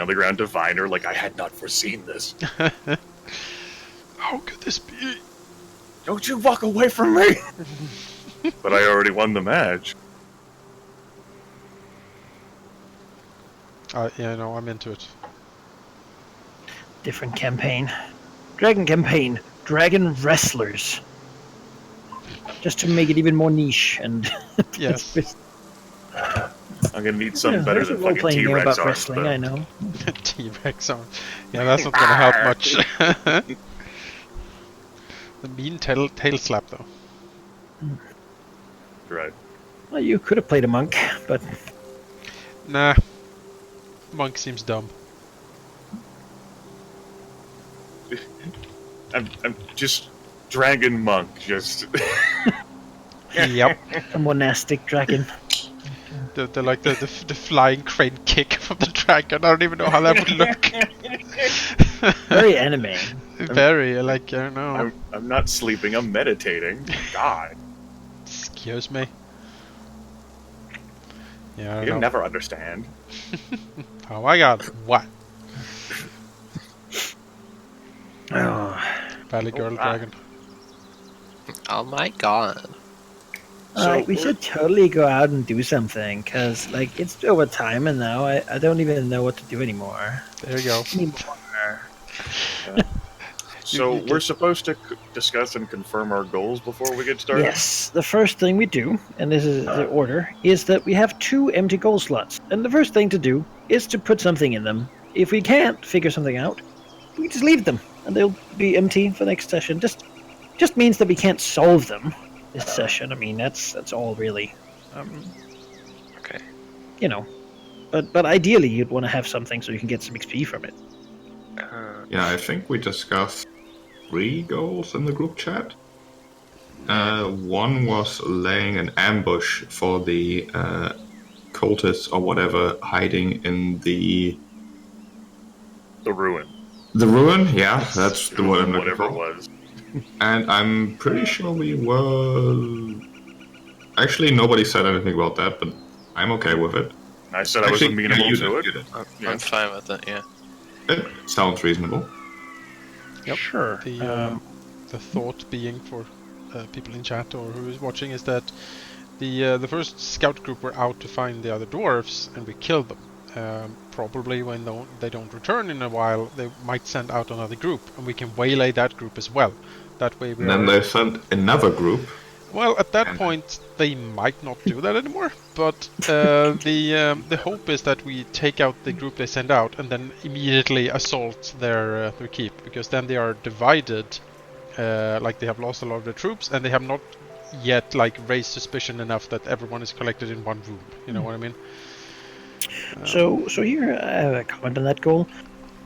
on the ground diviner, like I had not foreseen this. How could this be? Don't you walk away from me! But I already won the match. Yeah, no, I'm into it. Different campaign. Dragon campaign. Dragon wrestlers. Just to make it even more niche and... Yes. I'm gonna need something better than fucking T-Rex T-Rex about arms, wrestling, though. I know. T-Rex arm. Yeah, that's not gonna help much. The mean tail slap, though. Right. Well, you could have played a monk, but... Nah. Monk seems dumb. I'm just dragon monk, just... Yep. A monastic dragon. The like the flying crane kick from the dragon. I don't even know how that would look. Very anime. Very, like, I don't know. I'm not sleeping, I'm meditating. God. Excuse me. Yeah, I don't You know. never understand. Oh my god, what? Oh. Valley Girl Dragon. Oh my god. Alright, we should totally go out and do something, because, like, it's over time, and now I don't even know what to do anymore. There you go. Anymore. So we're supposed to discuss and confirm our goals before we get started? Yes, the first thing we do, and this is the order, is that we have 2 empty goal slots. And the first thing to do is to put something in them. If we can't figure something out, we just leave them, and they'll be empty for next session. Just means that we can't solve them this session. I mean, that's all really. Okay. You know, but ideally you'd want to have something so you can get some XP from it. Yeah, I think we discussed 3 goals in the group chat. One was laying an ambush for the cultists or whatever hiding in the ruin. The ruin, yeah, that's the word I'm looking Whatever for. it was. And I'm pretty sure we were... Actually, nobody said anything about that, but I'm okay with it. I said I was Actually, amenable you to it. did. I'm fine with it, yeah. It sounds reasonable. Yep. Sure. The thought being for people in chat or who is watching is that the first scout group were out to find the other dwarves and we killed them. Probably when they don't return in a while, they might send out another group and we can waylay that group as well. That way we And then they sent another group. Well, at that point, they might not do that anymore, but the hope is that we take out the group they send out and then immediately assault their keep, because then they are divided, like they have lost a lot of their troops, and they have not yet like raised suspicion enough that everyone is collected in one room. You know what I mean? So here I have a comment on that goal.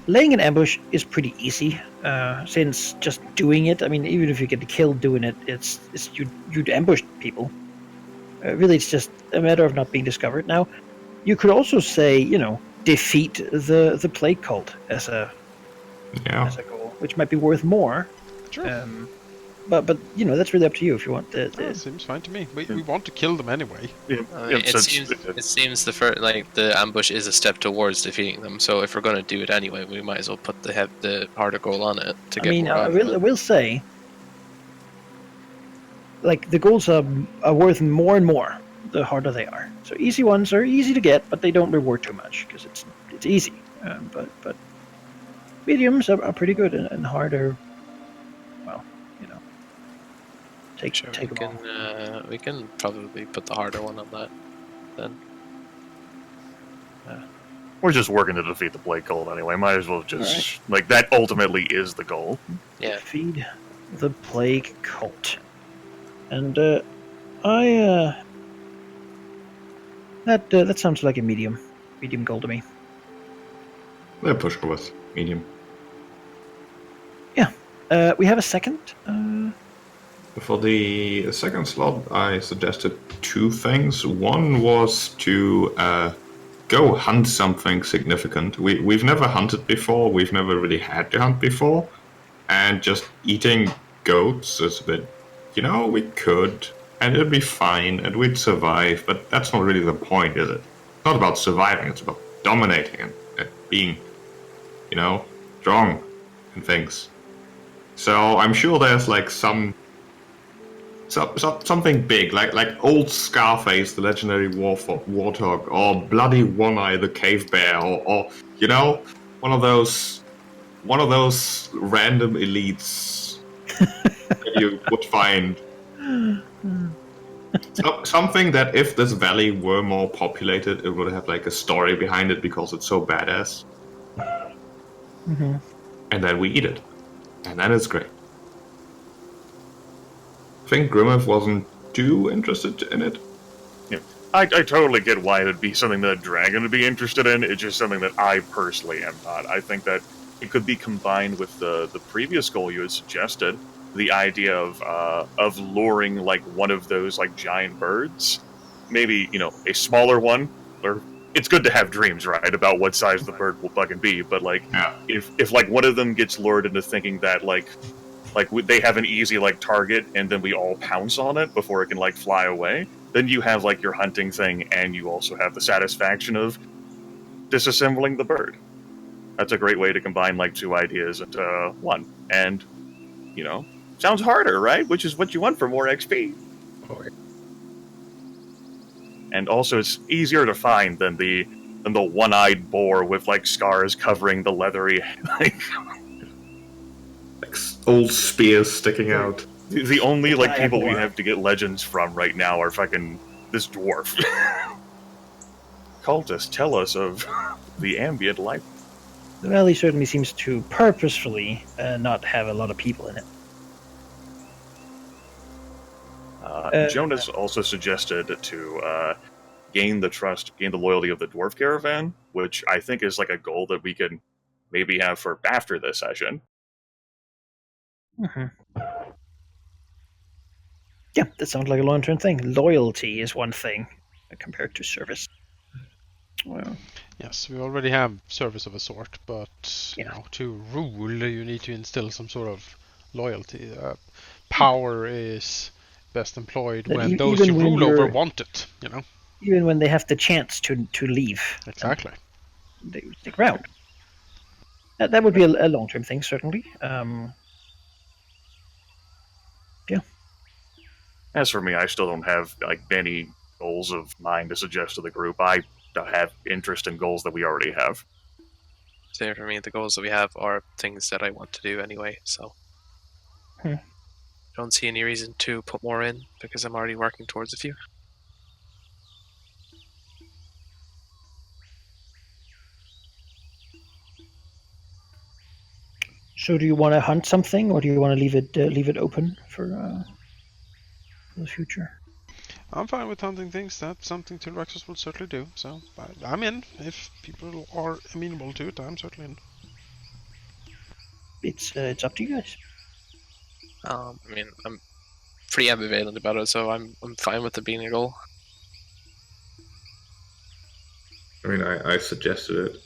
Laying an ambush is pretty easy, since just doing it, I mean, even if you get killed doing it, it's you'd ambush people. Really, it's just a matter of not being discovered. Now, you could also say, you know, defeat the plague cult as a goal, which might be worth more. Sure. But you know, that's really up to you if you want the seems fine to me. We want to kill them anyway. It seems the ambush is a step towards defeating them. So if we're going to do it anyway, we might as well put the harder goal on it to get more out of it. I will say, like, the goals are worth more and more the harder they are. So easy ones are easy to get, but they don't reward too much because it's easy. But mediums are pretty good, and harder. Well, you know, we can probably put the harder one on that then. We're just working to defeat the plague cult anyway. Might as well just like that. Ultimately, is the goal. Yeah. Feed the plague cult, and that sounds like a medium goal to me. They're pushovers. Medium. Yeah. We have a second. For the second slot, I suggested 2 things. One was to go hunt something significant. We've never hunted before. We've never really had to hunt before. And just eating goats is a bit, we could, and it'd be fine, and we'd survive, but that's not really the point, is it? It's not about surviving, it's about dominating and being, strong and things. So I'm sure there's like something big, like old Scarface, the legendary warthog, or Bloody One Eye, the cave bear, or one of those random elites that you would find. Something that if this valley were more populated, it would have like a story behind it because it's so badass. Mm-hmm. And then we eat it, and then it's great. I think Grimith wasn't too interested in it. Yeah. I totally get why it would be something that a dragon would be interested in. It's just something that I personally am not. I think that it could be combined with the previous goal you had suggested, the idea of luring like one of those like giant birds, maybe a smaller one. Or it's good to have dreams, right, about what size the bird will fucking be. But like, if like one of them gets lured into thinking that like they have an easy like target, and then we all pounce on it before it can like fly away, then you have like your hunting thing, and you also have the satisfaction of disassembling the bird. That's a great way to combine like two ideas into one, and sounds harder, right? Which is what you want for more XP. Okay. And also, it's easier to find than the one-eyed boar with like scars covering the leathery like old spears sticking out. The only like people we have to get legends from right now are fucking this dwarf. Cultists tell us of the ambient life. The valley certainly seems to purposefully not have a lot of people in it. Jonas also suggested to gain the loyalty of the dwarf caravan, which I think is like a goal that we could maybe have for after this session. Mm-hmm. Yeah, that sounds like a long-term thing. Loyalty is one thing compared to service. Well, yes, we already have service of a sort, but to rule, you need to instill some sort of loyalty. Power is best employed when those you rule over want it. Even when they have the chance to leave. Exactly. They stick around. That would be a long-term thing, certainly. Yeah. As for me, I still don't have like many goals of mine to suggest to the group. I have interest in goals that we already have. Same for me. The goals that we have are things that I want to do anyway, so I don't see any reason to put more in because I'm already working towards a few. So, do you want to hunt something, or do you want to leave it open for the future? I'm fine with hunting things. That's something Tilraxus will certainly do. So I'm in. If people are amenable to it, I'm certainly in. It's up to you guys. I mean, I'm pretty ambivalent about it, so I'm fine with it being a goal. I mean, I suggested it.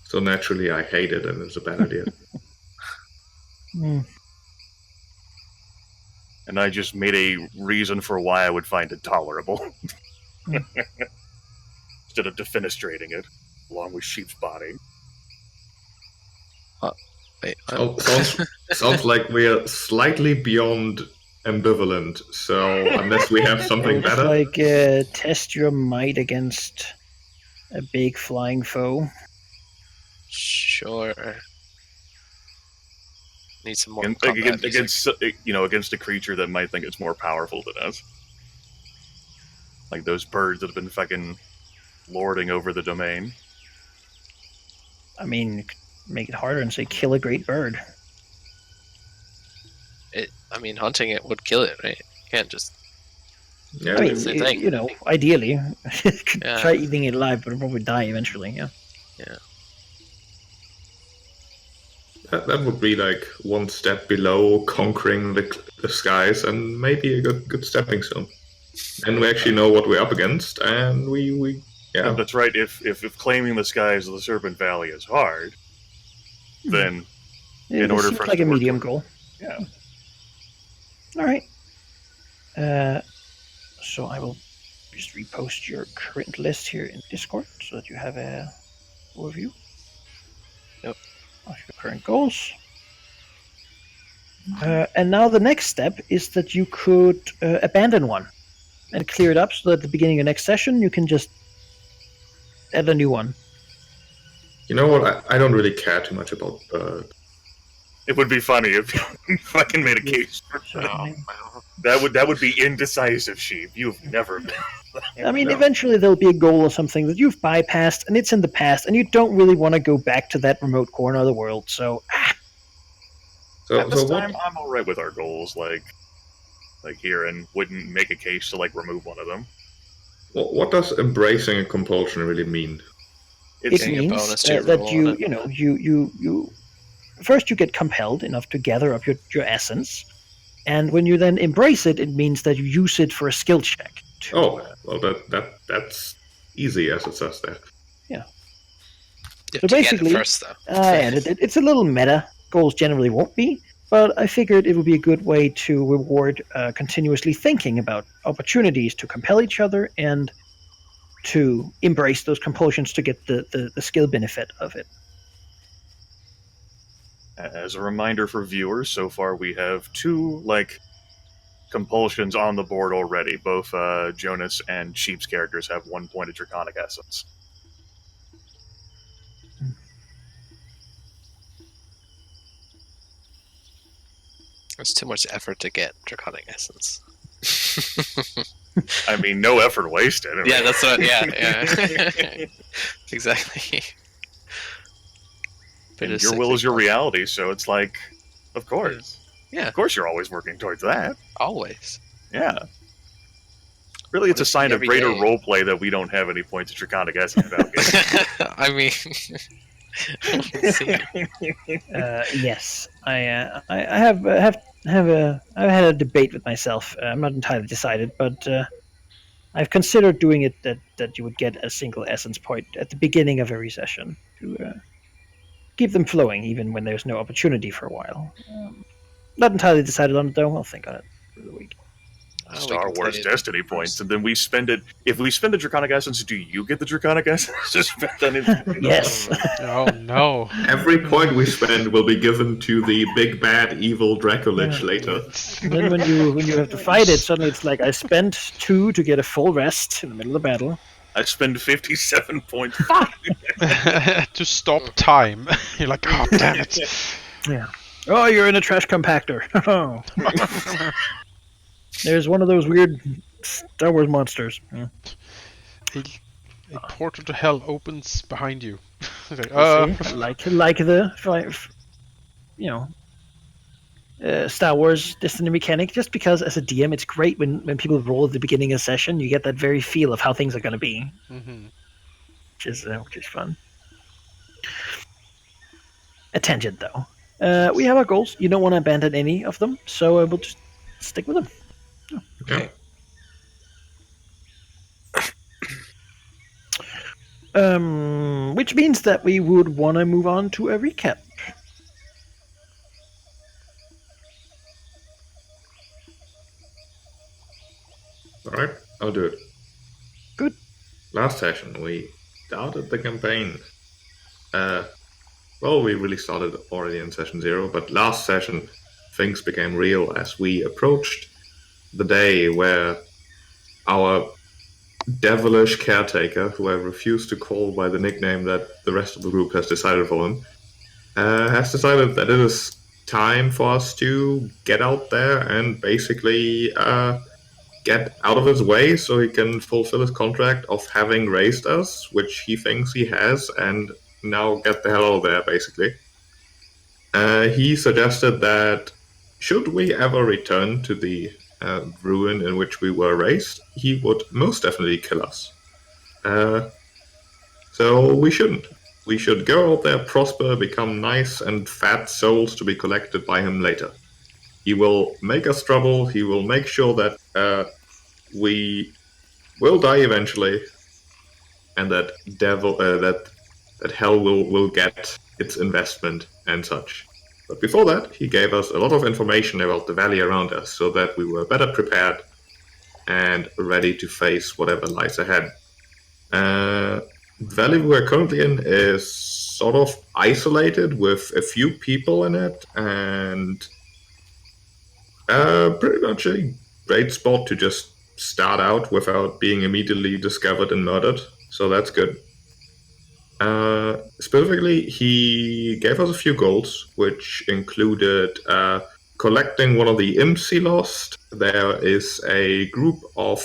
So naturally I hate it, and it's a bad idea. And I just made a reason for why I would find it tolerable. Instead of defenestrating it, along with sheep's body. Wait, sounds like we're slightly beyond ambivalent, so unless we have something better... Like, test your might against a big flying foe. Sure. Need some more against a creature that might think it's more powerful than us. Like those birds that have been fucking lording over the domain. I mean, make it harder and say kill a great bird. Hunting it would kill it, right? You can't just... Yeah, I mean, ideally, could try eating it alive, but it'll probably die eventually, yeah. Yeah. That would be like one step below conquering the skies, and maybe a good stepping stone. And we actually know what we're up against, and we Yeah, that's right. If claiming the skies of the Serpent Valley is hard, then in order for us like to a medium goal. Yeah. All right. So I will just repost your current list here in Discord so that you have a overview. Yep. Of your current goals. And now the next step is that you could abandon one and clear it up so that at the beginning of next session you can just add a new one. You know what? I don't really care too much about birds. It would be funny if you fucking made a case for Certainly. that. Would be indecisive, sheep. You've never been. I mean, eventually there'll be a goal or something that you've bypassed, and it's in the past, and you don't really want to go back to that remote corner of the world. So, At this So time, what? I'm all right with our goals, like here, and wouldn't make a case to remove one of them. What does embracing a compulsion really mean? it Getting a means bonus to your that roll on you, it. you know, you first you get compelled enough to gather up your essence, and when you then embrace it, it means that you use it for a skill check. Oh, well, that's easy as it says there. You So have to get basically, it first, though. and it's a little meta. Goals generally won't be, but I figured it would be a good way to reward continuously thinking about opportunities to compel each other and to embrace those compulsions to get the skill benefit of it. As a reminder for viewers, so far we have two compulsions on the board already. Both Jonas and Sheep's characters have 1 point of Draconic Essence. It's too much effort to get Draconic Essence. I mean, no effort wasted. Yeah, that's what. Yeah. Exactly. And your will is your reality, so it's of course. Yeah. Of course you're always working towards that. Always. Yeah. Really, it's a sign of Every greater day. roleplay that we don't have any points of Draconic Essence without getting. I mean, let's see. Yes, I have I've had a debate with myself. I'm not entirely decided, but I've considered doing it that you would get a single essence point at the beginning of every session to keep them flowing, even when there's no opportunity for a while. Not entirely decided on it though. I'll think on it for the week. Oh, we Star can Wars tell you Destiny points, and then we spend it. If we spend the Draconic Essence, do you get the Draconic Essence to spend on it? Yes. Oh no. Every point we spend will be given to the big bad evil Dracolich later. And then when you have to fight it, suddenly it's like I spent 2 to get a full rest in the middle of the battle. I spend 57 points. To stop time. You're like, oh damn it. Yeah. Oh, you're in a trash compactor. Oh. There's one of those weird Star Wars monsters. Yeah. A portal to hell opens behind you. It's like, See? like the Star Wars Destiny mechanic. Just because as a DM, it's great when people roll at the beginning of a session, you get that very feel of how things are going to be, which is fun. A tangent though. We have our goals. You don't want to abandon any of them, so we'll just stick with them. Okay. Which means that we would want to move on to a recap. Alright, I'll do it. Good. Last session, we started the campaign. Well, we really started already in session 0, but last session, things became real as we approached the day where our devilish caretaker, who I refuse to call by the nickname that the rest of the group has decided for him, has decided that it is time for us to get out there and basically get out of his way so he can fulfill his contract of having raised us, which he thinks he has, and now get the hell out of there, basically. He suggested that should we ever return to the ruin in which we were raised, he would most definitely kill us. So we shouldn't. We should go out there, prosper, become nice and fat souls to be collected by him later. He will make us trouble. He will make sure that we will die eventually, and that that hell will get its investment and such. But before that, he gave us a lot of information about the valley around us, so that we were better prepared and ready to face whatever lies ahead. valley we're currently in is sort of isolated with a few people in it, and pretty much a great spot to just start out without being immediately discovered and murdered. So that's good. Specifically, he gave us a few goals, which included collecting one of the imps he lost. There is a group of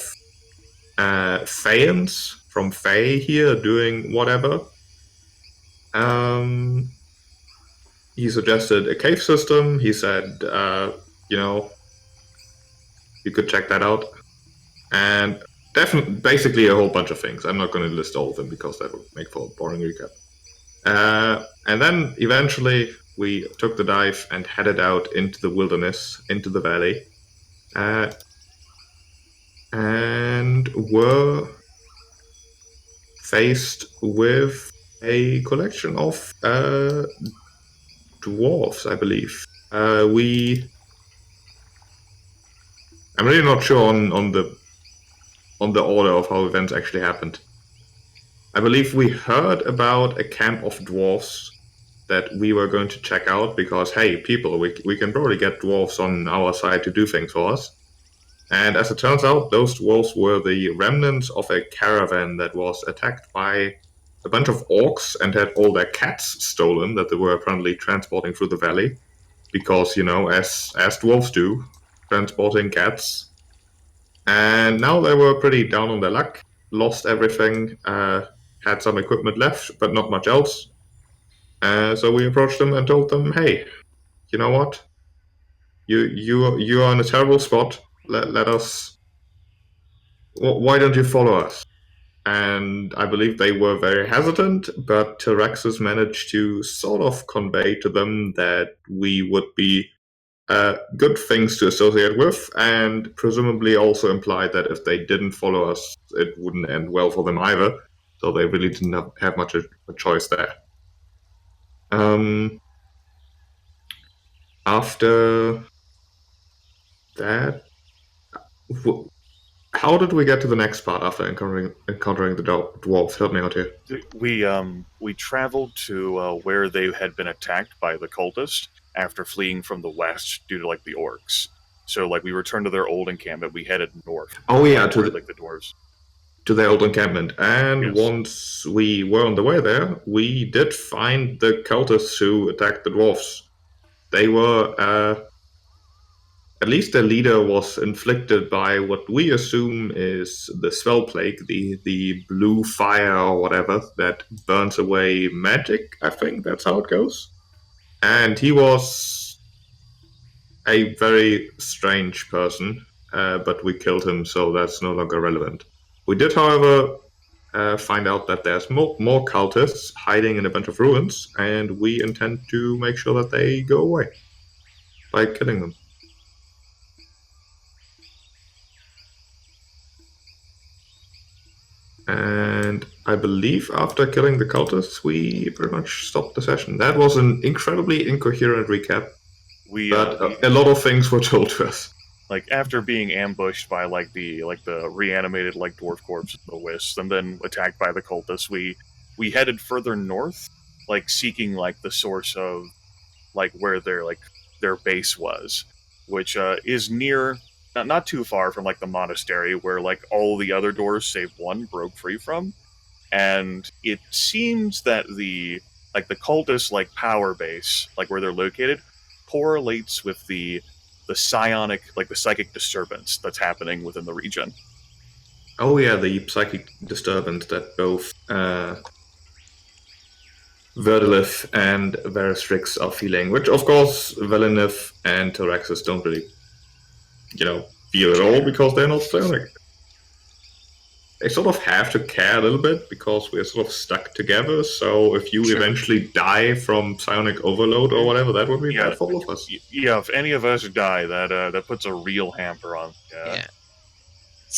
Faians from Fae here doing whatever. He suggested a cave system. He said, you could check that out. And basically a whole bunch of things. I'm not going to list all of them because that would make for a boring recap. And then eventually we took the dive and headed out into the wilderness, into the valley, and were faced with a collection of dwarves, I believe. I'm really not sure on the order of how events actually happened. I believe we heard about a camp of dwarves that we were going to check out because, hey, people, we can probably get dwarves on our side to do things for us. And as it turns out, those dwarves were the remnants of a caravan that was attacked by a bunch of orcs and had all their cats stolen that they were apparently transporting through the valley. Because, as dwarves do, transporting cats. And now they were pretty down on their luck, lost everything, had some equipment left, but not much else. So we approached them and told them, hey, you know what? You are in a terrible spot. Let us. Why don't you follow us? And I believe they were very hesitant, but Tyraxus managed to sort of convey to them that we would be good things to associate with, and presumably also implied that if they didn't follow us, it wouldn't end well for them either. So they really didn't have much of a choice there. After that, how did we get to the next part after encountering the dwarves? Help me out here. We traveled to where they had been attacked by the cultists after fleeing from the west due to the orcs. So we returned to their old encampment. We headed north. Oh yeah, to the dwarves. To their old encampment. And yes. Once we were on the way there, we did find the cultists who attacked the dwarves. They were at least their leader was inflicted by what we assume is the Spell Plague, the blue fire or whatever that burns away magic. I think that's how it goes. And he was a very strange person, but we killed him, so that's no longer relevant. We did, however, find out that there's more cultists hiding in a bunch of ruins, and we intend to make sure that they go away by killing them. And I believe after killing the cultists, we pretty much stopped the session. That was an incredibly incoherent recap, but a lot of things were told to us. After being ambushed by the reanimated dwarf corpse of the wisps, and then attacked by the cultists, we headed further north, seeking the source of where their base was, which is near. Not too far from the monastery where all the other doors save one broke free from, and it seems that the cultist power base where they're located correlates with the psionic the psychic disturbance that's happening within the region. Oh yeah, the psychic disturbance that both Verdilith and Veristrix are feeling, which of course Verdilith and Tyraxus don't really feel at all because they're not psionic. They sort of have to care a little bit because we're sort of stuck together, so if you eventually die from psionic overload or whatever, that would be bad for all of us. Yeah, if any of us die, that puts a real hamper on. Yeah.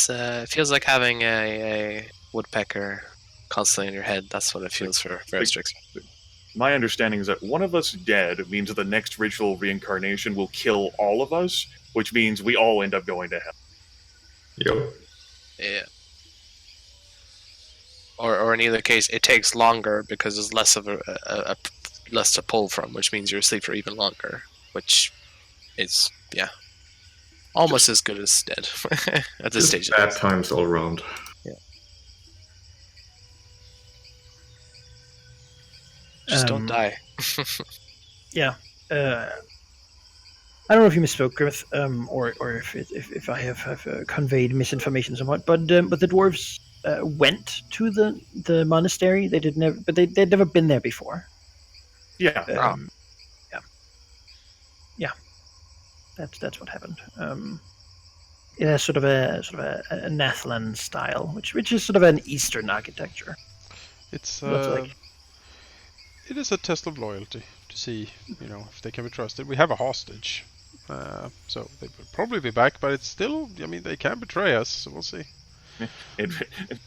It feels like having a woodpecker constantly in your head. That's what it feels for Veristrix. My understanding is that one of us dead means that the next ritual reincarnation will kill all of us, which means we all end up going to hell. Yep. Yeah. or in either case, it takes longer because there's less of less to pull from, which means you're asleep for even longer, which is almost as good as dead at this stage. Bad times all around. Yeah. Just don't die. Yeah. I don't know if you misspoke, Grimith, or if I have conveyed misinformation somewhat, but the dwarves went to the monastery. They they'd never been there before. Yeah. Yeah. That's what happened. It has sort of a Nathlan style, which is sort of an Eastern architecture. It's Looks it is a test of loyalty to see, if they can be trusted. We have a hostage, so they will probably be back, but it's still, they can betray us, so we'll see.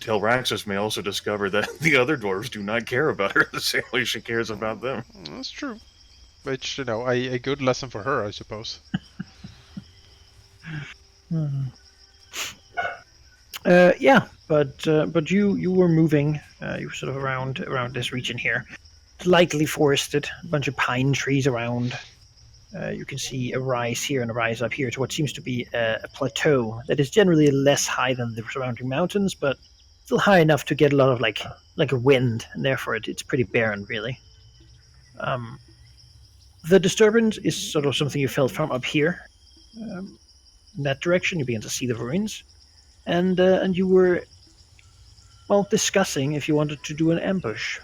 Telraxis may also discover that the other dwarves do not care about her the same way she cares about them. That's true. Which, a good lesson for her, I suppose. Yeah, but you were moving. You were sort of around this region here. It's lightly forested, a bunch of pine trees around. You can see a rise here and a rise up here to what seems to be a plateau that is generally less high than the surrounding mountains, but still high enough to get a lot of like a wind, and therefore it's pretty barren, really. The disturbance is sort of something you felt from up here. In that direction, you begin to see the ruins, and you were, discussing if you wanted to do an ambush,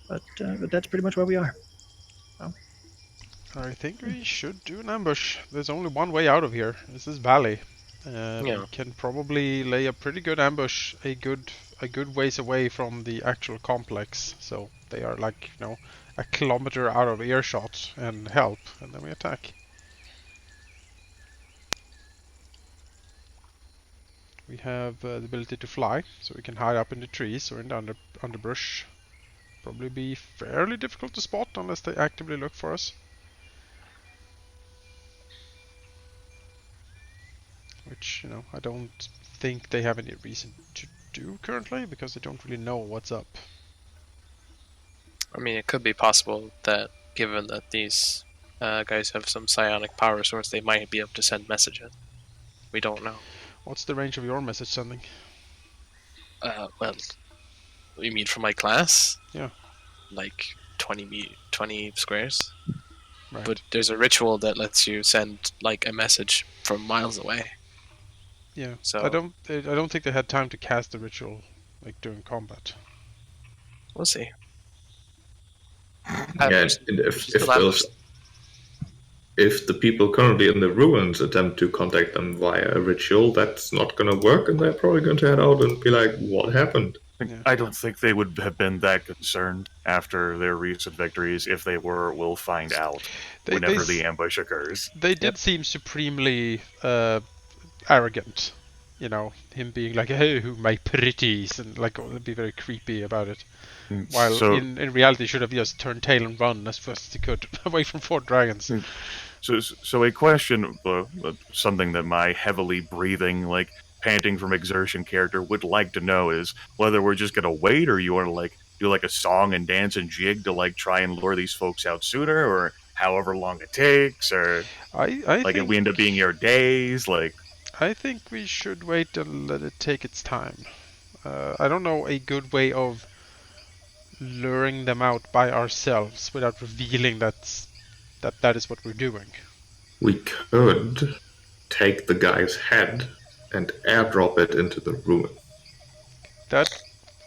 but that's pretty much where we are. I think we should do an ambush. There's only one way out of here. This is valley. We can probably lay a pretty good ambush a good ways away from the actual complex. So they are like, a kilometer out of earshot and help, and then we attack. We have the ability to fly, so we can hide up in the trees or in the underbrush. Probably be fairly difficult to spot unless they actively look for us. Which, I don't think they have any reason to do currently, because they don't really know what's up. I mean, it could be possible that, given that these guys have some psionic power source, they might be able to send messages. We don't know. What's the range of your message sending? Well, you mean from my class? Yeah. Like 20 squares. Right. But there's a ritual that lets you send like a message from miles away. Yeah. So I don't think they had time to cast the ritual like during combat. We'll see. If the people currently in the ruins attempt to contact them via a ritual, that's not going to work, and they're probably going to head out and be like, "What happened?" Yeah. I don't think they would have been that concerned after their recent victories. If they were, we'll find out whenever the ambush occurs. They did seem supremely arrogant. Him being like, "Oh, my pretties," and like be very creepy about it. While in reality, should have just turned tail and run as fast as he could away from 4 dragons. So a question, something that my heavily breathing, like panting from exertion character would like to know is whether we're just gonna wait, or you want to like do like a song and dance and jig to like try and lure these folks out sooner, or however long it takes, or I like think if we end up being here days, like. I think we should wait and let it take its time. I don't know a good way of luring them out by ourselves without revealing that is what we're doing. We could take the guy's head and airdrop it into the ruin. That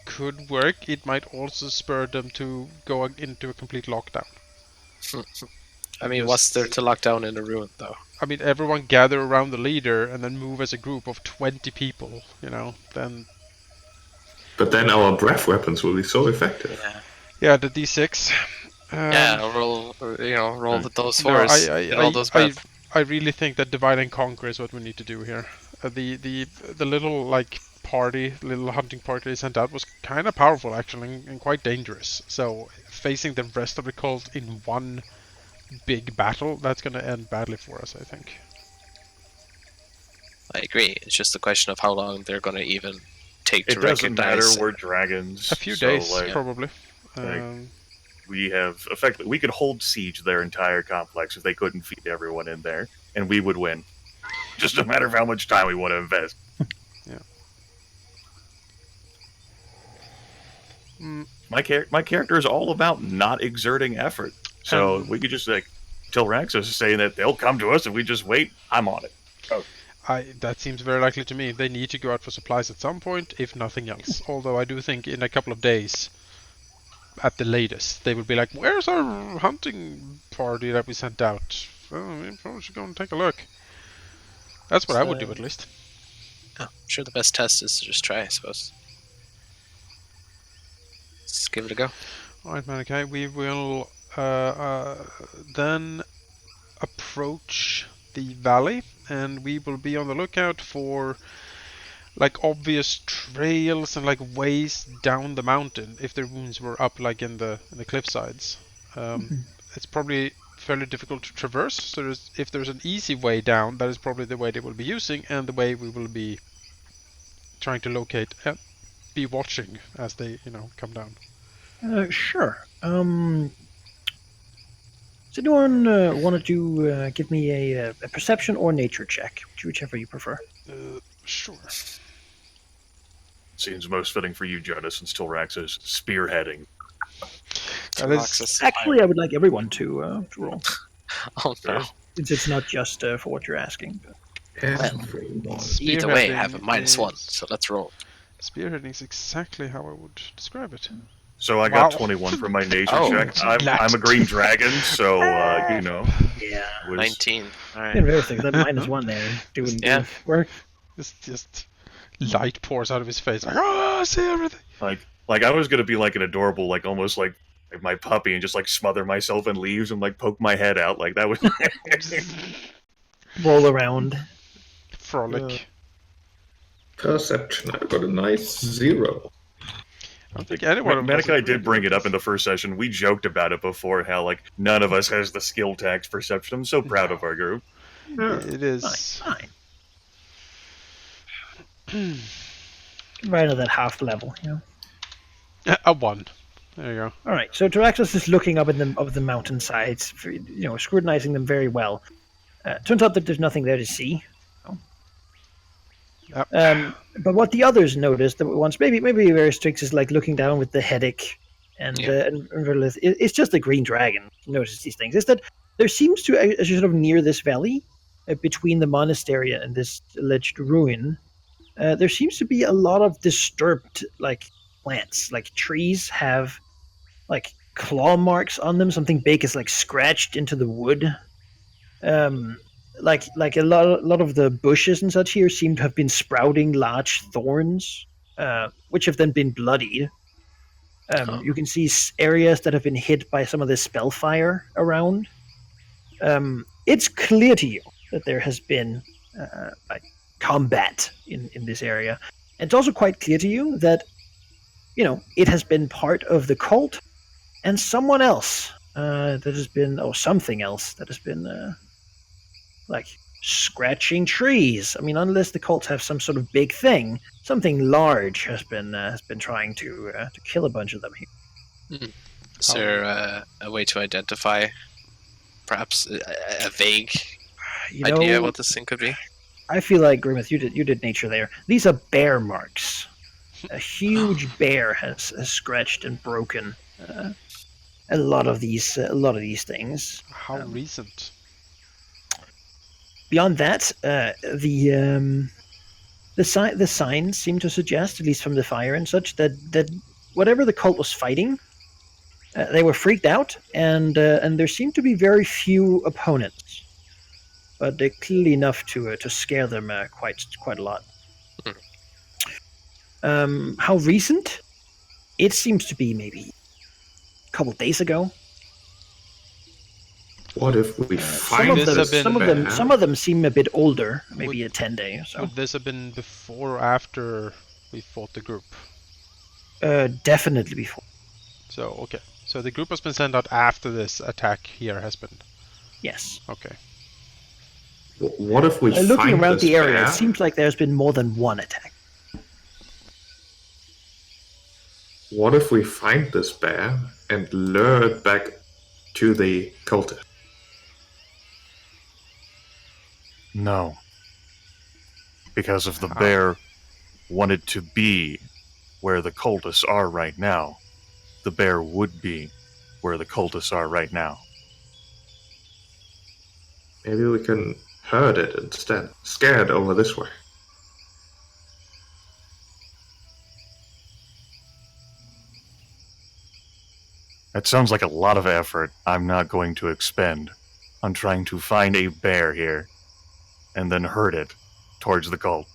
could work. It might also spur them to go into a complete lockdown. I mean, what's there to lock down in a ruin, though? I mean, everyone gather around the leader and then move as a group of 20 people, then... But then our breath weapons will be so effective. Yeah, the D6. Roll with those fours. I really think that divide and conquer is what we need to do here. The little little hunting party they sent out was kind of powerful actually, and quite dangerous. So facing the rest of the cult in one big battle, that's going to end badly for us, I think. I agree. It's just a question of how long they're going to even take It to doesn't matter. recognize? We're dragons. A few so, days, like, probably. like, we have effectively we could hold siege their entire complex if they couldn't feed everyone in there, and we would win. Just a matter of how much time we want to invest. Yeah. My character is all about not exerting effort. So we could just tell Raxus is saying that they'll come to us if we just wait. I'm on it. Oh. That seems very likely to me. They need to go out for supplies at some point, if nothing else. Although I do think in a couple of days, at the latest, they would be like, "Where's our hunting party that we sent out? Well, we probably should go and take a look." That's what I would do, at least. I'm sure the best test is to just try, I suppose. Let's give it a go. Alright, Manaki, we will then approach the valley, and we will be on the lookout for like obvious trails and like ways down the mountain if their wounds were up like in the cliff sides. It's probably fairly difficult to traverse, so if there's an easy way down, that is probably the way they will be using and the way we will be trying to locate and be watching as they, come down. Sure. Does anyone want to give me a perception or nature check, whichever you prefer? Sure. Seems most fitting for you, Jonas, since Tilrax is spearheading. Actually, I would like everyone to roll. Oh, no. Since it's not just for what you're asking. Either way, I have a -1, so let's roll. Spearheading is exactly how I would describe it. So I got 21 for my nature check. I'm a green dragon, so Yeah. 19. All right. Interesting. That -1 there doing work. It's just light pours out of his face. Like, oh, I see everything. Like I was gonna be like an adorable, like almost like my puppy, and just like smother myself in leaves and like poke my head out. Like that was roll around. Frolic. Perception. I got a nice 0. I don't think anyone. Manaki did bring it up in the first session. We joked about it before, how like none of us has the skill tax perception. I'm so proud of our group. It is Fine. Right at that half level, a 1. There you go. All right. So Tyraxus is looking up at the mountainsides, scrutinizing them very well. Turns out that there's nothing there to see. Yep. But what the others noticed, that once maybe Verstrix is like looking down with the headache, and Verdilith, it's just the green dragon notices these things. Is that there seems to, as you're sort of near this valley, between the monastery and this alleged ruin, there seems to be a lot of disturbed like plants. Like trees have like claw marks on them. Something big is like scratched into the wood. Like a lot of the bushes and such here seem to have been sprouting large thorns, which have then been bloodied. You can see areas that have been hit by some of the spellfire around. It's clear to you that there has been like combat in this area. And it's also quite clear to you that, it has been part of the cult and someone else that has been, or something else that has been like scratching trees. I mean, unless the cults have some sort of big thing, something large has been trying to kill a bunch of them here. Is there a way to identify, perhaps a vague idea what this thing could be? I feel like Grimith, you did nature there. These are bear marks. A huge bear has scratched and broken a lot of these things. How recent? Beyond that, the signs seem to suggest, at least from the fire and such, that whatever the cult was fighting, they were freaked out, and there seemed to be very few opponents, but they're clearly enough to scare them quite a lot. How recent? It seems to be maybe a couple days ago. What if we find some of them seem a bit older, maybe a 10 day or so. Would this have been before or after we fought the group? Definitely before. So, okay. So the group has been sent out after this attack here has been? Yes. Okay. What if we looking find around this the area, bear? it seems like there's been more than one attack. What if we find this bear and lure it back to the cultist? No. Because if the How? bear wanted to be where the cultists are right now, the bear would be where the cultists are right now. Maybe we can herd it instead. Scare it over this way. That sounds like a lot of effort I'm not going to expend on trying to find a bear here and then herd it towards the cult.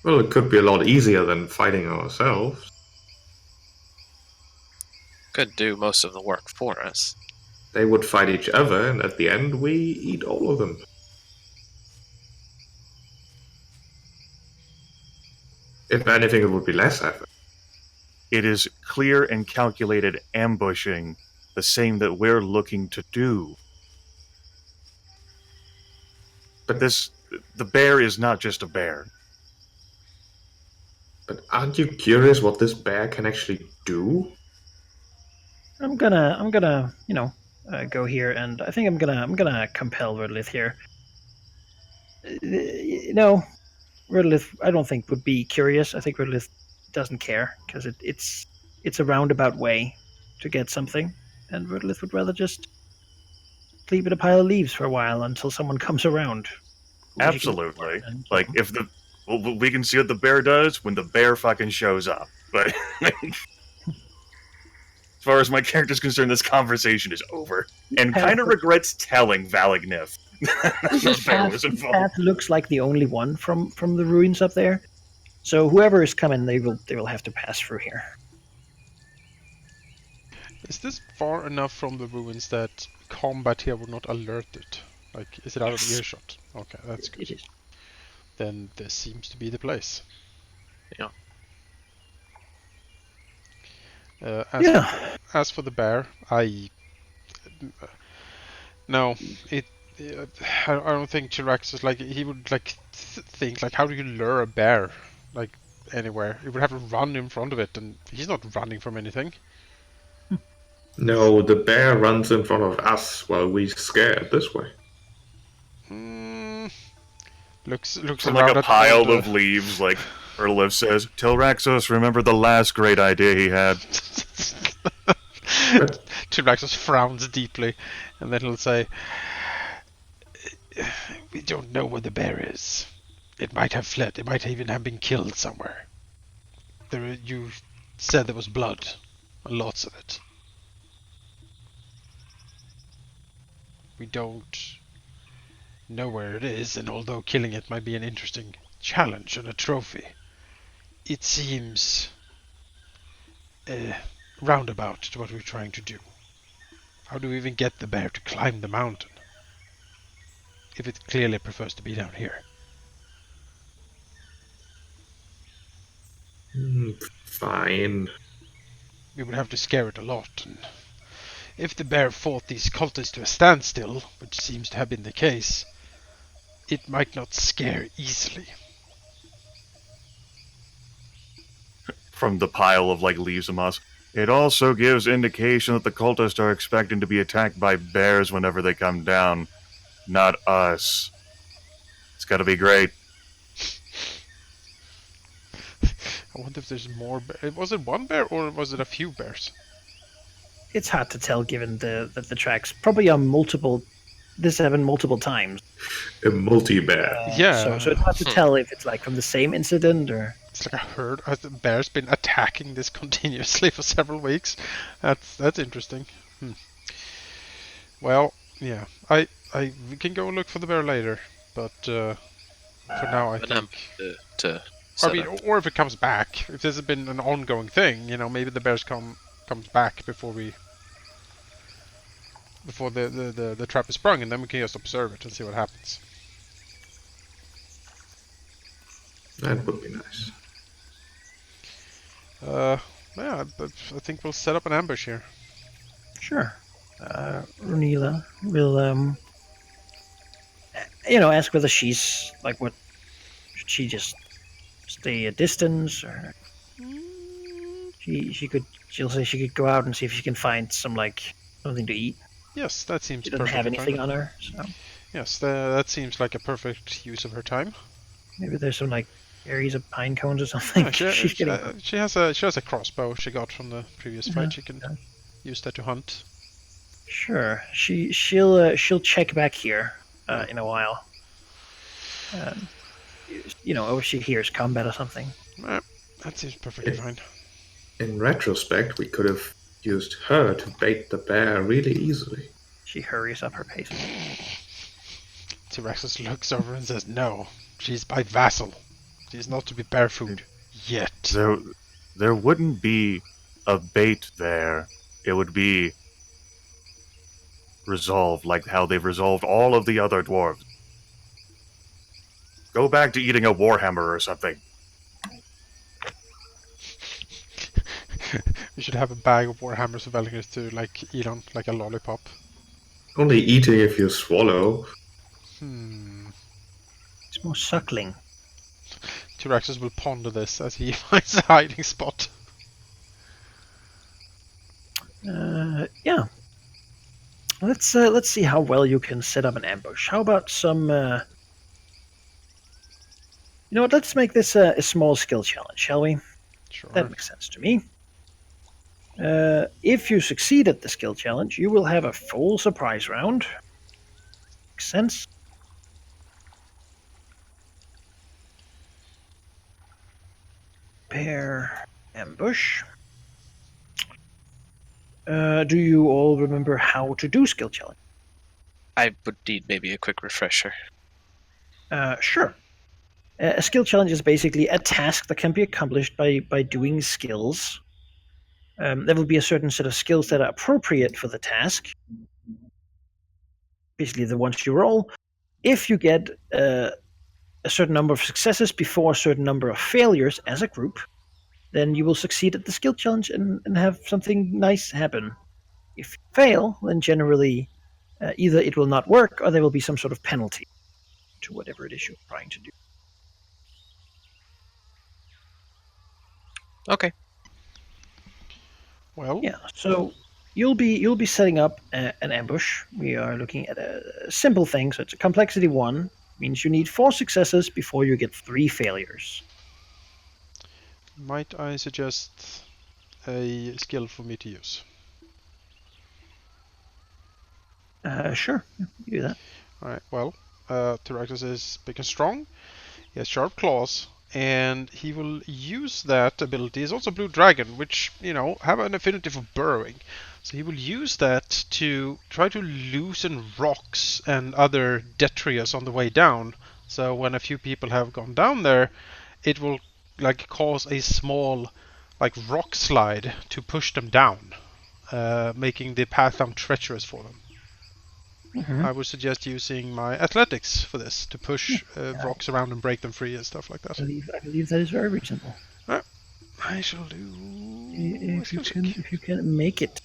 Well, it could be a lot easier than fighting ourselves. Could do most of the work for us. They would fight each other, and at the end, we eat all of them. If anything, it would be less effort. It is clear and calculated ambushing, the same that we're looking to do. But the bear is not just a bear. But aren't you curious what this bear can actually do? I'm gonna, go here, and I think I'm gonna compel Verdilith here. Verdilith, I don't think would be curious. I think Verdilith doesn't care because it's a roundabout way to get something, and Verdilith would rather just sleep in a pile of leaves for a while until someone comes around. Absolutely. Like, we can see what the bear does when the bear fucking shows up. But as far as my character's concerned, this conversation is over. And kind of regrets telling Valagnif the bear was involved. Path looks like the only one from the ruins up there. So whoever is coming, they will have to pass through here. Is this far enough from the ruins that combat here would not alert it? Like, is it out of earshot? Okay, that's good. It is. Then this seems to be the place. Yeah. As for the bear, I don't think Chirax is like he would like think like how do you lure a bear like anywhere? You would have to run in front of it, and he's not running from anything. No, the bear runs in front of us while we scare it this way. Looks From around like a at pile the- of leaves, like Verdilith says, "Tell Raxos, remember the last great idea he had." Chirax frowns deeply, and then he'll say, "We don't know where the bear is. It might have fled. It might even have been killed somewhere. You said there was blood, lots of it. We don't know where it is, and although killing it might be an interesting challenge and a trophy, it seems roundabout to what we're trying to do. How do we even get the bear to climb the mountain if it clearly prefers to be down here?" Fine. We would have to scare it a lot, and if the bear fought these cultists to a standstill, which seems to have been the case, it might not scare easily. From the pile of like leaves and moss. It also gives indication that the cultists are expecting to be attacked by bears whenever they come down, not us. It's gotta be great. I wonder if there's more was it one bear or was it a few bears? It's hard to tell given the tracks probably are multiple. This happened multiple times. A multi-bear. Yeah. So it's hard to tell if it's like from the same incident or. It's like a herd. Has the bear's been attacking this continuously for several weeks? That's interesting. Well, yeah. We can go look for the bear later, but for now I think. I mean, or if it comes back, if this has been an ongoing thing, maybe the bears comes back before the trap is sprung, and then we can just observe it and see what happens. That would be nice. Yeah, but I think we'll set up an ambush here. Sure. Runila will, ask whether she's like, what should she just stay a distance or? She'll say she could go out and see if she can find something to eat. Yes, that seems She doesn't have perfectly anything fine. on her, so Yes, that seems like a perfect use of her time. maybe there's some berries of pine cones or something. Yeah, She's getting she has a crossbow she got from the previous fight. She can use that to hunt. sure. She'll check back here in a while. Or she hears combat or something. That seems perfectly It- fine. In retrospect, we could have used her to bait the bear really easily. She hurries up her pace. Tyraxus looks over and says, "No, she's my vassal. She's not to be bear food yet." There wouldn't be a bait there. It would be resolved like how they've resolved all of the other dwarves. Go back to eating a warhammer or something. You should have a bag of warhammers available to eat on like a lollipop. Only eating if you swallow. It's more suckling. Tyraxus will ponder this as he finds a hiding spot. Yeah. Let's see how well you can set up an ambush. How about some? You know what? Let's make this a small skill challenge, shall we? Sure. That makes sense to me. If you succeed at the skill challenge, you will have a full surprise round. Makes sense. Pair ambush. Do you all remember how to do skill challenge? I would need maybe a quick refresher. Sure. A skill challenge is basically a task that can be accomplished by doing skills. There will be a certain set of skills that are appropriate for the task. Basically, the ones you roll. If you get a certain number of successes before a certain number of failures as a group, then you will succeed at the skill challenge and have something nice happen. If you fail, then generally either it will not work or there will be some sort of penalty to whatever it is you're trying to do. Okay. Well, Yeah, so you'll be setting up an ambush. We are looking at a simple thing, so it's a complexity 1. Means you need 4 successes before you get 3 failures. might I suggest a skill for me to use? Sure, you do that. Alright, well, Tyraxus is big and strong. He has sharp claws, and he will use that ability. He's also Blue Dragon, which, have an affinity for burrowing. So he will use that to try to loosen rocks and other detritus on the way down. So when a few people have gone down there, it will cause a small rock slide to push them down, making the path down treacherous for them. Mhm. I would suggest using my athletics for this to push rocks around and break them free and stuff like that. I believe that is very reasonable. I shall do. If you can make it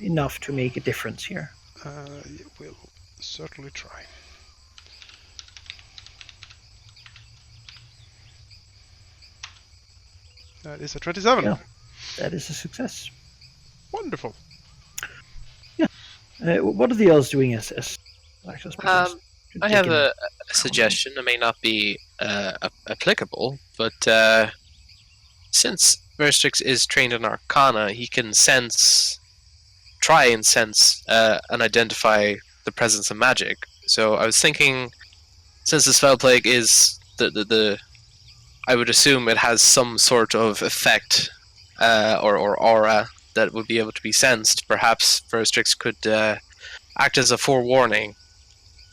enough to make a difference here. We'll certainly try. That is a 27. Yeah, that is a success. Wonderful. What are the others doing as access points? I have a suggestion. It may not be applicable, but since Verstrix is trained in Arcana, he can try and sense and identify the presence of magic. So I was thinking, since the spell plague is the I would assume it has some sort of effect or aura that would be able to be sensed. Perhaps Verstrix could act as a forewarning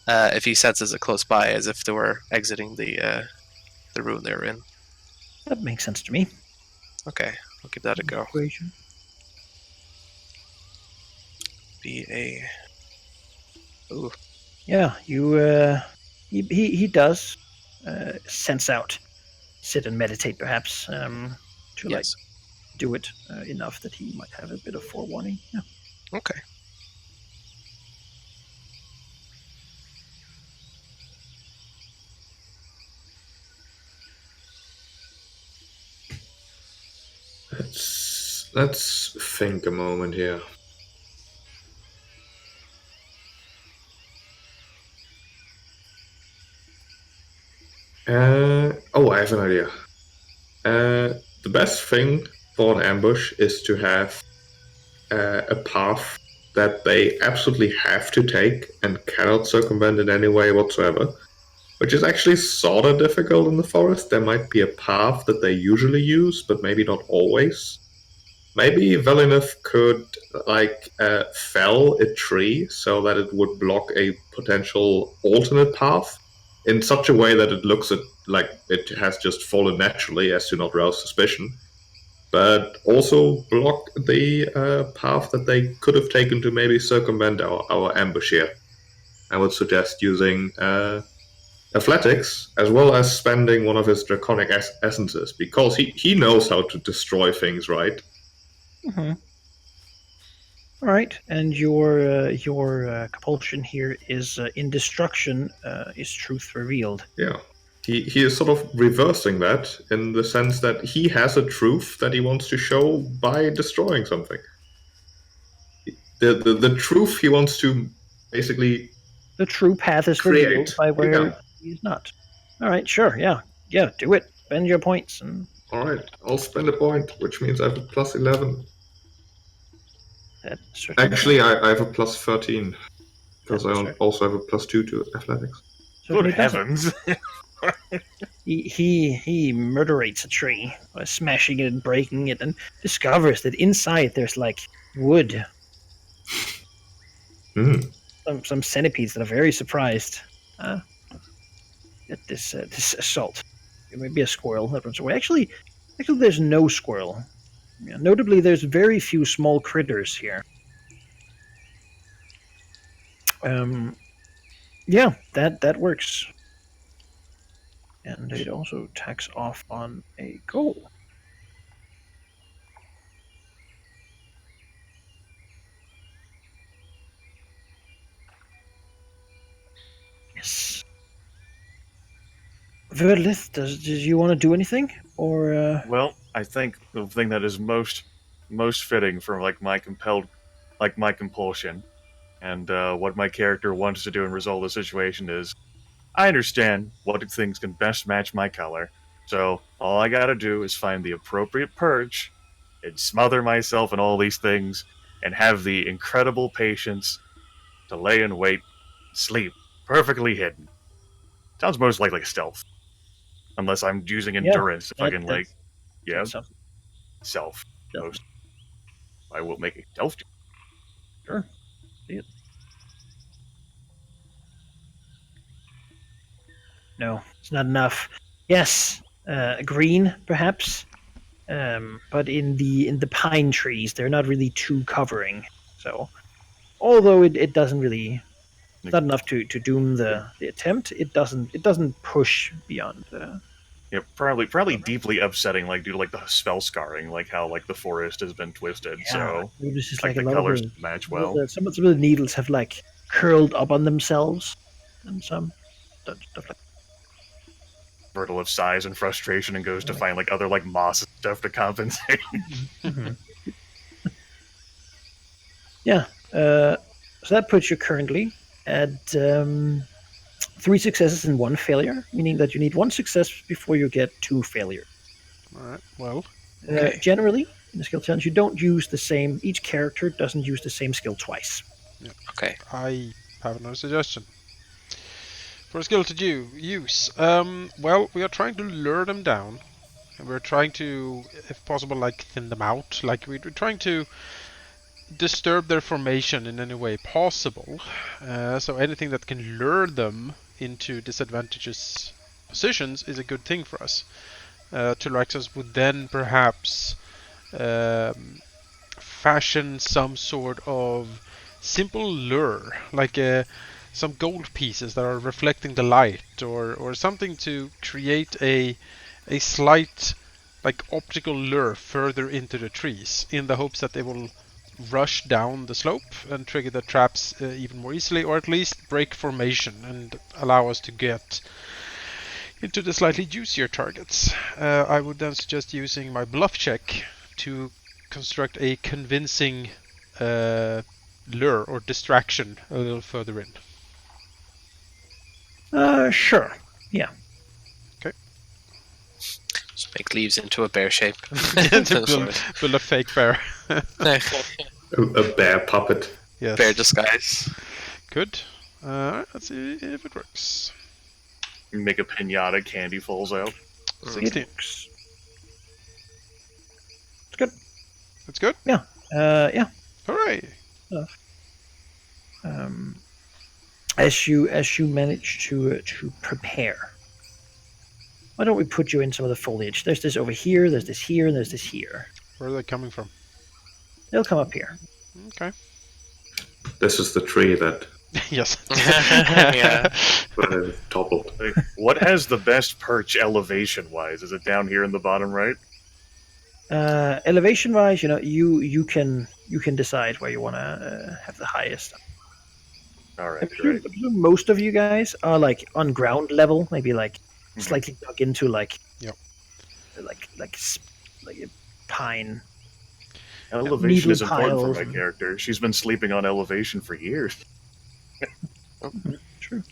if he senses it close by, as if they were exiting the room they were in. That makes sense to me. Okay, I'll give that a go. Equation. Be a... Ooh. Yeah, he does sense out, sit and meditate perhaps to Yes. do it enough that he might have a bit of forewarning. Yeah. Okay. Let's Let's think a moment here. I have an idea. The best thing for an ambush is to have a path that they absolutely have to take and cannot circumvent in any way whatsoever, which is actually sort of difficult in the forest. There might be a path that they usually use, but maybe not always. Maybe Verdilith could fell a tree so that it would block a potential alternate path in such a way that it looks like it has just fallen naturally as to not rouse suspicion, but also block the path that they could have taken to maybe circumvent our ambush here. I would suggest using athletics as well as spending one of his draconic essences, because he knows how to destroy things, right? Mm-hmm. All right, and your compulsion here is in destruction is truth revealed. Yeah. He is sort of reversing that in the sense that he has a truth that he wants to show by destroying something. The truth he wants to basically The true path is revealed by where he's not. All right, sure, yeah, do it. Spend your points and. All right, I'll spend a point, which means I have a plus 11. Actually, I have a plus 13 because I also have a plus 2 to athletics. Good heavens! He murderates a tree by smashing it and breaking it, and discovers that inside there's like wood. Some centipedes that are very surprised at this assault. It may be a squirrel that runs away. Actually, there's no squirrel. Yeah, notably, there's very few small critters here. Yeah, that works. And it also tacks off on a goal. Yes. Verdilith, does you want to do anything, or? Well, I think the thing that is most fitting for my compulsion, and what my character wants to do and resolve the situation is, I understand what things can best match my color, so all I gotta do is find the appropriate perch, and smother myself in all these things, and have the incredible patience to lay in wait, sleep, perfectly hidden. Sounds most like stealth. Unless I'm using endurance, if I can self. Most. I will make a stealth. Sure. See it. No, it's not enough. Yes, green perhaps, but in the pine trees, they're not really too covering. So, although it doesn't really, it's not enough to doom the attempt. It doesn't push beyond. Yeah, probably deeply upsetting, due to the spell scarring, how the forest has been twisted. Yeah, so it's just the a lot colors of match well. Some of the needles have curled up on themselves, and some stuff like. Verdilith sighs in frustration and goes to find other moss stuff to compensate. Mm-hmm. Yeah, so that puts you currently at 3 successes and 1 failure, meaning that you need 1 success before you get 2 failures. All right. Well, generally in the skill challenge, you don't use the same. Each character doesn't use the same skill twice. Yeah. Okay. I have another suggestion for a skill to use. Well, we are trying to lure them down, and we're trying to, if possible, thin them out. We're trying to disturb their formation in any way possible. So anything that can lure them into disadvantageous positions is a good thing for us. Tylaxus would then perhaps fashion some sort of simple lure, some gold pieces that are reflecting the light, or something to create a slight optical lure further into the trees, in the hopes that they will rush down the slope and trigger the traps even more easily, or at least break formation and allow us to get into the slightly juicier targets. I would then suggest using my bluff check to construct a convincing lure or distraction a little further in. Sure. Yeah. Just make leaves into a bear shape. To build a fake bear. A bear puppet. Yes. Bear disguise. Good. Let's see if it works. Make a pinata, candy falls out. 16. It's good. That's good? Yeah. Yeah. Hooray! As you manage to prepare, why don't we put you in some of the foliage? There's this over here. There's this here, and there's this here. Where are they coming from? They'll come up here. Okay. This is the tree that Yes. Yeah. toppled. Like, what has the best perch elevation-wise? Is it down here in the bottom right? Elevation wise, you can decide where you want to have the highest. All I right, presume, great. I presume most of you guys are like on ground level, maybe like slightly dug into like Yep. like a pine. Elevation is needle important piles for my and- character. She's been sleeping on elevation for years. True.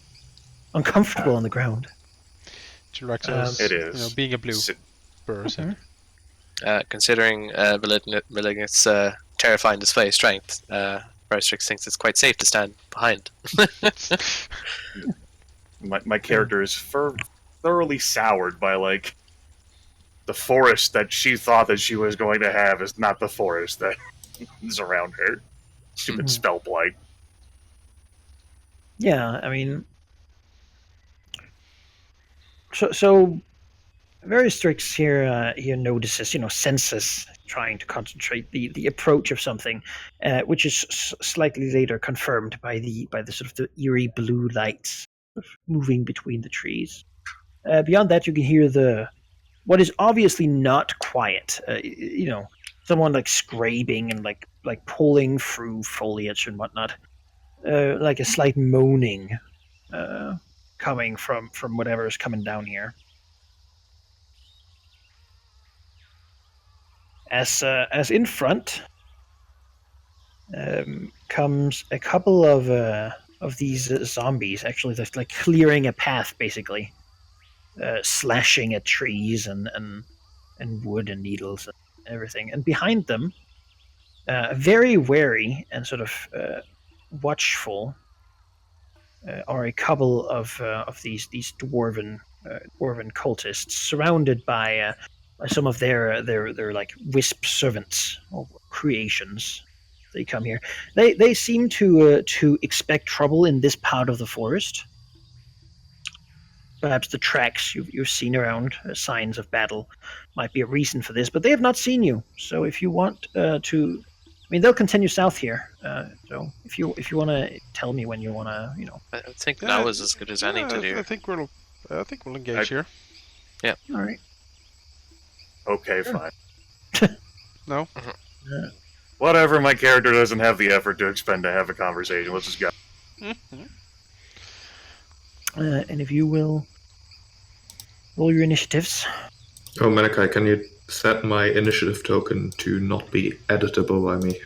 Uncomfortable on the ground. Jiraxos, It is. being a blue Si- person. Considering Malignant's terrifying display of strength, Rostrix thinks it's quite safe to stand behind. My character is thoroughly soured by, like, the forest that she thought that she was going to have is not the forest that is around her. Stupid spell blight. Yeah, I mean, so Veristrix here notices, senses trying to concentrate the approach of something, which is slightly later confirmed by the sort of the eerie blue lights moving between the trees. Beyond that, you can hear what is obviously not quiet. Someone like scraping and like pulling through foliage and whatnot. Like a slight moaning coming from whatever is coming down here. As in front comes a couple of these zombies. Actually, they're like clearing a path, basically, slashing at trees and wood and needles and everything. And behind them, very wary and sort of watchful, are a couple of these dwarven cultists, surrounded by some of their like wisp servants or creations. They come here. They seem to expect trouble in this part of the forest. Perhaps the tracks you've seen around, signs of battle, might be a reason for this. But they have not seen you. So if you want to, I mean, they'll continue south here. So if you want to tell me when you want to, I think now is as good as any to do. I think we'll engage here. all right. Okay, fine. No? Whatever, my character doesn't have the effort to expend to have a conversation. Let's just go. And if you will roll your initiatives. Oh, Manaki, can you set my initiative token to not be editable by me?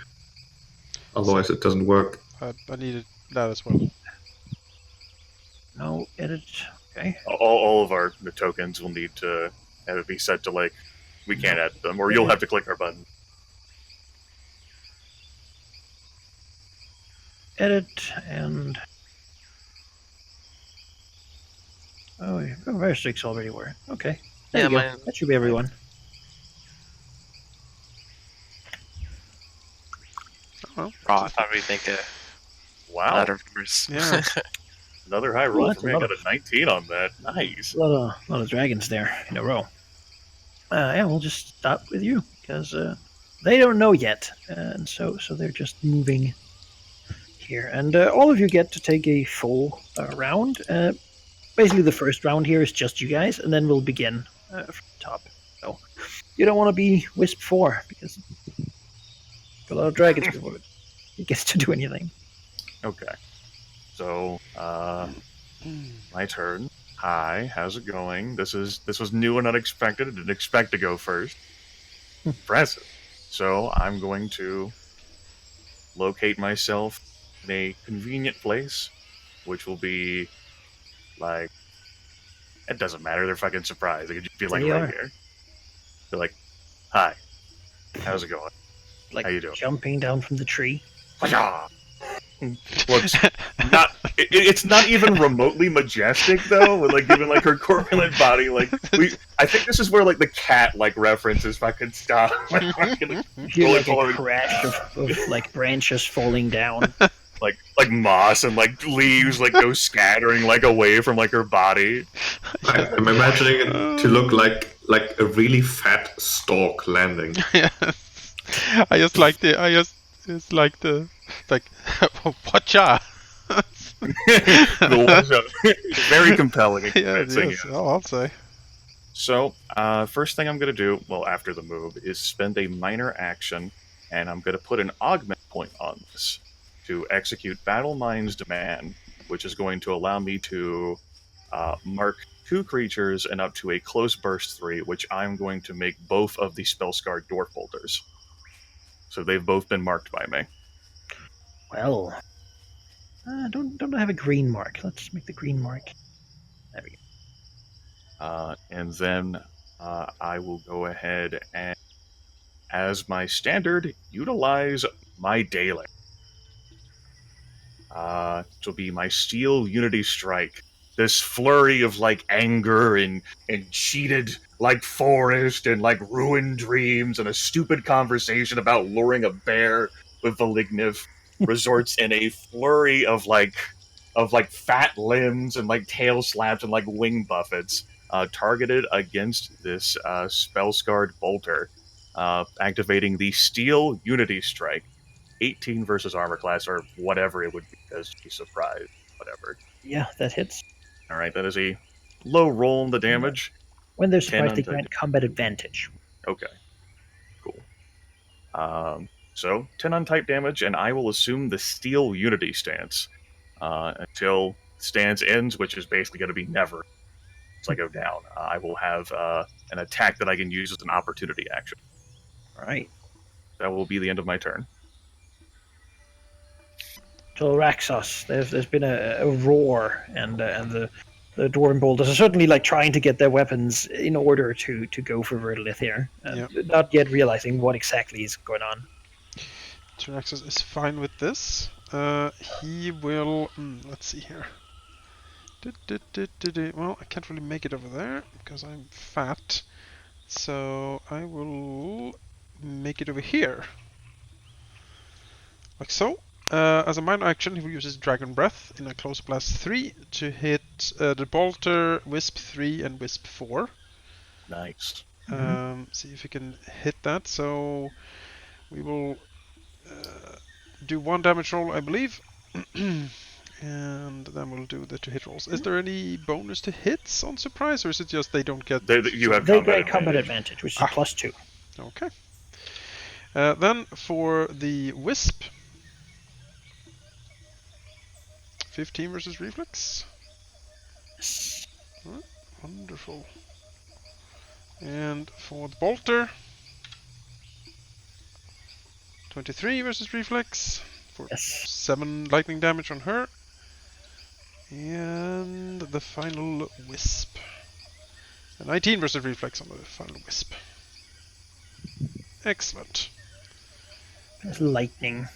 Otherwise, it doesn't work. I needed that as well. No edit. Okay. All of the tokens will need to have it be set to, like, we can't edit them, or you'll have to click our button. Edit and very six already were. Okay. There Yeah, you go. mine- That should be everyone. Oh, I thought we'd make a Wow, ladder of numbers. yeah. another high roll that's for me. a I lot got a 19 on that. Nice. A lot of dragons there in a row. Yeah, we'll just start with you because they don't know yet, and so they're just moving here, and all of you get to take a full round. Basically, the first round here is just you guys, and then we'll begin from the top. So you don't want to be Wisp 4 because a lot of dragons before it gets to do anything. Okay. So, my turn. Hi, how's it going? This was new and unexpected. I didn't expect to go first. Impressive. So I'm going to locate myself in a convenient place, which will be like, it doesn't matter. They're fucking surprised. They could just be There like you right are. here. They're like, "Hi, how's it going? Like How you doing?" jumping down from the tree. Well, it's not. It's not even remotely majestic though. With like even like her corpulent body, like I think this is where like the cat like references fucking stop. You hear like a crash of like branches falling down. like moss and like leaves like go scattering like away from like her body. I'm imagining it to look like a really fat stalk landing. I just like the like watcha. Very compelling. And Yeah, convincing, yes, yes. I'll say. So, first thing I'm going to do, well, after the move, is spend a minor action, and I'm going to put an augment point on this to execute Battlemind's demand, which is going to allow me to mark 2 creatures and up to a close burst 3, which I'm going to make both of the Spellscarred Dwarf Bolters. So they've both been marked by me. Well, don't I have a green mark? Let's make the green mark. There we go. And then I will go ahead and, as my standard, utilize my daily. This will be my Steel Unity Strike. This flurry of like anger and cheated like forest and like ruined dreams and a stupid conversation about luring a bear with Verdilith resorts in a flurry of like fat limbs and like tail slaps and like wing buffets targeted against this spell-scarred bolter, activating the Steel Unity Strike. 18 versus armor class, or whatever it would be, because she's surprised, whatever. Yeah, that hits. Alright, that is a low roll on the damage. When they're 10 surprised, they undead. grant combat advantage. Okay, cool. So, 10 untyped damage, and I will assume the Steel Unity stance until stance ends, which is basically going to be never. As I go down, I will have an attack that I can use as an opportunity action. Alright. That will be the end of my turn. So Raxos, there's been a roar, and the Dwarven Bolters are certainly like trying to get their weapons in order to go for Verdilith here, not yet realizing what exactly is going on. Tyraxus is fine with this. He will. Let's see here. Well, I can't really make it over there because I'm fat. So I will make it over here. Like so. As a minor action, he will use his Dragon Breath in a close blast 3 to hit the Bolter, Wisp 3, and Wisp 4. Nice. See if we can hit that. So we will do 1 damage roll, I believe. And then we'll do the 2 hit rolls. Is there any bonus to hits on surprise, or is it just they don't get... You have they get combat advantage, which is +2. Okay. Then for the Wisp... 15 versus Reflex. Right, wonderful. And for the Bolter, 23 versus Reflex for 7 lightning damage on her. And the final Wisp. 19 versus Reflex on the final Wisp. Excellent. As lightning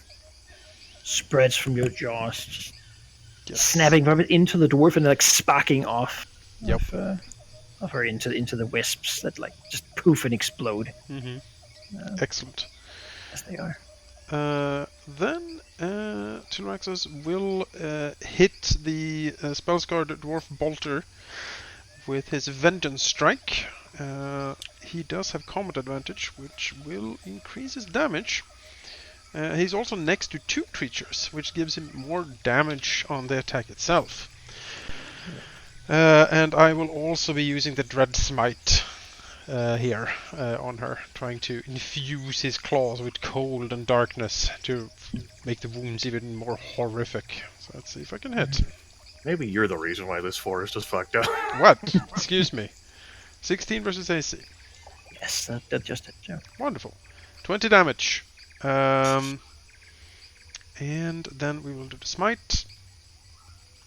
spreads from your jaws, just snapping from it into the dwarf and like sparking off of her into the wisps that like just poof and explode. Excellent. As they are. Then Tyraxus will hit the Spellscarred Dwarf Bolter with his Vengeance Strike. He does have combat advantage, which will increase his damage. He's also next to 2 creatures, which gives him more damage on the attack itself. And I will also be using the Dread Smite here on her, trying to infuse his claws with cold and darkness to make the wounds even more horrific. So let's see if I can hit. Maybe you're the reason why this forest is fucked up. What? Excuse me. 16 versus AC. Yes, that just hit. Yeah. Wonderful. 20 damage. And then we will do the smite,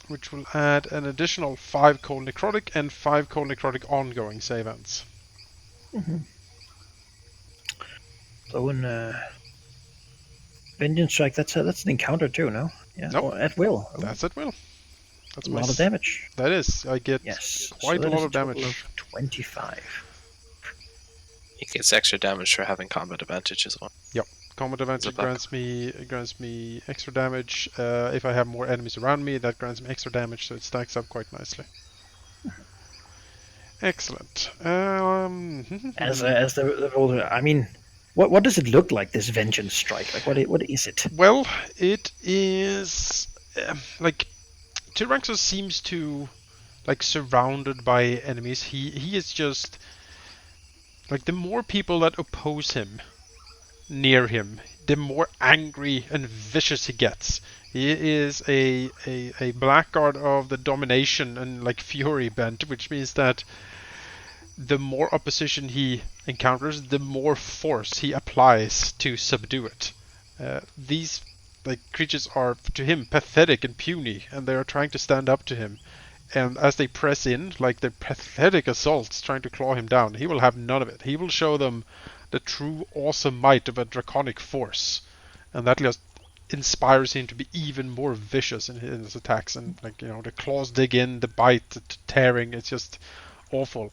which will add an additional 5 cold necrotic and 5 cold necrotic ongoing save ends. So in Vengeance Strike, that's an encounter too, no? Yeah. Nope. Or at will. Oh, That's at will. That's a lot of damage. That is. I get Yes. quite so a that lot is of damage. total of 25. He gets extra damage for having combat advantage as well. Combat advantage grants me extra damage. If I have more enemies around me, that grants me extra damage, so it stacks up quite nicely. Excellent. As the roller, I mean, what does it look like, this Vengeance Strike? Like, what is it? Well, it is like Tyranxos seems to like surrounded by enemies. He is just like the more people that oppose him near him, the more angry and vicious he gets. He is a Blackguard of the domination and like fury bent, which means that the more opposition he encounters, the more force he applies to subdue it. These like creatures are to him pathetic and puny, and they are trying to stand up to him. And as they press in, like their pathetic assaults trying to claw him down, he will have none of it. He will show them the true awesome might of a draconic force, and that just inspires him to be even more vicious in his attacks. And like, you know, the claws dig in, the bite, the tearing, it's just awful.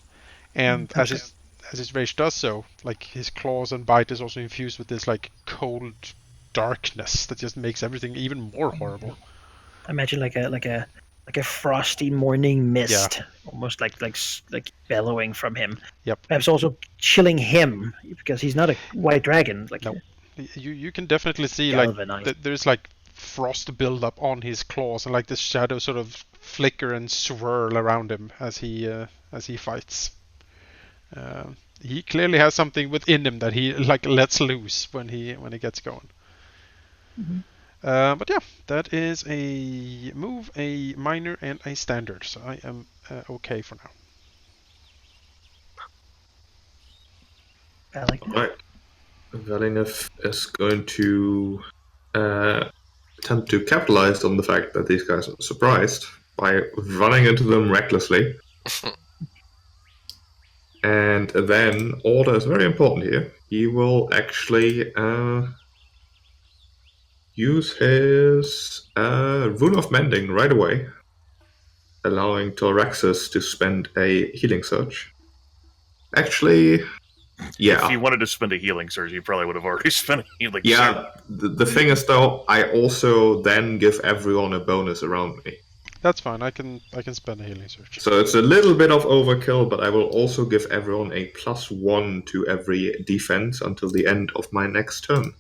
And as his rage does so, like his claws and bite is also infused with this like cold darkness that just makes everything even more horrible. Imagine like a frosty morning mist, almost like bellowing from him. Yep. Perhaps also chilling him because he's not a white dragon. Like no. You can definitely see galvanized. like there's like frost build up on his claws, and like the shadows sort of flicker and swirl around him as he fights. He clearly has something within him that he like lets loose when he gets going. But yeah, that is a move, a minor, and a standard. So I am okay for now. I like that. Right. Verdilith is going to attempt to capitalize on the fact that these guys are surprised by running into them recklessly. And then, order is very important here. He will actually use his Rune of Mending right away, allowing Tyranxos to spend a healing surge. Actually, yeah. If you wanted to spend a healing surge, you probably would have already spent a healing surge. Yeah, the thing is, though, I also then give everyone a bonus around me. That's fine. I can spend a healing surge. So it's a little bit of overkill, but I will also give everyone a +1 to every defense until the end of my next turn.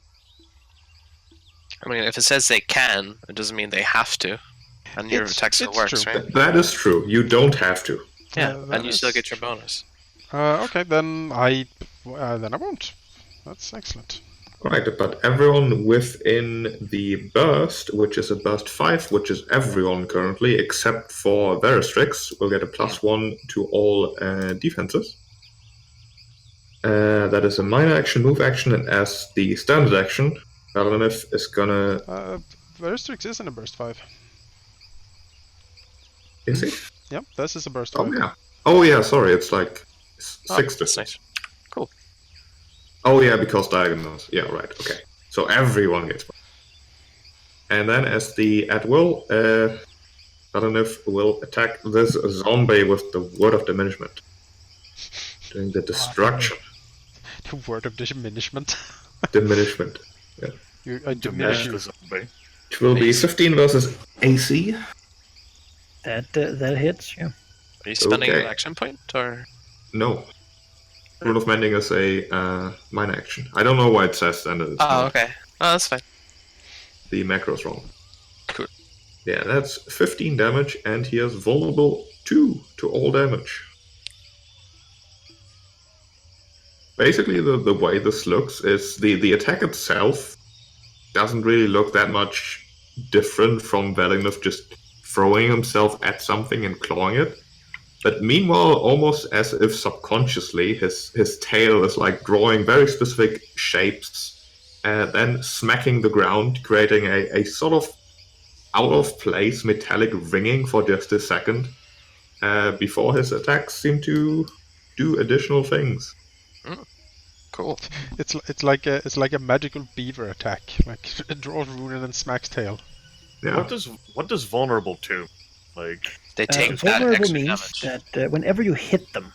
I mean, if it says they can, it doesn't mean they have to. And your attack still works, true. right? That is true. You don't have to. Yeah, that and you still is get your bonus. Okay, then I won't. That's excellent. Right, but everyone within the burst, which is a burst 5, which is everyone currently, except for Veristrix, will get a +1 to all defenses. That is a minor action, move action, and as the standard action, Verdilith is gonna... Veristrix is in a burst 5. Is he? Yep, this is a burst 5. Oh, yeah. Oh, yeah, sorry, it's like 6 That's distance. nice. Cool. Oh, yeah, because diagonals. Yeah, right, okay. So everyone gets one. And then as the at will, Verdilith will attack this zombie with the Word of Diminishment. Doing the destruction. The word of diminishment. Diminishment. Yeah. I diminish Diminish you. the zombie. It will be 15 versus AC. That hits. Yeah. Are you spending Okay. an action point, or...? No. Rune of Mending is a minor action. I don't know why it says that. It's Oh, not. okay. Oh, that's fine. The macro's wrong. Cool. Yeah, that's 15 damage, and he is vulnerable 2 to all damage. Basically, the way this looks is the attack itself doesn't really look that much different from Verdilith just throwing himself at something and clawing it. But meanwhile, almost as if subconsciously, his tail is like drawing very specific shapes, then smacking the ground, creating a sort of out of place metallic ringing for just a second, before his attacks seem to do additional things. Cool. It's like a magical beaver attack. Like it draws rune and then smacks tail. Yeah. What does vulnerable to? Like, They take that vulnerable extra means damage. that whenever you hit them,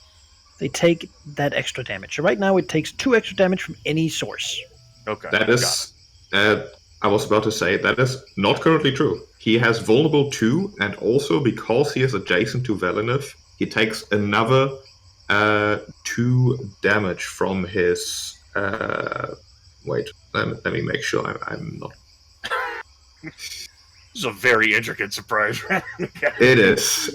they take that extra damage. So right now it takes 2 extra damage from any source. okay, That got is, I was about to say, that is not currently true. He has vulnerable 2, and also because he is adjacent to Verdilith, he takes another 2 damage from his. Wait, let me make sure I'm not. This is a very intricate surprise. It is.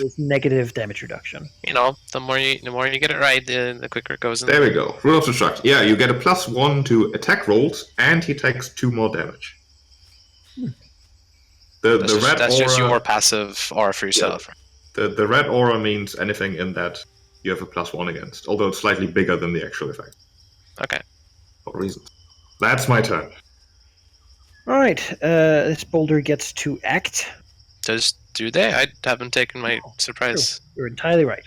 With negative damage reduction. You know, the more you get it right, the quicker it goes in. There we go. Rule of Destruction. Yeah, you get a +1 to attack rolls, and he takes 2 more damage. That's just your passive aura for yourself. The red aura means anything in that you have a +1 against, although it's slightly bigger than the actual effect. Okay. For reasons. That's my turn. Alright, this boulder gets to act. Do they? I haven't taken my surprise. True. You're entirely right.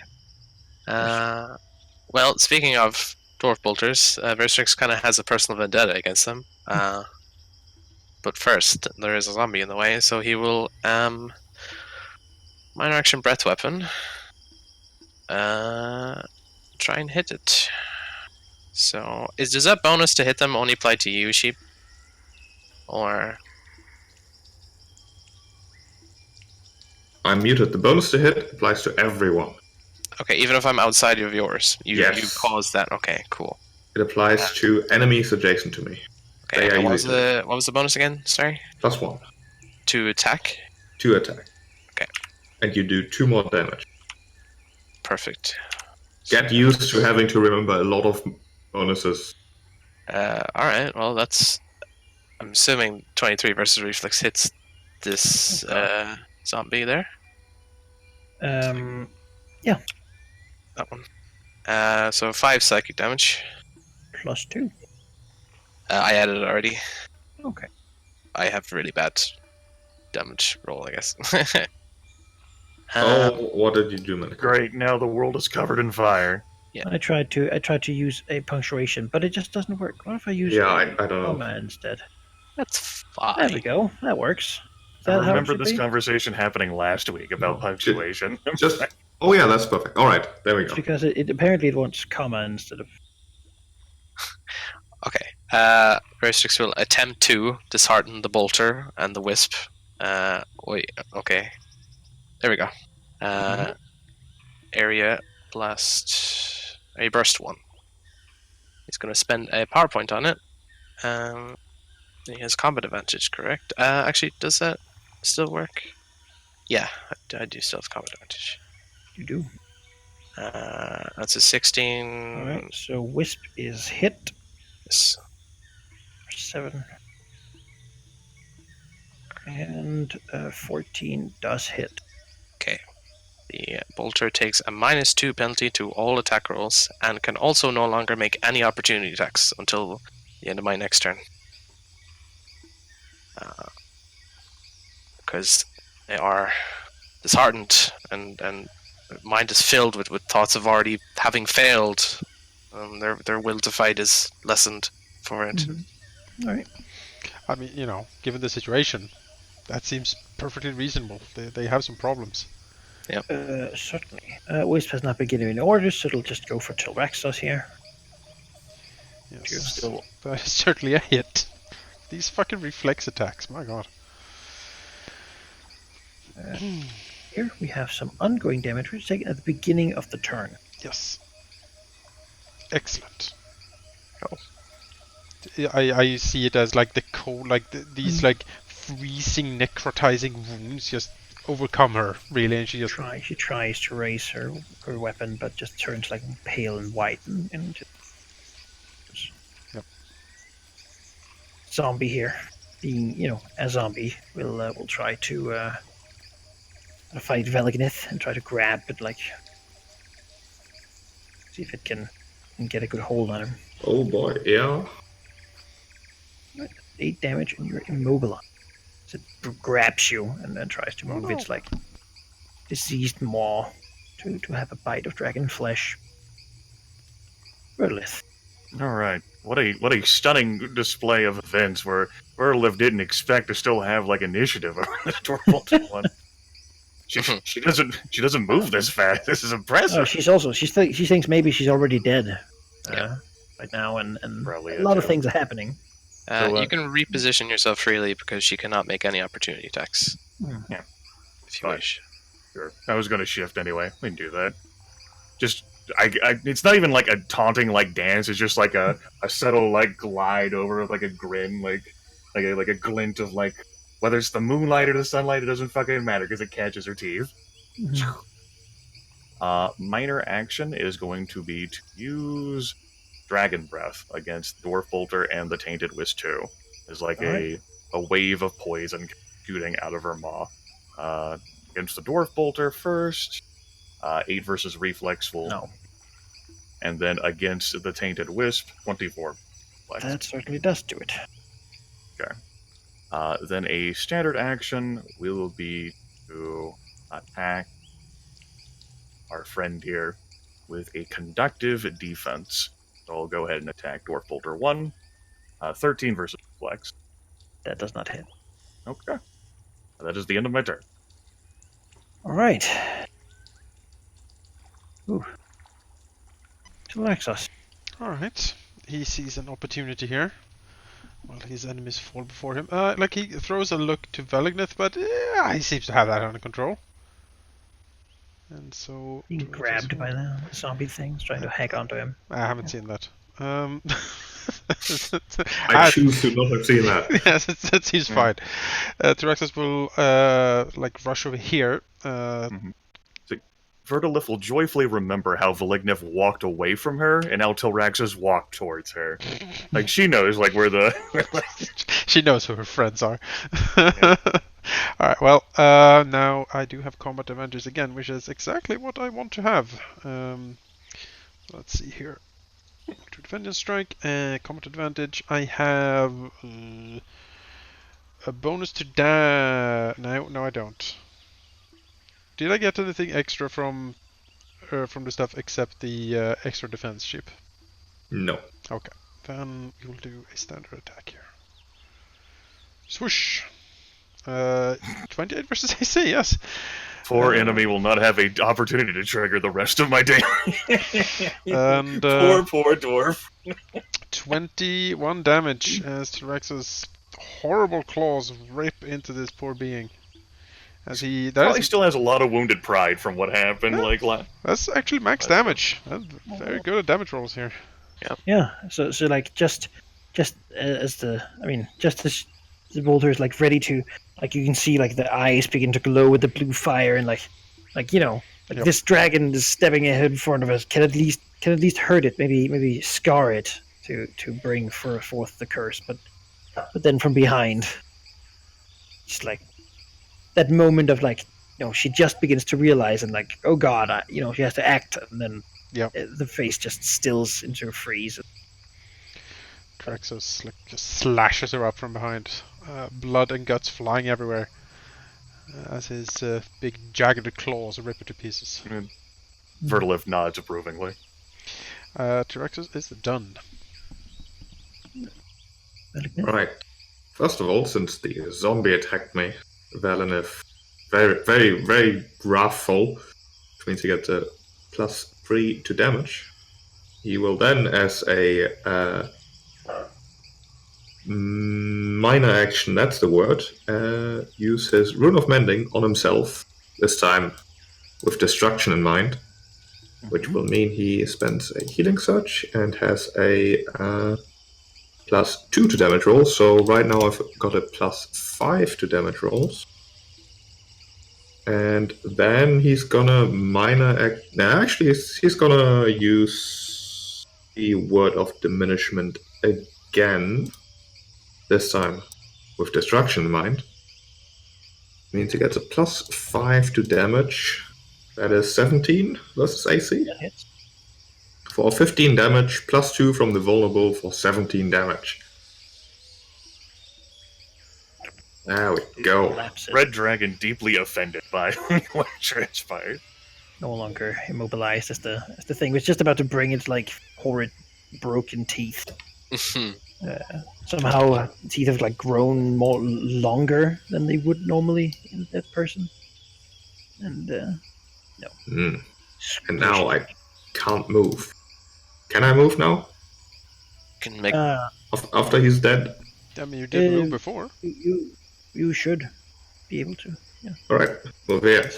Well, speaking of dwarf bolters, Verstrix kind of has a personal vendetta against them. But first, there is a zombie in the way, so he will minor action breath weapon. Try and hit it. So, does that bonus to hit them only apply to you, sheep? Or I'm muted. The bonus to hit applies to everyone. okay, even if I'm outside of yours, you Yes. caused that. Okay, cool. It applies to enemies adjacent to me. Okay, They are and what using was the bonus again? Sorry, +1 to attack. to attack. Okay. And you do 2 more damage. Perfect. Get used to having to remember a lot of bonuses. All right. Well, that's. I'm assuming 23 versus reflex hits this zombie there. Yeah, That one. So 5 psychic damage. +2. I added it already. Okay. I have really bad damage roll, I guess. What did you do, Manaki? Great, now the world is covered in fire. Yeah. I tried to use a punctuation, but it just doesn't work. What if I use Yeah, I don't know. comma instead? That's There we fine. go. That works. Is I that how it remember should this be? conversation happening last week about punctuation. Just. Oh yeah, that's perfect. All right, there we It's go. because it apparently it wants comma instead of. Okay. Verstrix will attempt to dishearten the bolter and the wisp. Wait. Okay. There we go. Area blast. A burst 1. He's going to spend a power point on it. He has combat advantage, correct? Actually, does that still work? Yeah, I do still have combat advantage. You do. That's a 16. All right. So Wisp is hit. Yes. 7. And 14 does hit. Okay. The bolter takes a -2 penalty to all attack rolls and can also no longer make any opportunity attacks until the end of my next turn. Because they are disheartened and mind is filled with thoughts of already having failed. Their will to fight is lessened for it. All right. I mean, given the situation, that seems perfectly reasonable. They have some problems. Certainly. Wisp has not been given any orders, so it'll just go for Tilraxos here. Yes. That is certainly a hit. These fucking reflex attacks, my god. Here we have some ongoing damage, which is taken at the beginning of the turn. Yes. Excellent. I see it as like the cold, like these like freezing, necrotizing wounds just overcome her really, and she just She tries to raise her weapon, but just turns like pale and white and just... Yep. Zombie here, being a zombie, will try to fight Verdilith and try to grab it, like see if it can get a good hold on him. Oh boy, yeah. 8 damage and you're immobilized. So it grabs you and then tries to move its like diseased maw to have a bite of dragon flesh. Verdilith. All right. What a stunning display of events where Verdilith didn't expect to still have like initiative over this Dwarf one. She doesn't move this fast. This is impressive. Oh, she thinks maybe she's already dead right now, and Probably a lot of things are happening. You can reposition yourself freely because she cannot make any opportunity attacks. Yeah. If you wish. Sure. I was going to shift anyway. We can do that. Just, it's not even like a taunting like dance. It's just like a subtle like glide over like a grin, like a glint of like whether it's the moonlight or the sunlight. It doesn't fucking matter because it catches her teeth. Minor action is going to be to use Dragon Breath against Dwarf Bolter and the Tainted Wisp 2. It's like a wave of poison shooting out of her maw. Against the Dwarf Bolter first, 8 versus Reflex will... No. And then against the Tainted Wisp, 24. Reflex. That certainly does do it. Okay. Then a standard action will be to attack our friend here with a conductive defense. So I'll go ahead and attack Dwarf Bolter 1. 13 versus Reflex. That does not hit. Okay. That is the end of my turn. All right. Ooh. Relax. All right. He sees an opportunity here. While his enemies fall before him. Like he throws a look to Verdilith, but he seems to have that under control. And so... Being grabbed by the zombie things, trying to hack onto him. I haven't seen that. I choose to not have seen that. Yes, that seems fine. Tyraxus will like rush over here. Verdilith will joyfully remember how Valignif walked away from her, and how Tilraxus walked towards her. Like, she knows, like, where the... She knows who her friends are. Alright, well, now I do have combat advantage again, which is exactly what I want to have. Let's see here. To defend and strike, combat advantage. I have a bonus to No, I don't. Did I get anything extra from the stuff except the extra defense chip? No. Okay, then we will do a standard attack here. Swoosh! 28 versus AC, yes. Poor enemy will not have an opportunity to trigger the rest of my day. And poor dwarf. 21 damage as Tyrax's horrible claws rip into this poor being. As he probably still has a lot of wounded pride from what happened. Yeah, that's actually max damage. Very good at damage rolls here. Yeah. So like just as the Bolter is like ready to, like, you can see like the eyes begin to glow with the blue fire, and like this dragon is stepping ahead in front of us can at least hurt it, maybe scar it to bring forth the curse, but then from behind, just like that moment of like, she just begins to realize, and like, oh god, she has to act, and then the face just stills into a freeze. Tyraxus just slashes her up from behind, blood and guts flying everywhere, as his big jagged claws rip it to pieces. Verdilith nods approvingly. Tyraxus is done. Right. First of all, since the zombie attacked me, Verdilith, very, very, very wrathful, which means he gets a +3 to damage. He will then, as a minor action, that's the word, use his Rune of Mending on himself, this time with destruction in mind, which will mean he spends a healing surge and has a +2 to damage rolls. So right now I've got a +5 to damage rolls. And then he's gonna he's gonna use the Word of Diminishment again, this time with destruction in mind. Means he gets a +5 to damage. That is 17 versus AC. That hits. For 15 damage, +2 from the vulnerable for 17 damage. There we go. Collapses. Red Dragon deeply offended by what transpired. No longer immobilized as the thing was just about to bring its like horrid broken teeth. Somehow teeth have like grown more longer than they would normally in that person. And no. And now I can't move. Can I move now? Can make After he's dead? I mean, you did move before. You should be able to. Yeah. Alright, move here.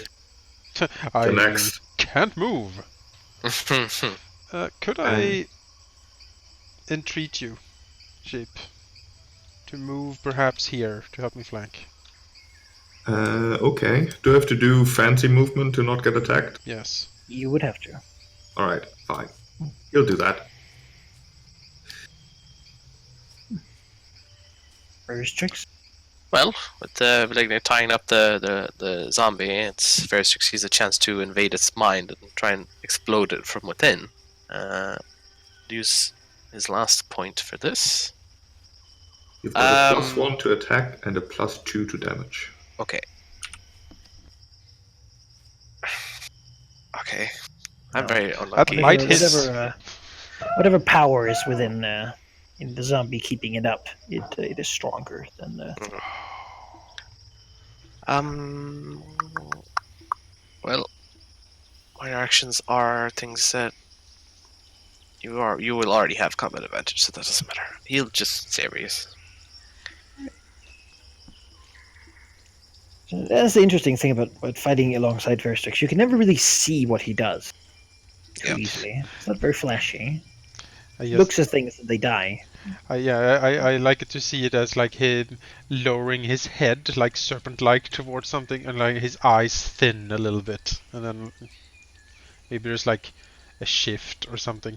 I next. can't move. Could I entreat you, Sheep, to move perhaps here to help me flank? Okay. Do I have to do fancy movement to not get attacked? Yes. You would have to. Alright, fine. He'll do that. Various tricks. Well, with Blackguard tying up the zombie, it's Verstrix sees a chance to invade its mind and try and explode it from within. Use his last point for this. You've got a +1 to attack and a +2 to damage. Okay. Okay. I'm very unlucky. might hit. Whatever power is within in the zombie keeping it up, it is stronger than the. Well, minor actions are things that you will already have combat advantage, so that doesn't matter. He'll just series. That's the interesting thing about fighting alongside Verstrix. You can never really see what he does too easily. It's not very flashy. Looks as things that they die. I like it to see it as like him lowering his head like serpent-like towards something, and like his eyes thin a little bit, and then maybe there's like a shift or something.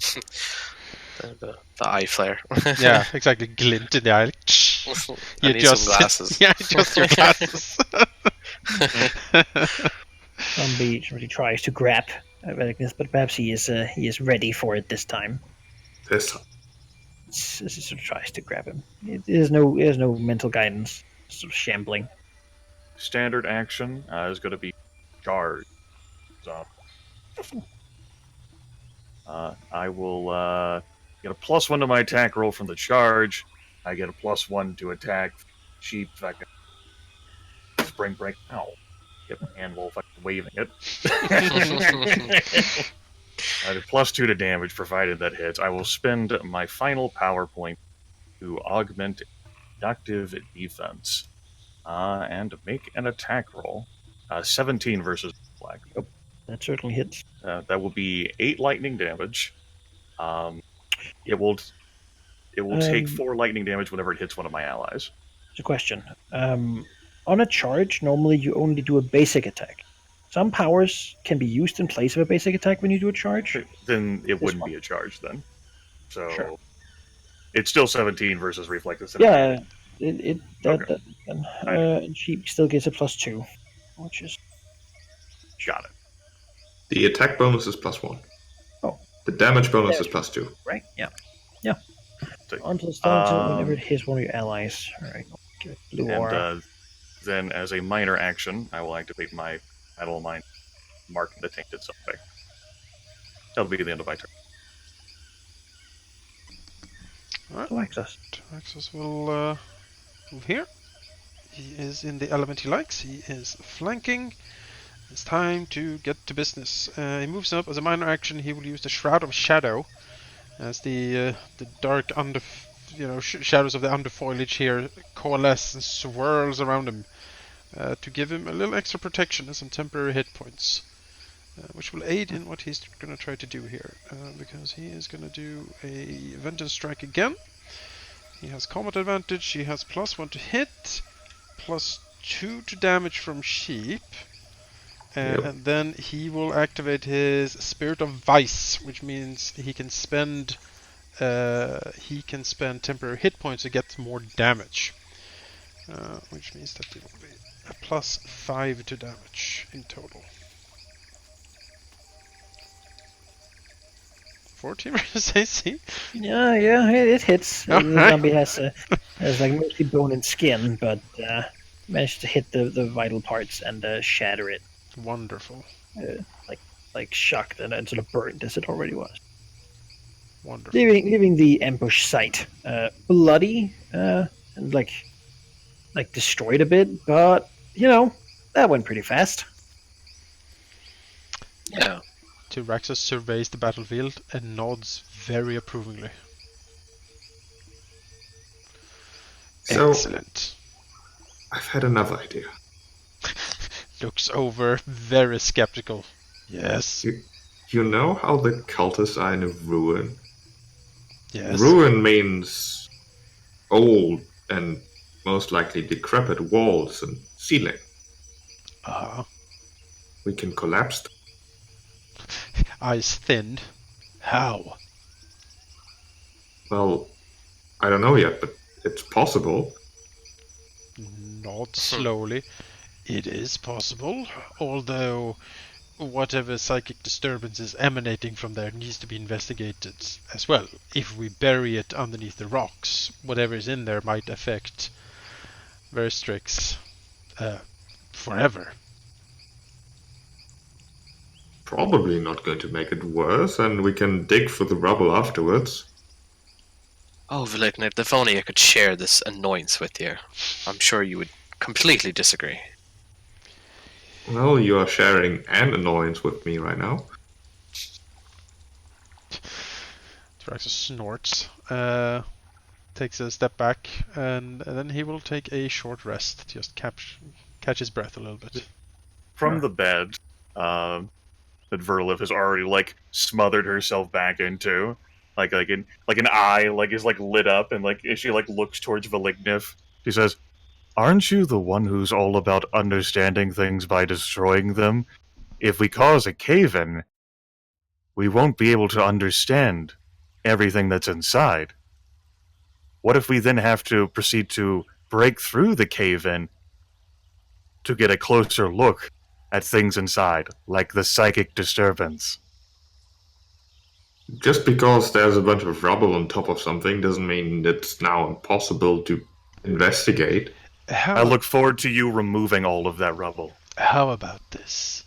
The eye flare. Yeah, exactly. Glint in the eye. Like, I need some glasses. Yeah, just your glasses. Zombie really tries to grab Verdilith, but perhaps he is ready for it this time. This time. He sort of tries to grab him. There's no mental guidance. Sort of shambling. Standard action is going to be charge. I will get a +1 to my attack roll from the charge. I get a +1 to attack sheep. If I can spring break. Ow. Get my hand while fucking waving it. I have +2 to damage, provided that hits. I will spend my final power point to augment deductive defense and make an attack roll. 17 versus Black. Yep, that certainly hits. That will be 8 lightning damage. It will take 4 lightning damage whenever it hits one of my allies. There's a question. On a charge, normally you only do a basic attack. Some powers can be used in place of a basic attack when you do a charge. Then it wouldn't be a charge then. So Sure. It's still 17 versus reflex. Yeah, Okay. and she still gets a +2, which is Got it. The attack bonus is +1. Oh. The damage bonus is +2. right. Yeah. So, Onto the start whenever it hits one of your allies. All right. Give it blue aura. and then, as a minor action, I will activate my Battlemind, marking the tainted something. That'll be the end of my turn. Alexis. Axis will move here. He is in the element he likes. He is flanking. It's time to get to business. He moves up as a minor action. He will use the Shroud of Shadow, as the dark shadows of the underfoliage here coalesce and swirls around him, to give him a little extra protection and some temporary hit points, which will aid in what he's going to try to do here, because he is going to do a Vengeance Strike again. He has combat advantage. He has +1 to hit, +2 to damage from sheep. And then he will activate his Spirit of Vice, which means he can spend temporary hit points to get more damage. Which means that it will be a +5 to damage in total. 14 versus AC? Yeah, it hits. The Alright. zombie has like mostly bone and skin, but managed to hit the vital parts and shatter it, Wonderful. like shocked and sort of burned as it already was. Wonderful. Leaving the ambush site bloody and like destroyed a bit, but that went pretty fast. Yeah. Tyraxus surveys the battlefield and nods very approvingly. So- Excellent. I've had another idea. Looks over, very skeptical. Yes. You know how the cultists are in a ruin? Yes. Ruin means old and most likely decrepit walls and ceiling. We can collapse them. Eyes thinned. How? Well, I don't know yet, but it's possible. Nod slowly. It is possible, although whatever psychic disturbance is emanating from there needs to be investigated as well. If we bury it underneath the rocks, whatever is in there might affect Verstrix forever. Probably not going to make it worse, and we can dig for the rubble afterwards. Oh, Velignant, if only I could share this annoyance with you. I'm sure you would completely disagree. Well, you are sharing an annoyance with me right now. Tyraxus snorts, takes a step back, and then he will take a short rest, just catch his breath a little bit. From the bed, that Verdilith has already like smothered herself back into, like an eye is lit up, and as she looks towards Velignith, she says, "Aren't you the one who's all about understanding things by destroying them? If we cause a cave-in, we won't be able to understand everything that's inside. What if we then have to proceed to break through the cave-in to get a closer look at things inside, like the psychic disturbance?" Just because there's a bunch of rubble on top of something doesn't mean it's now impossible to investigate. I look forward to you removing all of that rubble. How about this?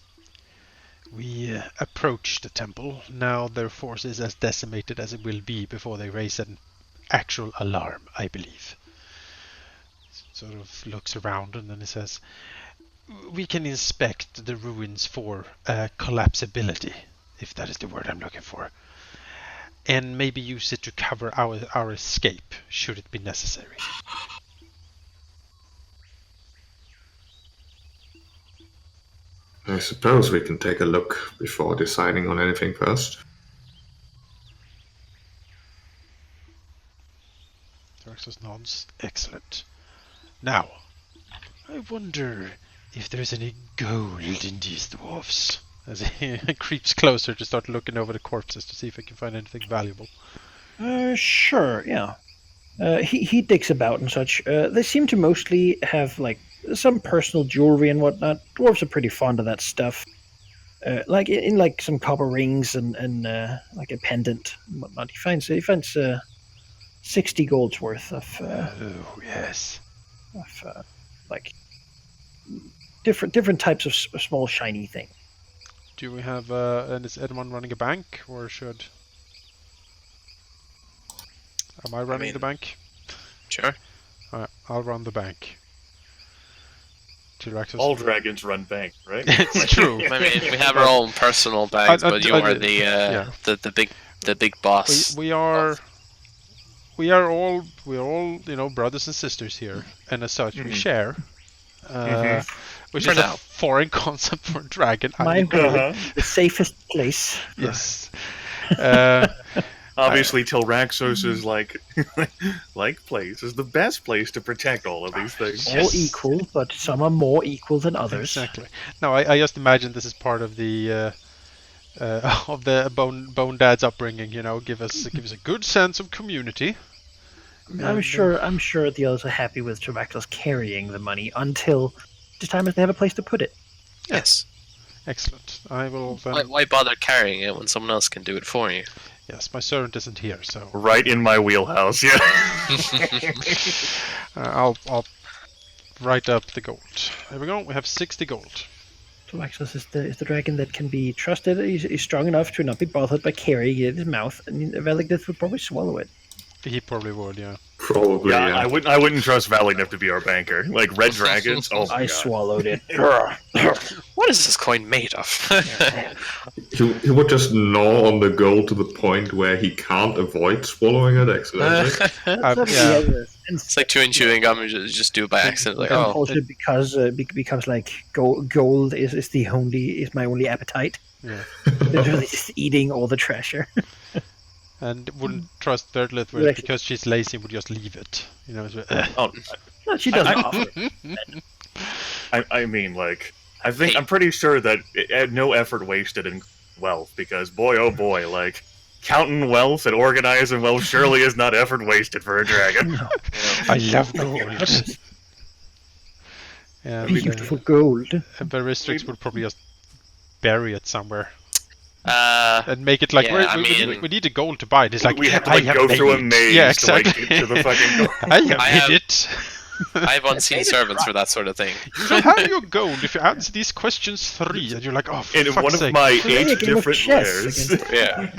We approach the temple. Now their force is as decimated as it will be before they raise an actual alarm, I believe. Sort of looks around and then he says, "We can inspect the ruins for collapsibility, if that is the word I'm looking for, and maybe use it to cover our escape, should it be necessary." I suppose we can take a look before deciding on anything first. Tyraxus nods. Excellent. Now, I wonder if there's any gold in these dwarfs, as he creeps closer to start looking over the corpses to see if he can find anything valuable. Sure, yeah. He digs about and such. They seem to mostly have some personal jewelry and whatnot. Dwarves are pretty fond of that stuff. Like in some copper rings and like a pendant and whatnot. He finds 60 gold's worth of Oh yes. different types of small shiny things. Do we have and is anyone running a bank, or should? Am I running the bank? Sure. Alright, I'll run the bank. Tyraxus. All dragons run bank, right? It's true. I mean, we have our own personal bags, but you are the big boss. We are all brothers and sisters here, and as such we share. Which For is now. a foreign concept for a dragon. My home, the safest place. Yes. Obviously, Tilraxos' place is the best place to protect all of these things. All equal, but some are more equal than others. Exactly. No, I just imagine this is part of the Bone Dad's upbringing. Give us a good sense of community. I'm sure the others are happy with Tyraxus carrying the money until Each time as they have a place to put it. Yes. Excellent. I will then... Why bother carrying it when someone else can do it for you? Yes, my servant isn't here, so... Right in my wheelhouse, yeah. I'll write up the gold. There we go, we have 60 gold. Tyraxus is the dragon that can be trusted. He's strong enough to not be bothered by carrying it in his mouth, and Verdilith would probably swallow it. He probably would, yeah. Probably, yeah. I wouldn't trust Verdilith to be our banker. Like, red dragons, oh my I god. swallowed it. What is this coin made of? He would just gnaw on the gold to the point where he can't avoid swallowing it accidentally. It's like chewing gum. You just do it by accident. Like, and also because becomes like gold is my only appetite. Yeah. Literally just eating all the treasure. And wouldn't trust Verdilith with it because she's lazy, would just leave it. You know, No, she doesn't offer. I mean, like, I'm pretty sure that it had no effort wasted in wealth, because boy, oh boy, like, counting wealth and organizing wealth surely is not effort wasted for a dragon. No. I love gold. Yeah, Beautiful gold. Veristrix would probably just bury it somewhere. and make it like, yeah, we need the gold to buy it. It's like, we have to like, go through a maze yeah, exactly. to like, get to the fucking gold. I have hid it. I have unseen servants for that sort of thing. You have your gold if you answer these questions 3, and you're like, oh, for in fuck's one sake. of my 8 different layers. Yeah.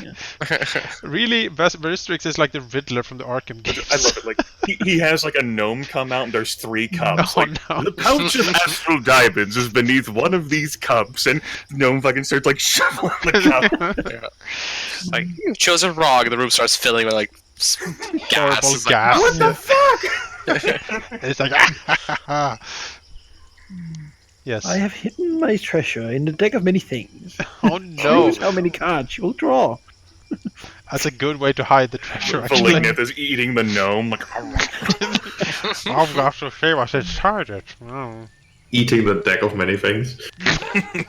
Really, Veristrix is like the Riddler from the Arkham games. I love it. Like he has like a gnome come out, and there's 3 cups. Oh, like, no. The pouch of astral diamonds is beneath one of these cups, and gnome fucking starts like shoveling the cup. Yeah. Like, you've chosen wrong, and the room starts filling with like gas. Horrible It's gas. What the fuck? It's like, yes. I have hidden my treasure in the deck of many things. Oh no! Choose how many cards you will draw. That's a good way to hide the treasure. Actually, Grimith is eating the gnome. Like, I've got to say what's inside it. Oh. Eating the deck of many things.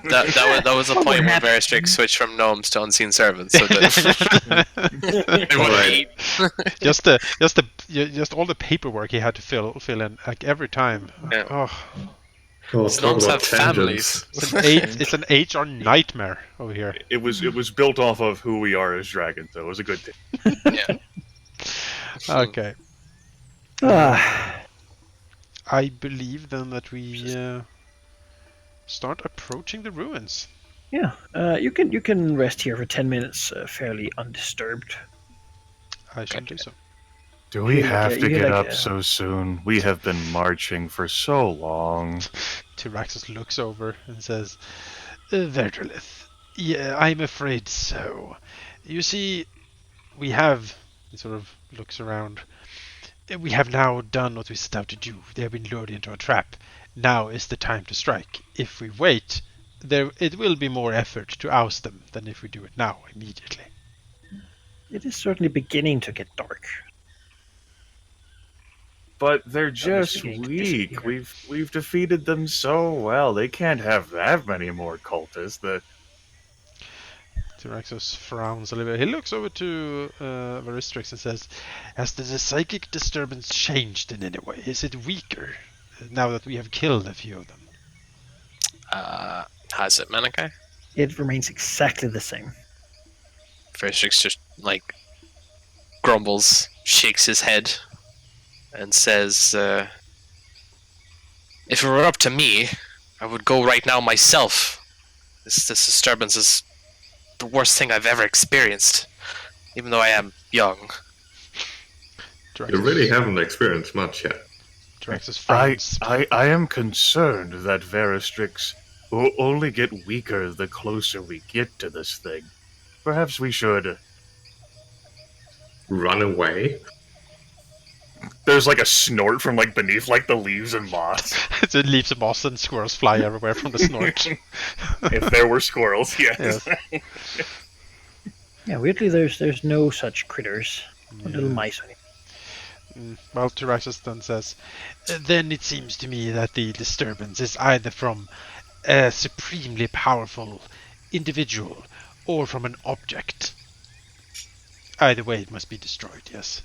that was the point where Veristrix switched from gnomes to unseen servants. So that they wouldn't Right. eat. just all the paperwork he had to fill in like every time. Yeah. Oh, Oh, Gnomes talk have about families. tangents. it's an HR nightmare over here. it was built off of who we are as dragons, though. It was a good thing. Yeah. Okay, Ah, I believe then that we start approaching the ruins. yeah. You can rest here for 10 minutes, fairly undisturbed. I shall do so. Do we Yeah, have to you get like, up so soon? We have been marching for so long. Tyraxus looks over and says, Verdilith, yeah, I'm afraid so. You see, we have, he sort of looks around, we have now done what we set out to do. They have been lured into a trap. Now is the time to strike. If we wait, it will be more effort to oust them than if we do it now, immediately. It is certainly beginning to get dark. But they're just beginning to weak. disappear. We've defeated them so well. They can't have that many more cultists. Tyraxus frowns a little bit. He looks over to Veristrix and says, has the psychic disturbance changed in any way? Is it weaker now that we have killed a few of them? Has it, Manaki? It remains exactly the same. Veristrix just like grumbles, shakes his head, and says, if it were up to me, I would go right now myself. This disturbance is the worst thing I've ever experienced, even though I am young. You really haven't experienced much yet. Tyraxus frowns. I am concerned that Veristrix will only get weaker the closer we get to this thing. Perhaps we should... Run away? There's like a snort from like beneath like the leaves and moss. It leaves a moss and squirrels fly everywhere from the snort. If there were squirrels, yes. Yes. Yeah, weirdly, there's no such critters. Or little mice. Well, Tyraxus then says, then it seems to me that the disturbance is either from a supremely powerful individual or from an object. Either way, it must be destroyed, yes.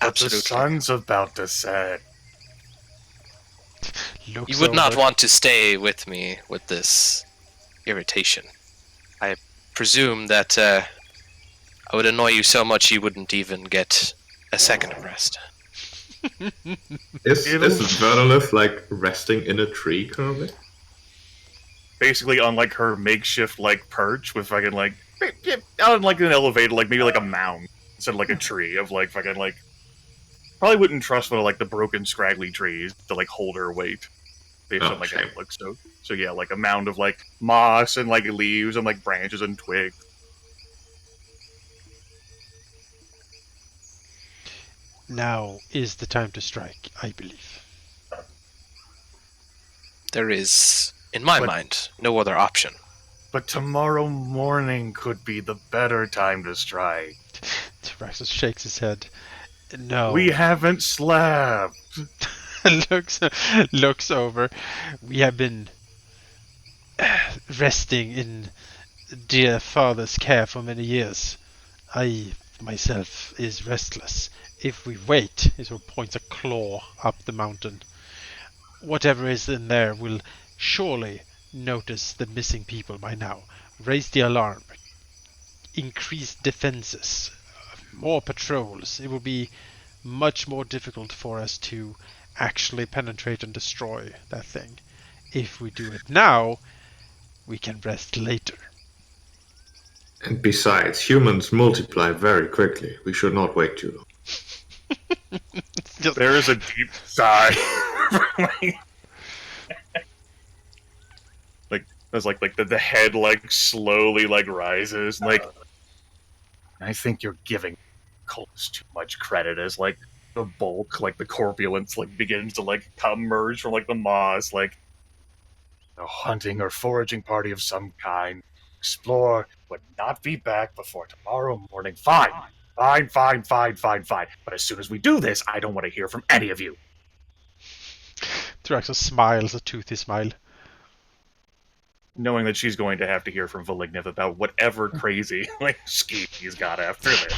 Absolutely. The sun's about to set. Looks You would not over. want to stay with me with this irritation. I presume that I would annoy you so much you wouldn't even get a second of rest. Is Verdilith like resting in a tree currently? Basically on like her makeshift like perch with fucking like on like an elevator, like maybe like a mound instead of like a tree of like fucking like probably wouldn't trust one of like the broken scraggly trees to like hold her weight based on like how it looks. So yeah, like a mound of like moss and like leaves and like branches and twigs. Now is the time to strike, I believe. There is, in my mind, no other option. But tomorrow morning could be the better time to strike. Tyraxus shakes his head. No. We haven't slept. looks over. We have been resting in dear father's care for many years. I myself is restless. If we wait, he sort of points a claw up the mountain. Whatever is in there will surely notice the missing people by now. Raise the alarm. Increase defenses. More patrols. It will be much more difficult for us to actually penetrate and destroy that thing. If we do it now, we can rest later. And besides, humans multiply very quickly. We should not wait too long. There is a deep sigh. like there's like the head like slowly like rises. Like I think you're giving cults too much credit as like the bulk, like the corpulence, like begins to like emerge from like the moss, like a hunting or foraging party of some kind. Explore, but not be back before tomorrow morning. Fine. But as soon as we do this, I don't want to hear from any of you. Tyraxus smiles, a toothy smile. Knowing that she's going to have to hear from Verdilith about whatever crazy like scheme he's got after this.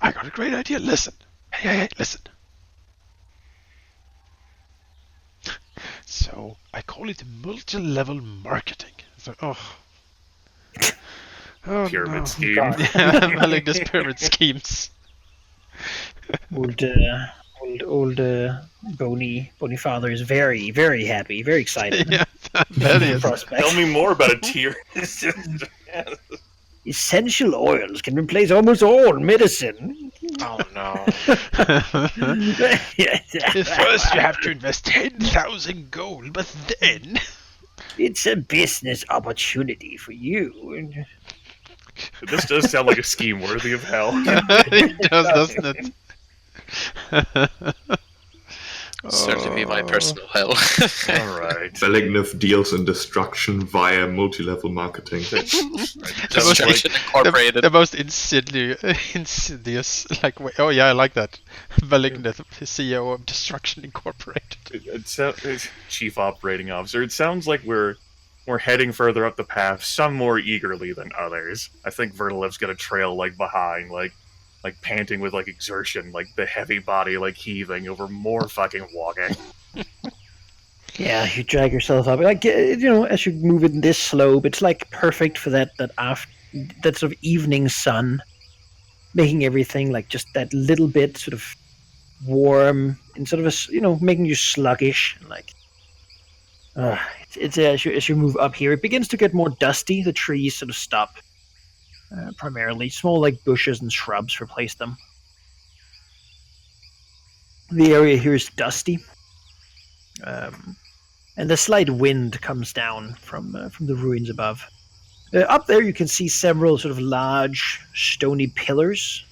I got a great idea. Listen. Hey, listen. So, I call it multi-level marketing. So, Pyramid scheme. Malignous pyramid schemes. Old bony father is very, very happy, very excited. Yeah, that is. Prospect. Tell me more about a tier. Essential oils can replace almost all medicine. Oh no. First you have to invest 10,000 gold, but then... It's a business opportunity for you. This does sound like a scheme worthy of hell. It does, doesn't it? Certainly be my personal hell. Alright. Blackguard deals in destruction via multi-level marketing. Destruction Incorporated. The most insidious, like, oh yeah, I like that. Blackguard, CEO of Destruction Incorporated. It's Chief Operating Officer. It sounds like we're heading further up the path, some more eagerly than others. I think Verdilith's gonna trail like behind, like panting with like exertion, like the heavy body like heaving over more fucking walking. Yeah, you drag yourself up. Like as you move in this slope, it's like perfect for that sort of evening sun, making everything like just that little bit sort of warm and sort of making you sluggish. Like it's as you move up here, it begins to get more dusty. The trees sort of stop. Primarily, small like bushes and shrubs replace them. The area here is dusty, and the slight wind comes down from the ruins above. Up there, you can see several sort of large stony pillars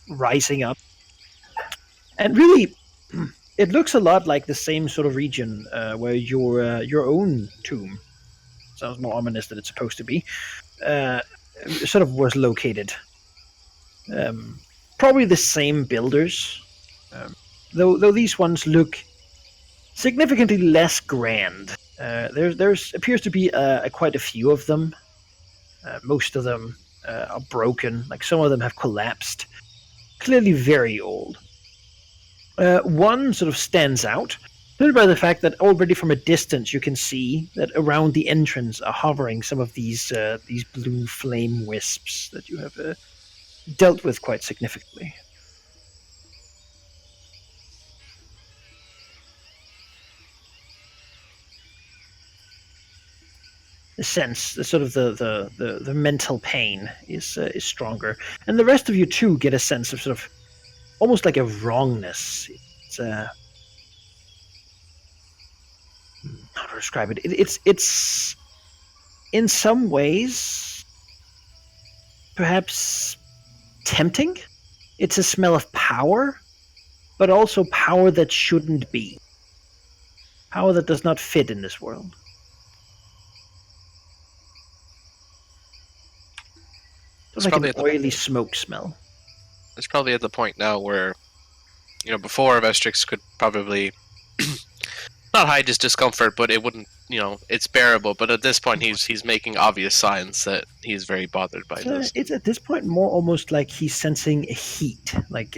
rising up, and really, it looks a lot like the same sort of region where your own tomb, sounds more ominous than it's supposed to be, sort of was located. Probably the same builders, though these ones look significantly less grand. There's appears to be quite a few of them. Most of them are broken. Like some of them have collapsed. clearly very old. One sort of stands out, clearly by the fact that already from a distance you can see that around the entrance are hovering some of these blue flame wisps that you have dealt with quite significantly. The sense, the sort of the mental pain is stronger, and the rest of you too get a sense of sort of almost like a wrongness. It's how to describe it. It's in some ways perhaps tempting. It's a smell of power, but also power that shouldn't be. Power that does not fit in this world. It's like an oily smoke smell. It's probably at the point now where, before Vestrix could probably not hide his discomfort, but it wouldn't, it's bearable. But at this point, he's making obvious signs that he's very bothered by this. It's at this point more almost like he's sensing a heat, like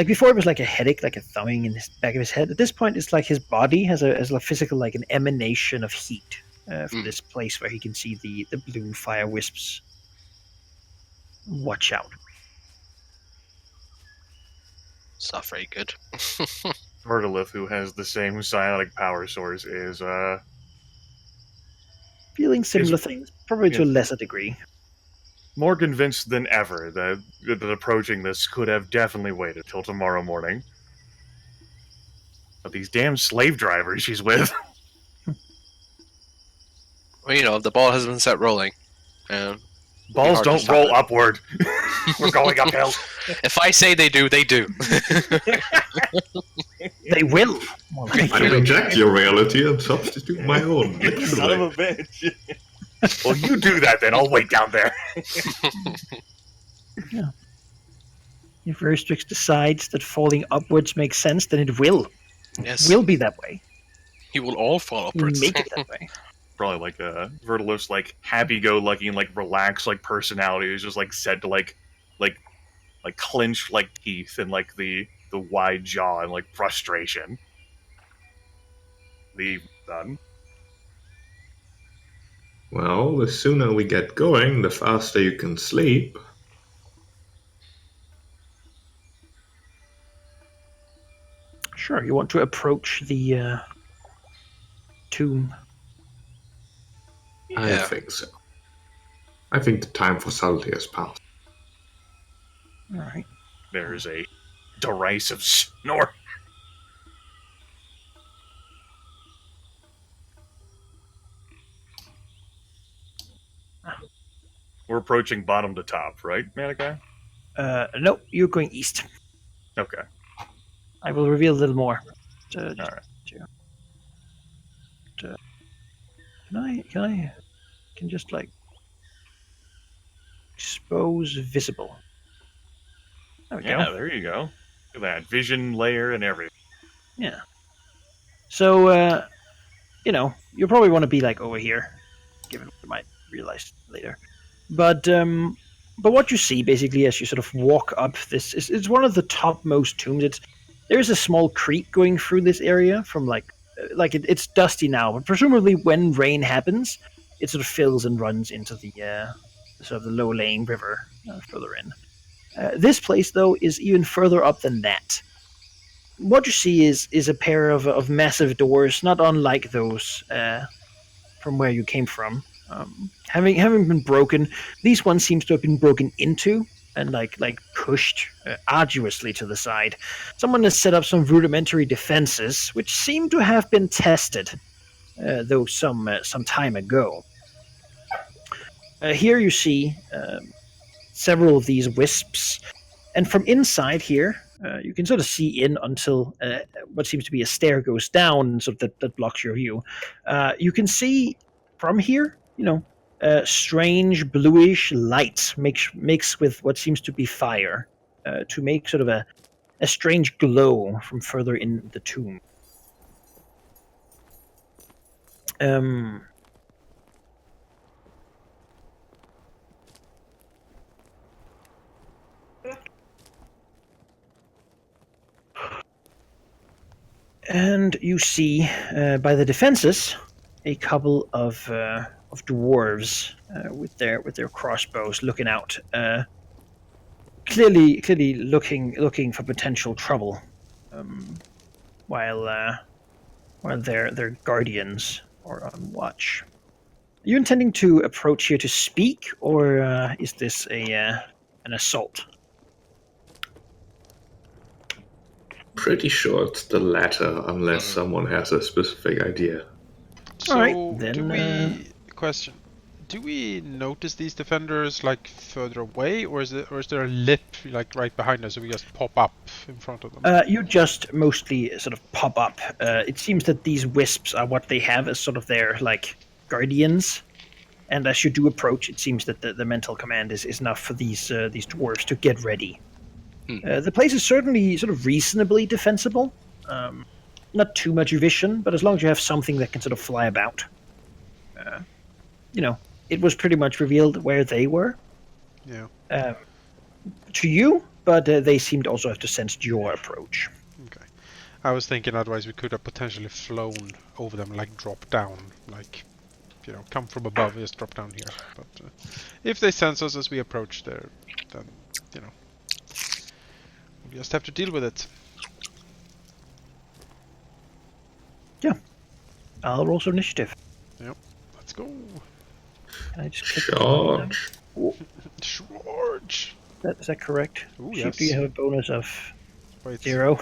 before it was like a headache, like a thumbing in the back of his head. At this point, it's like his body has a physical, like an emanation of heat from this place where he can see the blue fire wisps. Watch out. It's not very good. Verdilith, who has the same psionic power source, is feeling similar things, probably to a lesser degree. More convinced than ever that approaching this could have definitely waited till tomorrow morning. But these damn slave drivers she's with. Well, the ball has been set rolling. Balls don't roll upward. We're going uphill. If I say they do, they do. They will. I reject your reality and substitute my own. Son of a bitch. Well, you do that then. I'll wait down there. Yeah. If Verstrix decides that falling upwards makes sense, then it will. Yes. It will be that way. You will all fall upwards. Make it that way. Probably like Verdilith's like happy-go-lucky and like relaxed like personality is just like set to like clench like teeth and like the wide jaw and like frustration. The done. Well, the sooner we get going, the faster you can sleep. Sure, you want to approach the tomb. I think so. I think the time for subtlety has passed. All right. There's a derisive snort. We're approaching bottom to top, right, Manaki? No, you're going east. Okay. I will reveal a little more. All right. Can just like expose visible. There we go. Yeah, there you go. Look at that vision layer and everything. Yeah. So, you'll probably want to be like over here, given what you might realize later. But what you see basically as you sort of walk up this is one of the topmost tombs. There's a small creek going through this area from it's dusty now, but presumably when rain happens, it sort of fills and runs into the sort of the low-lying river further in. This place, though, is even further up than that. What you see is a pair of massive doors, not unlike those from where you came from. Having been broken, these ones seems to have been broken into and like pushed arduously to the side. Someone has set up some rudimentary defenses, which seem to have been tested, though some time ago. Here you see several of these wisps, and from inside here, you can sort of see in until what seems to be a stair goes down, and sort of that blocks your view. You can see from here, strange bluish light mixed with what seems to be fire to make sort of a strange glow from further in the tomb. And you see by the defenses a couple of dwarves with their crossbows looking out, clearly looking for potential trouble, while their guardians are on watch. Are you intending to approach here to speak, or is this an assault? Pretty sure it's the latter, unless someone has a specific idea. So, Alright, then, do we... Question. Do we notice these defenders, like, further away, or is there a lip, like, right behind us, so we just pop up in front of them? You just mostly sort of pop up. It seems that these wisps are what they have as sort of their, like, guardians. And as you do approach, it seems that the mental command is enough for these dwarves to get ready. The place is certainly sort of reasonably defensible. Not too much vision, but as long as you have something that can sort of fly about. It was pretty much revealed where they were. Yeah. To you, but they seemed also have to sense your approach. Okay. I was thinking otherwise we could have potentially flown over them, like drop down, like, come from above, just drop down here. But if they sense us as we approach there, then, we just have to deal with it. Yeah. I'll roll some initiative. Yep. Let's go. Can I just click Charge. Charge! Is that correct? Ooh, Sheep, yes. do you have a bonus of Wait. 0?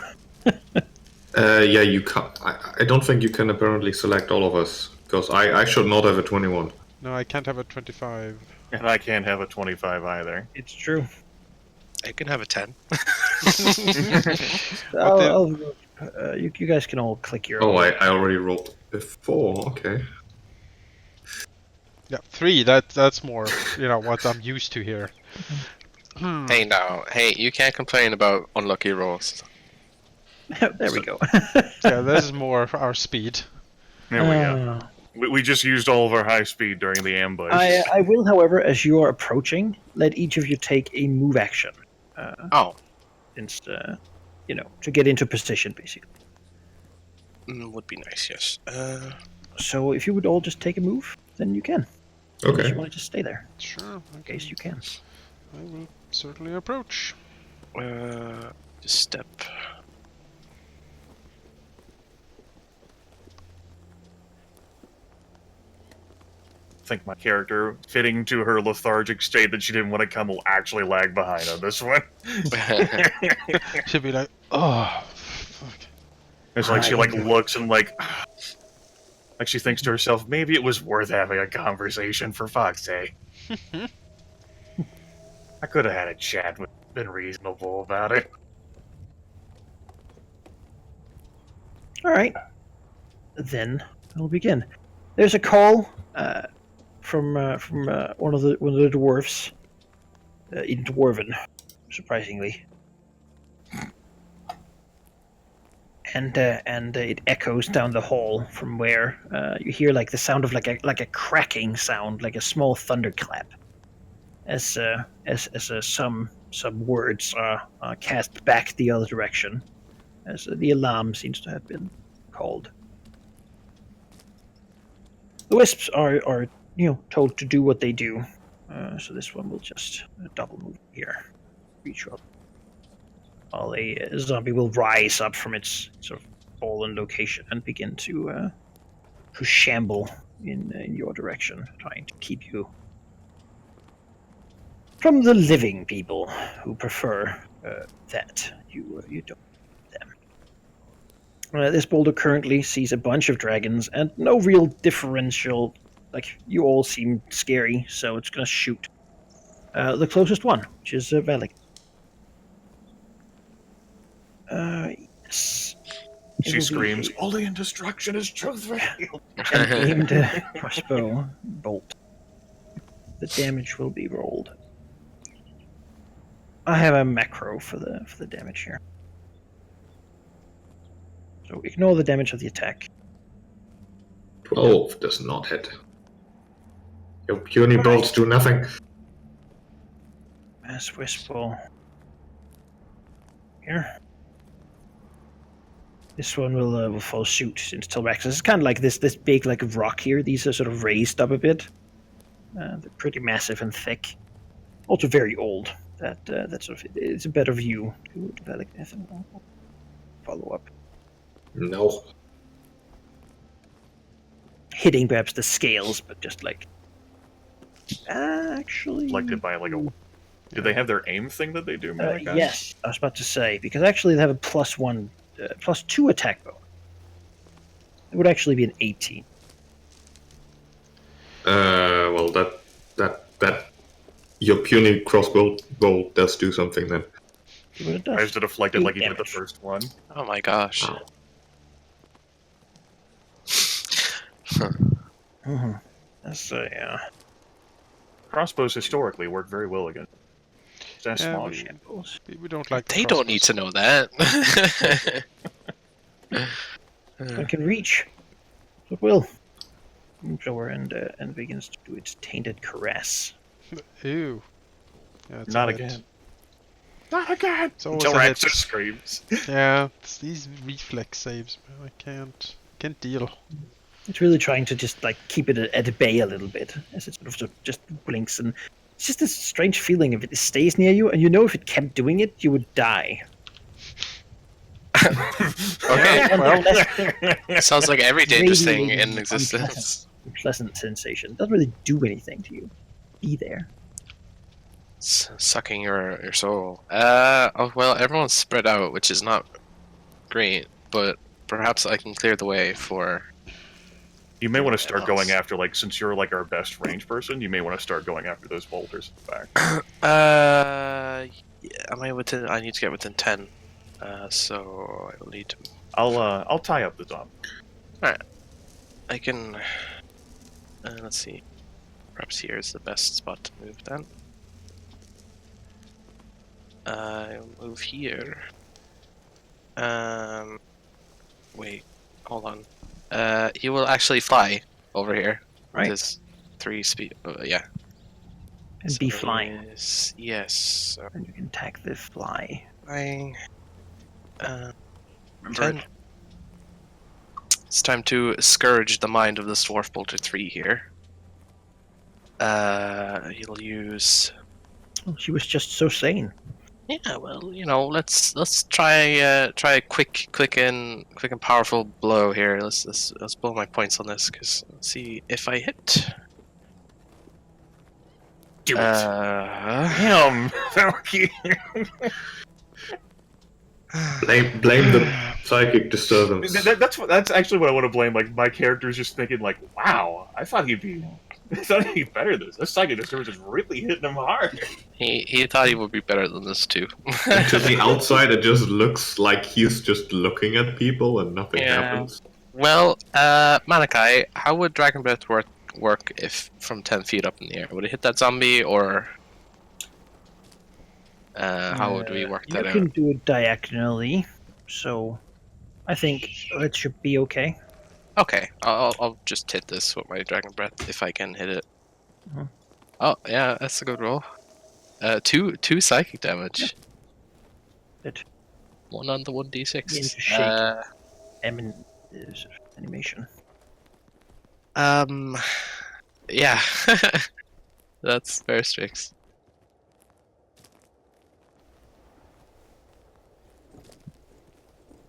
Yeah, you can't. I don't think you can apparently select all of us, because I should not have a 21. No, I can't have a 25. And I can't have a 25 either. It's true. I can have a 10. You guys can all click your Oh, own. I already rolled a 4, okay. Yeah, 3, that's more, what I'm used to here. Hey now, you can't complain about unlucky rolls. There we go. Yeah, this is more our speed. There we go. We just used all of our high speed during the ambush. I will, however, as you are approaching, let each of you take a move action. Since, to get into position, basically. Would be nice, yes. So if you would all just take a move, then you can. Unless Okay. you want to just stay there, Sure. in case you can. I will certainly approach. Just step. I think my character, fitting to her lethargic state that she didn't want to come, will actually lag behind on this one. She'll be like, oh, fuck. It's like she looks and like she thinks to herself, maybe it was worth having a conversation, for fuck's sake. I could have had a chat with been reasonable about it. All right. Then we'll begin. There's a call from one of the dwarfs in Dwarven, surprisingly, and it echoes down the hall from where you hear like the sound of like a cracking sound, like a small thunderclap, as some words are cast back the other direction, as the alarm seems to have been called. The wisps are told to do what they do, so this one will just double move here, reach up. While a zombie will rise up from its sort of fallen location and begin to shamble in your direction, trying to keep you from the living people who prefer that you don't them. This boulder currently sees a bunch of dragons and no real differential. Like, you all seem scary, so it's going to shoot the closest one, which is Velig. Yes. She screams, "Only in destruction is truth revealed." An aimed crossbow bolt. The damage will be rolled. I have a macro for the damage here. So ignore the damage of the attack. 12 does not hit. Your puny bolts do nothing. Mass Wisp will... Here. This one will follow suit since Tilraxis is kind of like this big like rock here. These are sort of raised up a bit. They're pretty massive and thick. Also very old. That sort of it's a better view to Vellignith and follow up. No. Hitting perhaps the scales, but just like actually Selected by like a. Do they have their aim thing that they do, Manaki? yes, I was about to say, because actually they have a +2 attack bonus. It would actually be an 18. Well, that your puny crossbow bow does do something then. See what it Why does. is it deflected like you did the Damage. first one? Oh my gosh. Mm-hmm. That's Crossbows historically work very well against. That's Yeah, small. shambles. We don't like. They don't need to know that. I can reach. So it will. Moves over and begins to do its tainted caress. Ew. Yeah, it's Not a hit. again. Not again! It's always a hit. Tilraxis screams. Yeah, it's these reflex saves, man. I can't deal. It's really trying to just like keep it at bay a little bit as it sort of just blinks, and it's just this strange feeling if it stays near you, and you know if it kept doing it, you would die. Okay, well, sounds like every dangerous thing in radiating existence. Pleasant sensation. Doesn't really do anything to you. Be there. Sucking your soul. Oh well, everyone's spread out, which is not great, but perhaps I can clear the way for. You may want to start else. going after, like, since you're like our best range person, you may want to start going after those bolters in the back. Yeah, am I within? I need to get within 10. So I will need to. I'll tie up the zombie. I can. Let's see. Perhaps here is the best spot to move then. I'll move here. Wait, hold on. He will actually fly over here. Right. With his 3 speed. Yeah. And be flying. Yes. So And you can tag the fly. flying. Remember 10. It's time to scourge the mind of the dwarf bolter 3 here. He'll use. Oh, she was just so sane. Yeah, well, you know, let's try a quick and powerful blow here. Let's blow my points on this because let's see if I hit. Do it. Damn. Blame the psychic disturbance. That's actually what I want to blame. Like, my character's just thinking, like, wow, I thought he'd be better than this. This psychic disturbance is really hitting him hard. He thought he would be better than this too. To the outside, it just looks like he's just looking at people and nothing Yeah. happens. Well, Manaki, how would Dragon Breath work if from 10 feet up in the air? Would it hit that zombie or? How would we work that You out? can do it diagonally, so I think it should be okay. Okay, I'll just hit this with my Dragon Breath if I can hit it. Mhm. Oh yeah, that's a good roll. Two psychic damage. Good. 1 on the 1d6. Begin to shake. Animation. Yeah, that's very strict.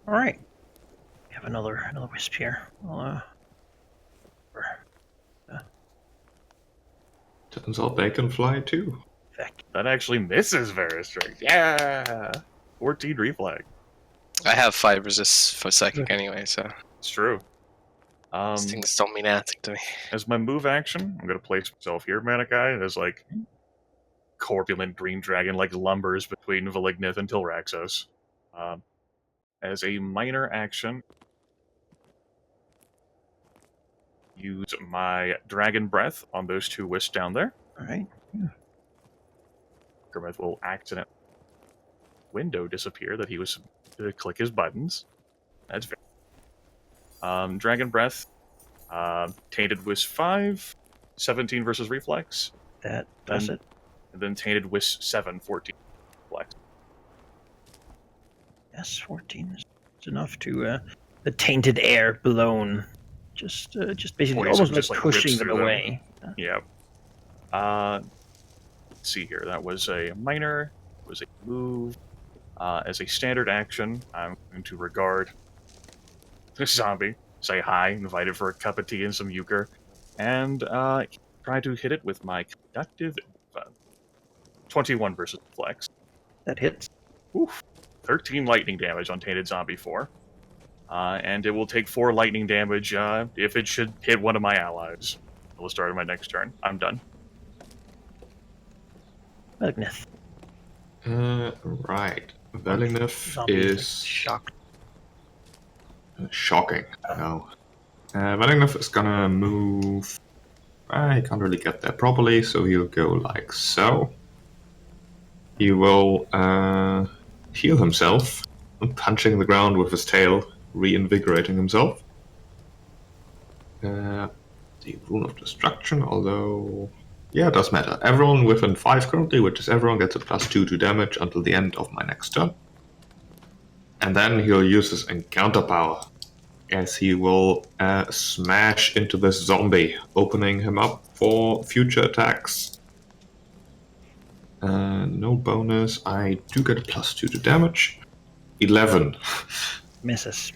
All right. We have another wisp here. Turns out they can fly too. Effect. That actually misses very strict. Yeah, 14 reflex. I have 5 resists for psychic anyway, so It's true. these things don't mean anything to me. As my move action, I'm gonna place myself here, Manaki, as like corpulent green dragon like lumbers between Vellignith and Tilraxis. As a minor action, use my dragon breath on those 2 wisps down there. All right. Grimith will accident window disappear that he was to click his buttons. That's very. Dragon breath, tainted wisp 5, 17 versus reflex, That does And- it. and then tainted wisp 7, 14 reflex. Yes, 14 is It's enough to the tainted air blown, just basically Poison almost like just, like, rips pushing them through them. away. Yeah. Let's see here. That was a minor. Was a move. As a standard action, I'm going to regard this zombie, say hi, invite it for a cup of tea and some euchre, and try to hit it with my conductive 21 versus flex. That hits. Oof. 13 lightning damage on Tainted Zombie 4. And it will take 4 lightning damage if it should hit one of my allies. It will start on my next turn. I'm done. Magneth. Right. Verdilith Zombie is shocked. shocking. No. Verdilith is gonna move. He can't really get there properly, so he'll go like so. He will heal himself, punching the ground with his tail, reinvigorating himself. The Rune of Destruction, although... Yeah, it does matter. Everyone within 5 currently, which is everyone, gets a +2 to damage until the end of my next turn. And then he'll use his encounter power, as he will smash into this zombie, opening him up for future attacks. No bonus. I do get a +2 to damage. 11. Misses.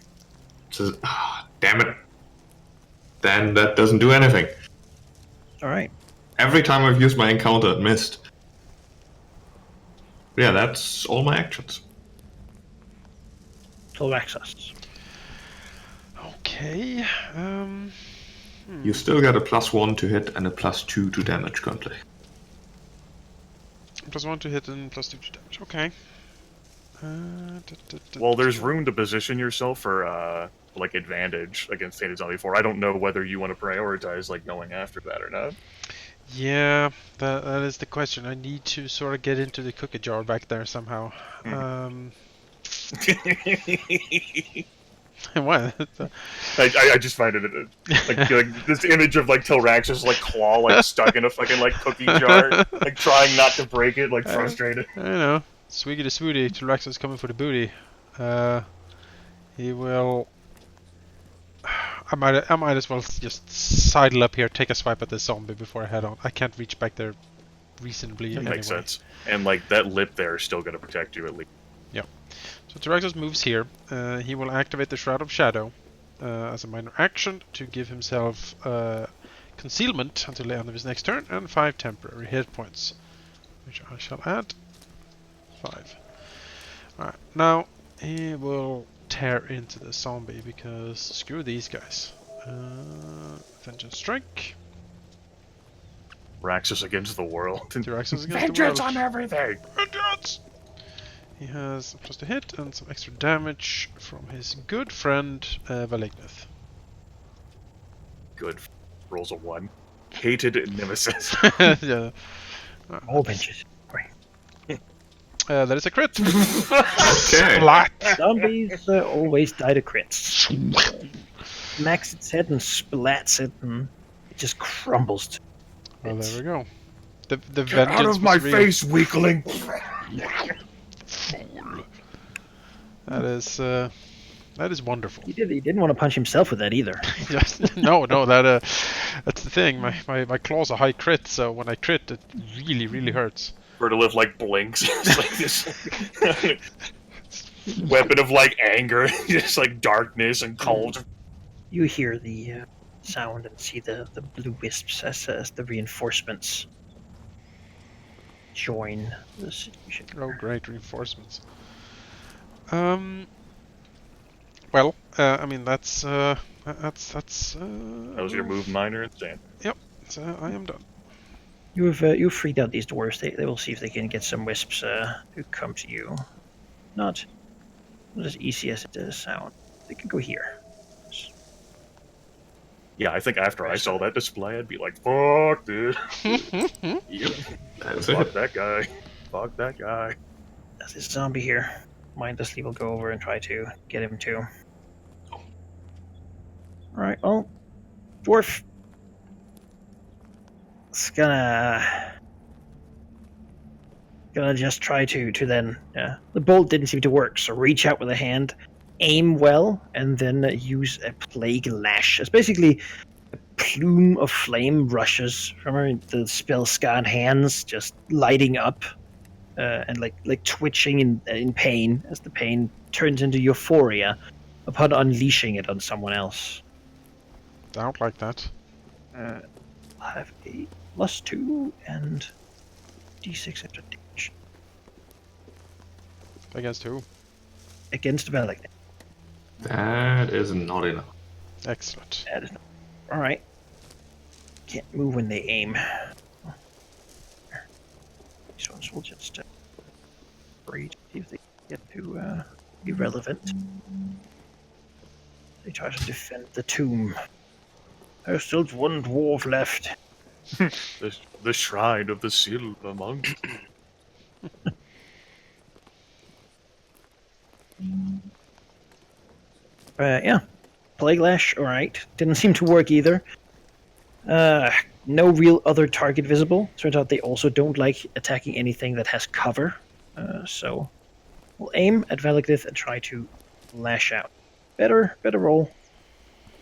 Damn it. Then that doesn't do anything. Alright. Every time I've used my encounter, it missed. Yeah, that's all my actions. Tolraxos. Okay. You still get a +1 to hit and a +2 to damage currently. +1 to hit and +2 to damage. Okay. Well, there's room to position yourself for like advantage against Tainted Zombie 4. I don't know whether you want to prioritize like going after that or not. Yeah, that is the question. I need to sort of get into the cookie jar back there somehow. What? I just find it like this image of like Tilrax's like claw like stuck in a fucking like cookie jar, like trying not to break it, like frustrated. I know. Swiggy the swooty, Tilrax is coming for the booty. He will. I might as well just sidle up here, take a swipe at the zombie before I head on. I can't reach back there reasonably. That anyway. makes sense. And like that lip there is still going to protect you at least. Yeah. So Tyraxos moves here. He will activate the Shroud of Shadow as a minor action to give himself concealment until the end of his next turn and 5 temporary hit points, which I shall add 5. Alright, now he will tear into the zombie because screw these guys. Vengeance Strike. Raxus against the world. Tyraxos against Vengeance the world. on everything! Vengeance! He has a +2 hit and some extra damage from his good friend Blackguard. Good. Rolls a 1. Hated nemesis. Yeah. All benches. That is a crit. Okay. Splat. Zombies always die to crits. Smacks its head and splats it, and it just crumbles to Well, bits. there we go. The Get vengeance out of my was real. face, weakling! Fool. That is wonderful. He didn't want to punch himself with that either. Yes. No, that's the thing. My claw's a high crit, so when I crit, it really hurts. Verdilith like blinks. It's like this weapon of like anger, just like darkness and cold. You hear the sound and see the blue wisps as the reinforcements join the situation. Oh, great reinforcements. Well, I mean that's. That was your move, minor and stand. Yep. So I am done. You've freed out these dwarves. They will see if they can get some wisps to come to you. Not as easy as it does sound. They can go here. Yeah, I think after I saw that display, I'd be like, fuck, dude. Yep. That's Fuck it. that guy. Fuck that guy. There's this zombie here. Mindlessly will go over and try to get him too. Alright, well, dwarf. It's gonna just try to then, the bolt didn't seem to work, so reach out with a hand, aim well and then use a plague lash. It's basically a plume of flame rushes from her, the spell scarred hands just lighting up and like twitching in pain as the pain turns into euphoria upon unleashing it on someone else. Don't like that. I'll have a +2 and d6 extra damage Against who? against Velik. That is not enough. Excellent. That is not... All right. Can't move when they aim. These ones will just breed, see if they get to be relevant. They try to defend the tomb. There's still one dwarf left. The shrine of the silver monk. Yeah. Plague Lash, alright. Didn't seem to work either. No real other target visible. Turns out they also don't like attacking anything that has cover. So we'll aim at Verdilith and try to lash out. Better roll.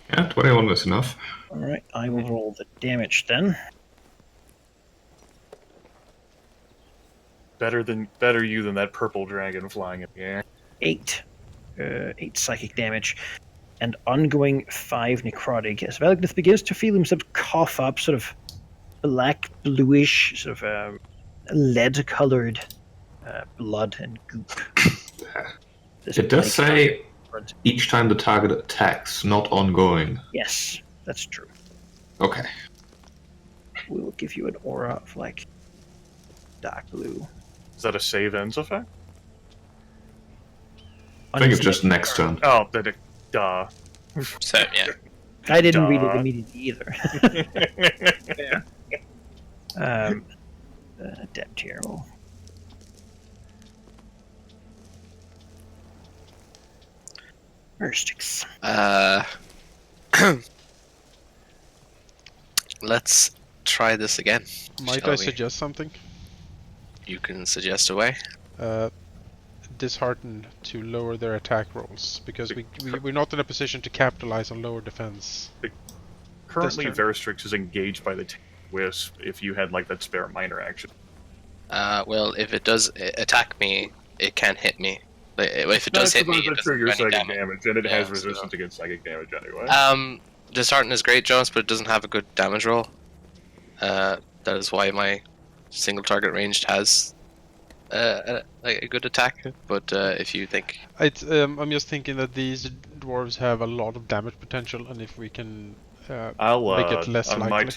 Yeah, 21 is enough. Alright, I will roll the damage then. Better you than that purple dragon flying in the air. 8. 8 psychic damage. And ongoing 5 necrotic. As Verdilith begins to feel himself cough up sort of black, bluish, sort of lead-colored blood and goop. It does say each time the target attacks, not ongoing. Yes, that's true. Okay. We'll give you an aura of like dark blue. Is that a save ends effect? I think it's just next turn. Oh, duh. So yeah. I didn't read Duh. it immediately either. Yeah. Adept here. We'll... Merstix. Let's try this again. Might shall I we? suggest something? You can suggest a way. Dishearten to lower their attack rolls because we're not in a position to capitalize on lower defense. Currently, This turn. Veristrix is engaged by the Wisp if you had like that spare minor action. Well, if it does attack me, it can hit me. Like, if it does hit me, it That's doesn't trigger do any psychic damage. damage, and it Yeah, has so- resistance against psychic damage anyway. Dishearten is great, Jones, but it doesn't have a good damage roll. That is why my single target ranged has a good attack. But if you think I'm just thinking that these dwarves have a lot of damage potential, and if we can I'll make it less likely.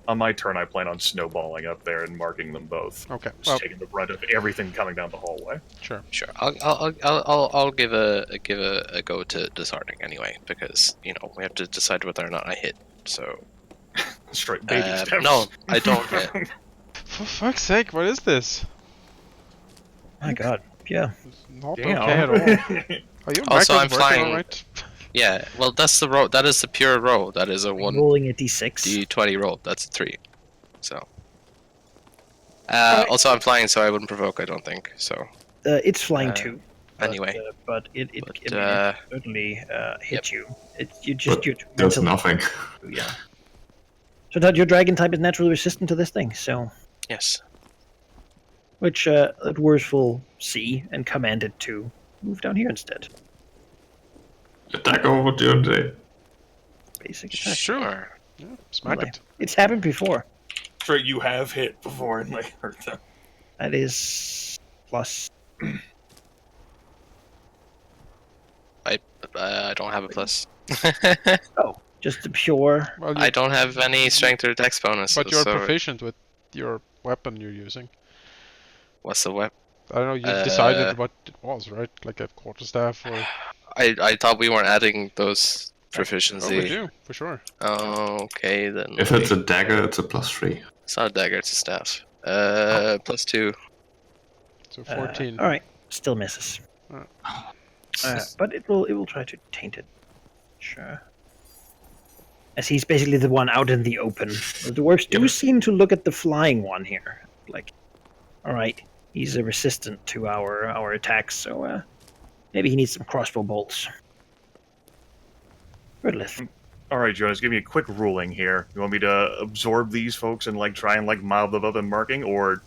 On my turn, I plan on snowballing up there and marking them both. Okay, Just well, taking the brunt of everything coming down the hallway. sure. sure, I'll give a go to disheartening anyway, because we have to decide whether or not I hit. So Straight baby steps. no, I don't hit. For fuck's sake, what is this? My god. Yeah. It's not Damn. okay at all. Are you Also, I'm working flying- all right? Yeah, well, that's the roll. That is the pure roll. That is a one Rolling a d6. d20 roll. That's a 3. So. Also, I'm flying, so I wouldn't provoke. I don't think so. It's flying Uh, too. anyway. But it But, certainly hit yep. you. You just But you're does mentally- nothing. Yeah. So that your dragon type is naturally resistant to this thing, so Yes. which Dwarves will see and command it to move down here instead. Attack opportunity. Basic attack. Sure. Yeah, smack Well, it. It's happened before. Straight, you have hit before and may hurt them. That is plus. I don't have a plus. Oh, just the pure. Well, I don't have any strength or dex bonuses. but you're so proficient with your weapon you're using. what's the weapon? I don't know. You decided what it was, right? Like a quarterstaff, or I thought we weren't adding those oh, we proficiency. do for sure. Oh, okay then. If it's a dagger, it's a +3. It's not a dagger, it's a staff. +2. So 14. All right, still misses. But it will try to taint it. Sure. As he's basically the one out in the open. The dwarves do seem to look at the flying one here. Like, all right, he's resistant to our attacks, so Maybe he needs some crossbow bolts. Verdilith. All right, Jonas, give me a quick ruling here. You want me to absorb these folks and like try and like mob them up in marking, or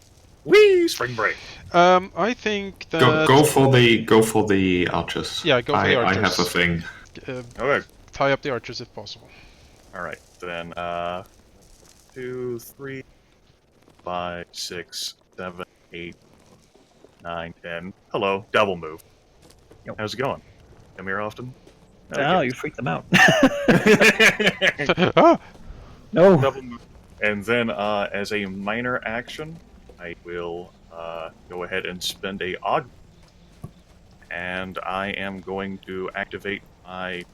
spring break? I think that Go for the archers. Yeah, go for the archers. I have a thing. Okay. Tie up the archers if possible. All right, then 2, 3, 5, 6, 7, 8, 9, 10. Hello, double move. Yep. How's it going? Come here often? Oh, you freaked them out. Ah! No. Double move. And then as a minor action, I will go ahead and spend a aug. And I am going to activate my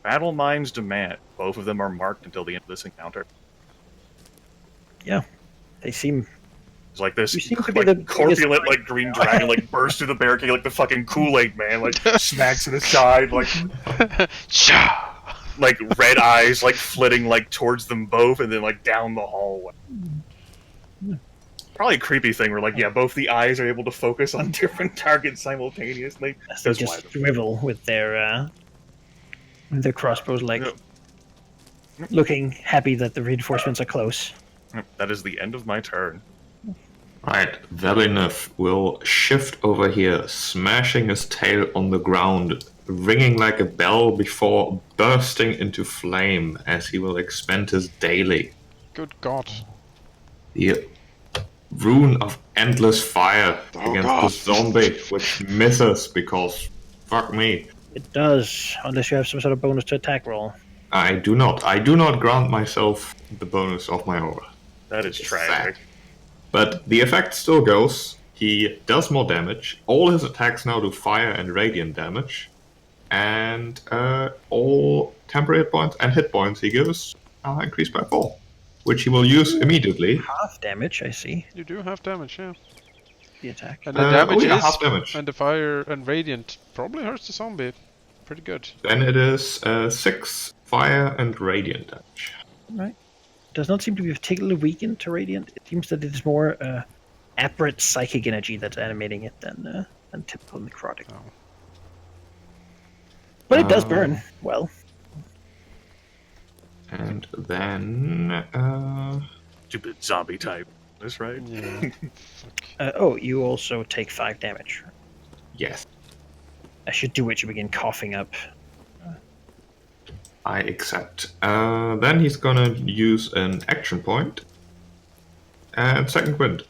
Battlemind's Demand. Both of them are marked until the end of this encounter. Yeah. They seem... It's like this You seem to be like, the biggest corpulent, fight like green dragon, like bursts through the barricade like the fucking Kool-Aid man, like smacks to the side, like Cha! like red eyes, like flitting like towards them both, and then like down the hallway. Probably a creepy thing where like both the eyes are able to focus on different targets simultaneously. As they That's just why. shrivel with their crossbows, like looking happy that the reinforcements are close. That is the end of my turn. Right, Verdilith will shift over here, smashing his tail on the ground, ringing like a bell before bursting into flame as he will expend his daily. Good God. The rune of endless fire against God. the zombie, which misses because fuck me. It does, unless you have some sort of bonus to attack roll. I do not grant myself the bonus of my aura. That is tragic. But the effect still goes. He does more damage. All his attacks now do fire and radiant damage. And all temporary hit points and hit points he gives are increased by 4. Which he will use immediately. Half damage, I see. You do have damage, yeah. The attack. And the damage is... half damage. And the fire and radiant probably hurts the zombie. Pretty good. Then it is 6 fire and radiant damage. Right. Does not seem to be particularly weakened to radiant. It seems that it is more aberrant psychic energy that's animating it than typical necrotic. Oh. But it does burn well. And then Stupid zombie type. That's right. Yeah. You also take 5 damage. yes, As you do it, you begin coughing up. I accept. Then he's gonna use an action point. And second wind.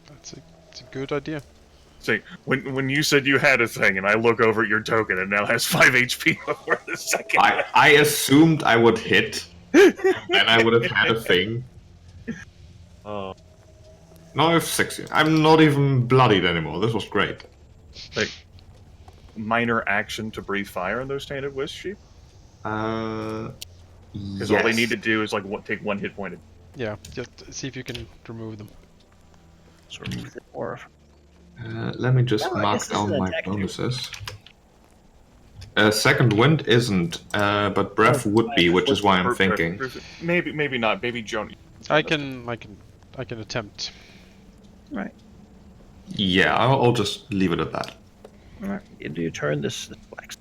That's a good idea. See, when you said you had a thing, and I look over at your token, it now has 5 HP before the second. I assumed I would hit. Then I would have had a thing. Oh. Now I have 16. I'm not even bloodied anymore. This was great. Like, minor action to breathe fire on those tainted wisp sheep? Because all they need to do is like take 1 hit point. Yeah, just see if you can remove them. So remove the aura. Let me just Oh, I mark guess this is down an my attack too. bonuses. Second wind isn't, but breath would be, which is why I'm thinking. Maybe not. Maybe Joan. I can attempt. Right. Yeah, I'll just leave it at that. Alright. Into your turn, this black.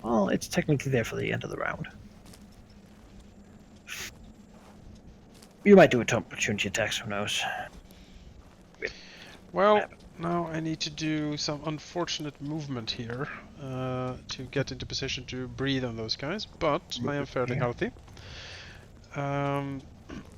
Well, it's technically there for the end of the round. You might do a opportunity attacks, who knows? Well, now I need to do some unfortunate movement here to get into position to breathe on those guys, but I am fairly healthy.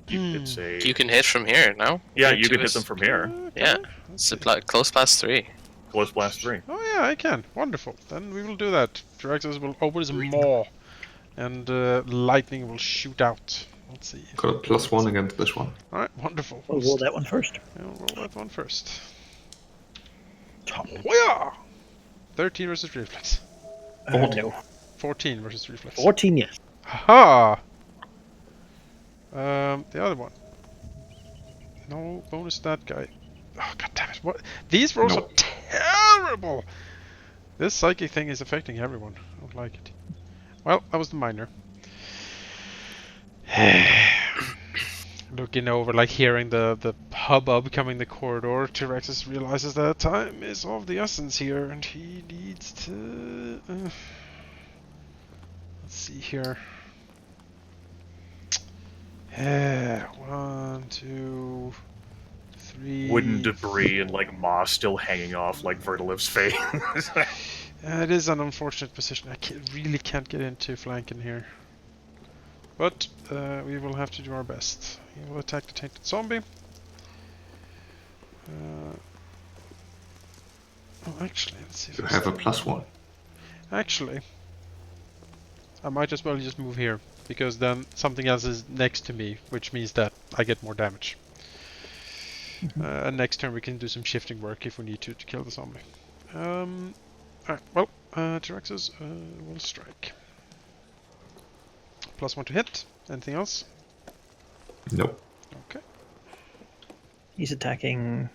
It's a... You can hit from here, no? Yeah, you can hit them from here. Yeah, it's a close pass 3. Close blast 3. Oh yeah, I can. Wonderful. Then we will do that. Jiraxos will open his maw, and lightning will shoot out. Let's see. Got a +1 against this one. Alright, wonderful. We'll roll that one first. We'll roll that one first. Toya! 13 versus reflex. 14. No. 14 versus reflex. 14, yes. Haha! The other one. No bonus to that guy. Oh, god damn it. What? These rolls are terrible! This psychic thing is affecting everyone. I don't like it. looking over, like hearing the hubbub coming the corridor, T-Rexus realizes that time is of the essence here, and he needs to... let's see here. 1, 2, 3... Wooden debris and like moss still hanging off like Verdilith's face. It is an unfortunate position. I really can't get into flanking here. But we will have to do our best. He will attack the tainted zombie. Oh, actually, let's see if You have a +1. Actually, I might as well just move here, because then something else is next to me, which means that I get more damage. And next turn we can do some shifting work if we need to kill the zombie. Alright, well, T-Rexes will strike. +1 to hit. Anything else? Nope. Okay. He's attacking.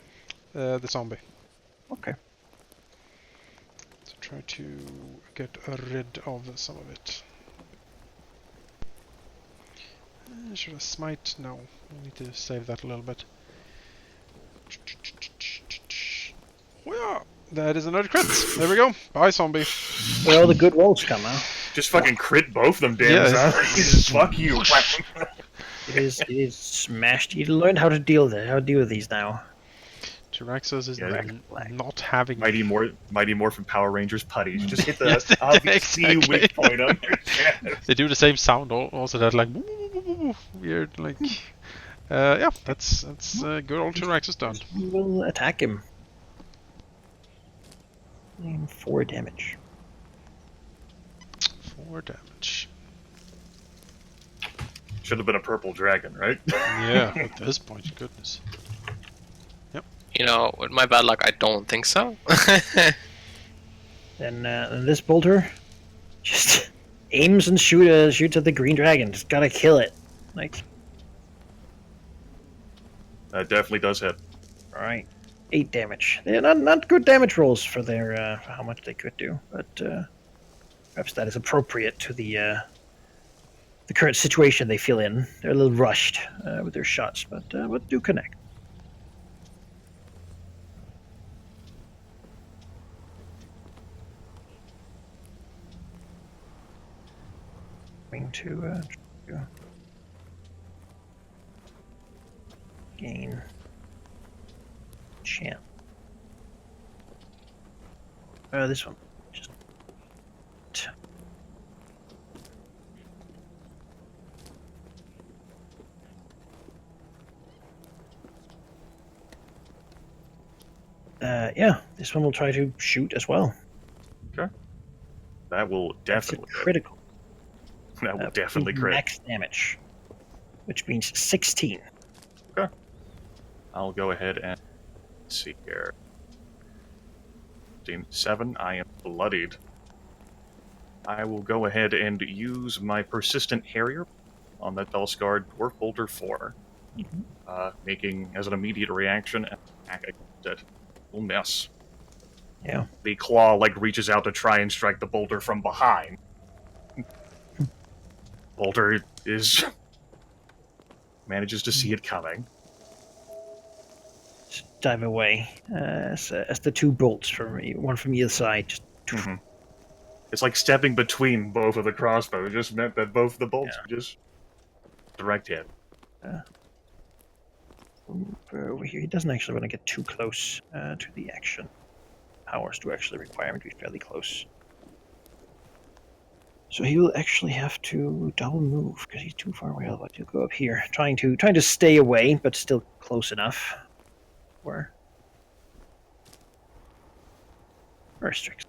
The zombie. Okay. So try to get rid of some of it. Should I smite? No. I need to save that a little bit. Oh yeah! That is another crit! There we go. Bye, zombie. Where all the good rolls come out. Just fucking crit both them, damn Yeah. son. Fuck you. It is smashed. You learned how to deal with these now. T-Rexus is Yeah, not having... Mighty Morphin Power Rangers putties. Just hit the Yes, obvious exactly. weak point on your chest. They do the same sound also, that like weird, like yeah, that's good old T-Rexus done. We will attack him. 4 damage. 4 damage. Should have been a purple dragon, right? Yeah, at this point, goodness. You know, with my bad luck, I don't think so. Then this bolter just aims and shoots at the green dragon. Just gotta kill it. Like, That definitely does hit. all right, 8 damage. They're not good damage rolls for their for how much they could do, but perhaps that is appropriate to the current situation they feel in. They're a little rushed with their shots, but do connect. Going to gain champ. This one. Just yeah, this one will try to shoot as well. That will That's a definitely critical. That will definitely crit. Max damage, which means 16. I'll go ahead and see here. 7, I am bloodied. I will go ahead and use my persistent Harrier on that Belsguard Dwarf Bolter 4, making as an immediate reaction an attack against it. Will miss. Yeah. The claw reaches out to try and strike the bolter from behind. Bolter manages to see it coming. Just dive away as the 2 bolts from one from either side. Just It's like stepping between both of the crossbows. It just meant that both the bolts were just direct hit. Over here, he doesn't actually want to get too close to the action. Powers do actually require him to be fairly close. So he will actually have to double move because he's too far away. Otherwise, he'll go up here, trying to stay away, but still close enough. Where restricts.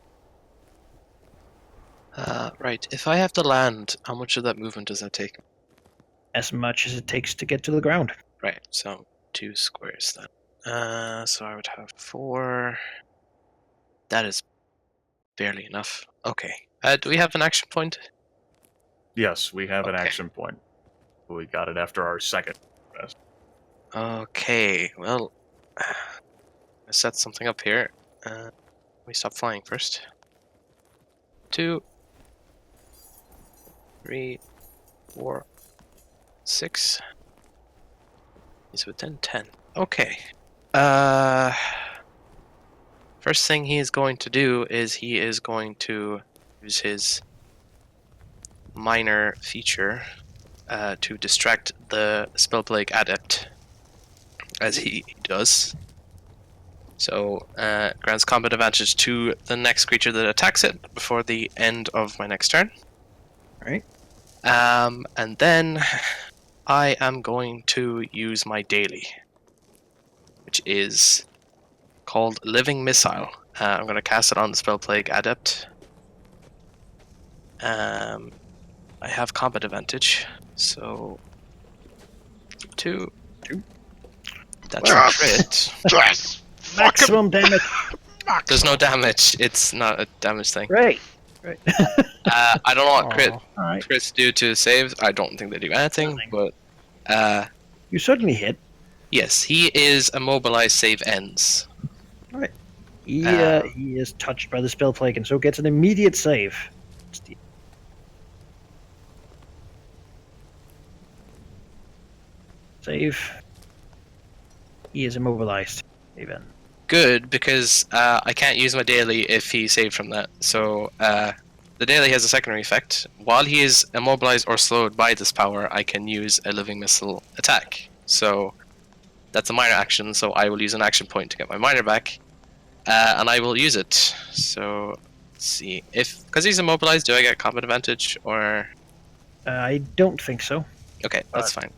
Right. If I have to land, how much of that movement does that take? As much as it takes to get to the ground. Right. So 2 squares then. So I would have 4. That is barely enough. Okay. Do we have an action point? Yes, we have an Okay. action point. We got it after our second rest. Okay. Well, I set something up here. We stop flying first. 2, 3, 4, 6. He's within 10. Okay. First thing he is going to do is he is going to use his minor feature to distract the Spellplague Adept, as he does. So, grants combat advantage to the next creature that attacks it before the end of my next turn. Right. And then I am going to use my daily, which is called Living Missile. I'm going to cast it on the Spellplague Adept. I have combat advantage, so 2. That's a crit. Yes! Maximum damage. There's no damage. It's not a damage thing. Right. I don't know what Aw. All right. crits do to saves. I don't think they do anything, Nothing. but You certainly hit. yes, he is immobilized. Save ends. He is touched by the spell plague and so gets an immediate save. Save. He is immobilized. Even. Good, because I can't use my daily if he saved from that. So the daily has a secondary effect. While he is immobilized or slowed by this power, I can use a living missile attack. So that's a minor action, so I will use an action point to get my minor back. And I will use it. So let's see. Because he's immobilized, do I get combat advantage or... I don't think so. Okay, that's fine.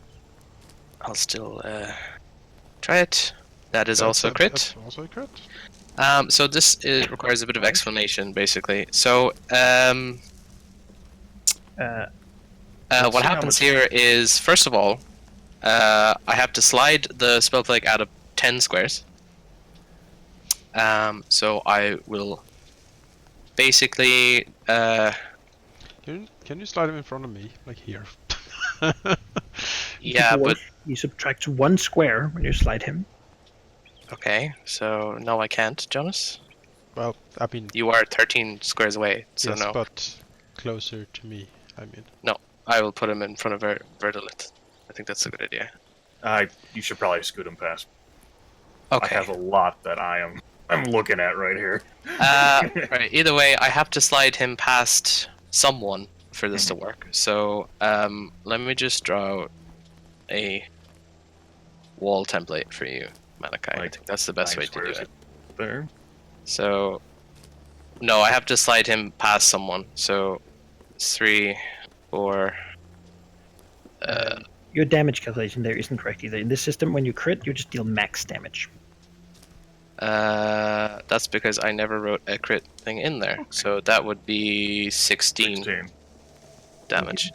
I'll still try it. That is also a crit. That's also a crit. So this requires a bit of explanation, basically. So what happens here is, first of all, I have to slide the Spellplague out of 10 squares. So I will basically... Can you slide him in front of me, like here? yeah, but... He subtracts 1 square when you slide him. Okay, so no, I can't, Jonas. Well, I mean, You are 13 squares away, so yes, no. but closer to me. I mean, No, I will put him in front of Verdilith. I think that's a good idea. You should probably scoot him past. Okay. I have a lot that I'm looking at right here. Right. Either way, I have to slide him past someone for this to work. So let me just draw a wall template for you, Manaki. I think that's the best way to do it. There. So no, I have to slide him past someone. So 3, 4. Your damage calculation there isn't correct either. In this system, when you crit, you just deal max damage. That's because I never wrote a crit thing in there. So that would be 16 damage.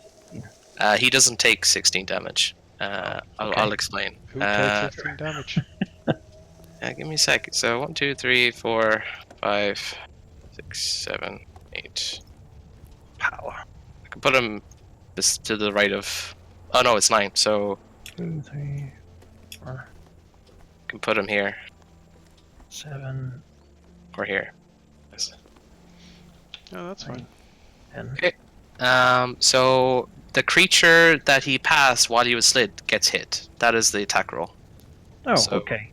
He doesn't take 16 damage. I'll explain. who takes 16 damage? Give me a sec. So 1, 2, 3, 4, 5, 6, 7, 8. Power. I can put him to the right of... Oh no, it's 9. So 2, 3, 4, I can put him here 7, or here. Yes. Yeah, that's fine. 10. Okay. So the creature that he passed while he was slid gets hit. That is the attack roll. Oh, So- okay.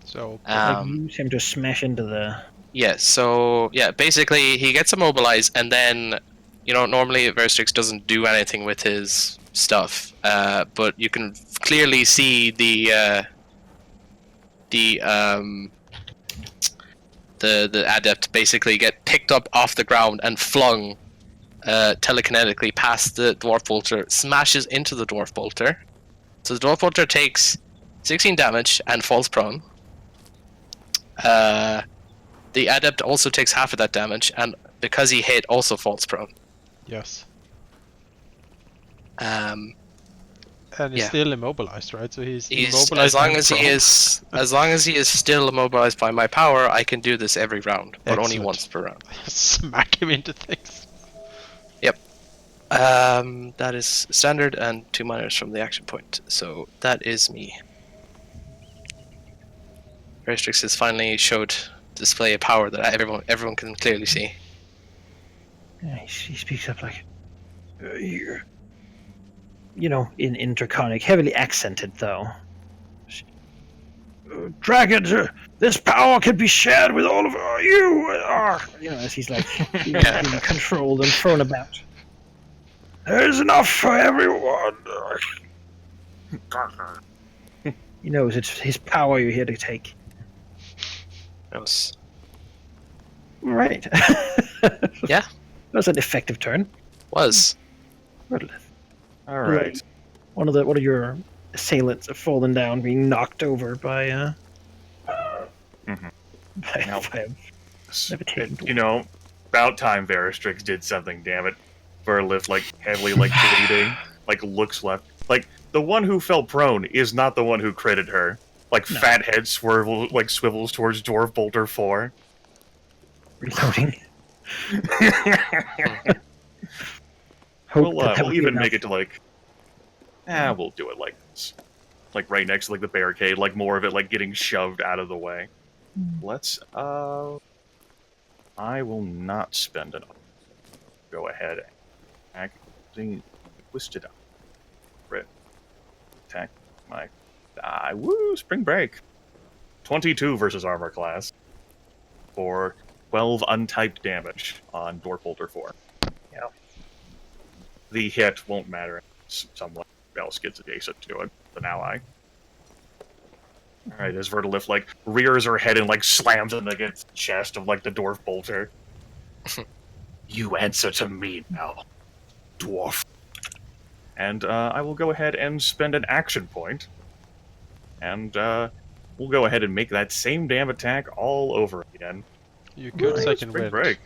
So, Like use him to smash into the... Yeah, so yeah, basically he gets immobilized, and then normally Verstrix doesn't do anything with his stuff, but you can clearly see the adept basically get picked up off the ground and flung telekinetically past the dwarf bolter, smashes into the dwarf bolter. So the dwarf bolter takes 16 damage and falls prone. The adept also takes half of that damage, and because he hit, also falls prone. yes. Um, And he's Yeah. still immobilized, right? So he's he's immobilized. as long and as he prone. is as long as he is still immobilized by my power, I can do this every round, but only Excellent. once per round. Smack him into things. That is standard and 2 minors from the action point. So that is me. Restrix has finally showed display a power that everyone can clearly see. Yeah, he speaks up like... here. In Draconic, heavily accented though. Dragons, this power can be shared with all of you. As he's like being controlled and thrown about. There's enough for everyone. He knows it's his power you're here to take. Yes. Right. Yeah. That was an effective turn. Was. Verdilith. All right. One of your assailants have fallen down, being knocked over by Now, by a levitating dwarf. you know, about time Veristrix did something. Damn it, Verdilith, like heavily, like bleeding, like looks left. Like the one who fell prone is not the one who critted her. Like No. fat head swivels towards Dwarf Bolter 4. Reloading. Hope We'll even make it to like. We'll do it like this. Like right next to like the barricade, like more of it like getting shoved out of the way. Let's I will not spend an go ahead and twisted up. Red. Attack my woo, spring break. 22 versus armor class. For 12 untyped damage on Dwarf Bolter 4. Yeah. The hit won't matter. Someone else gets adjacent to it. An ally. Alright, as Verdilith like rears her head and like slams it against the chest of like the Dwarf Bolter. You answer to me now, dwarf. And I will go ahead and spend an action point. And we'll go ahead and make that same damn attack all over again. You could second Spring wind. break.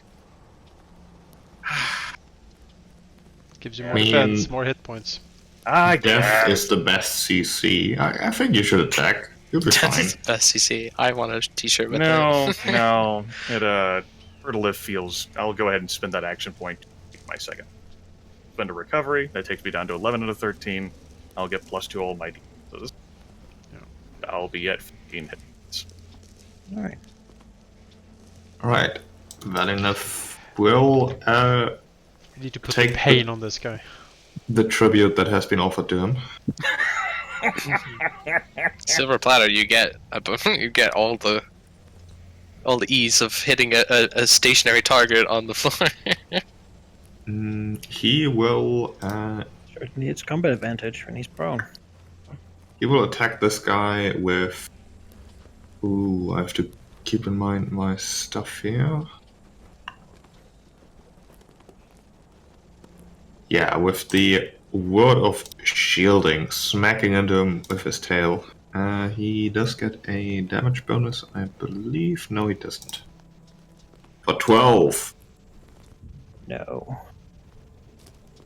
Gives you more defense, more hit points. I Death guess. is the best CC. I think you should attack. You'll be fine. That's the best CC. I want a t-shirt with No, that. no. It Verdilith feels. I'll go ahead and spend that action point. Take my second. Spend a recovery. That takes me down to 11 out of 13. I'll get +2 all my defenses. Yeah. I'll be at 15 hits. All right. Alright. Verdilith will You need to put Take the pain on this guy. the tribute that has been offered to him. Silver platter, you get you get all the ease of hitting a stationary target on the floor. He will Certainly it's combat advantage when he's prone. he will attack this guy with. Ooh, I have to keep in mind my stuff here. Yeah, with the word of shielding, smacking into him with his tail. He does get a damage bonus, I believe. No, he doesn't. For 12. No.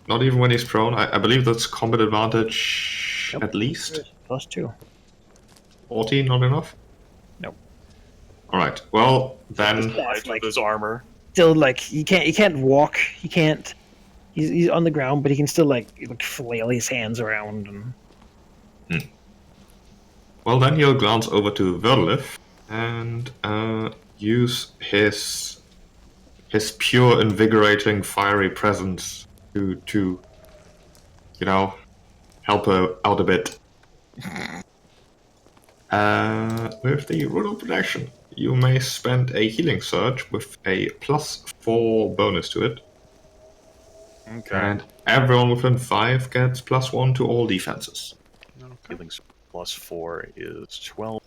Not even when he's prone. I believe that's combat advantage Nope. at least. +2. 14, not enough? Nope. Alright, well, then. That's Like his armor. Still, like he can't walk. He can't. He's on the ground, but he can still like flail his hands around and. Well, then he'll glance over to Verdilith and use his pure, invigorating, fiery presence to help her out a bit. With the rule of protection, you may spend a healing surge with a +4 bonus to it, Okay. and everyone within 5 gets +1 to all defenses. Okay. Healing +4 is 12.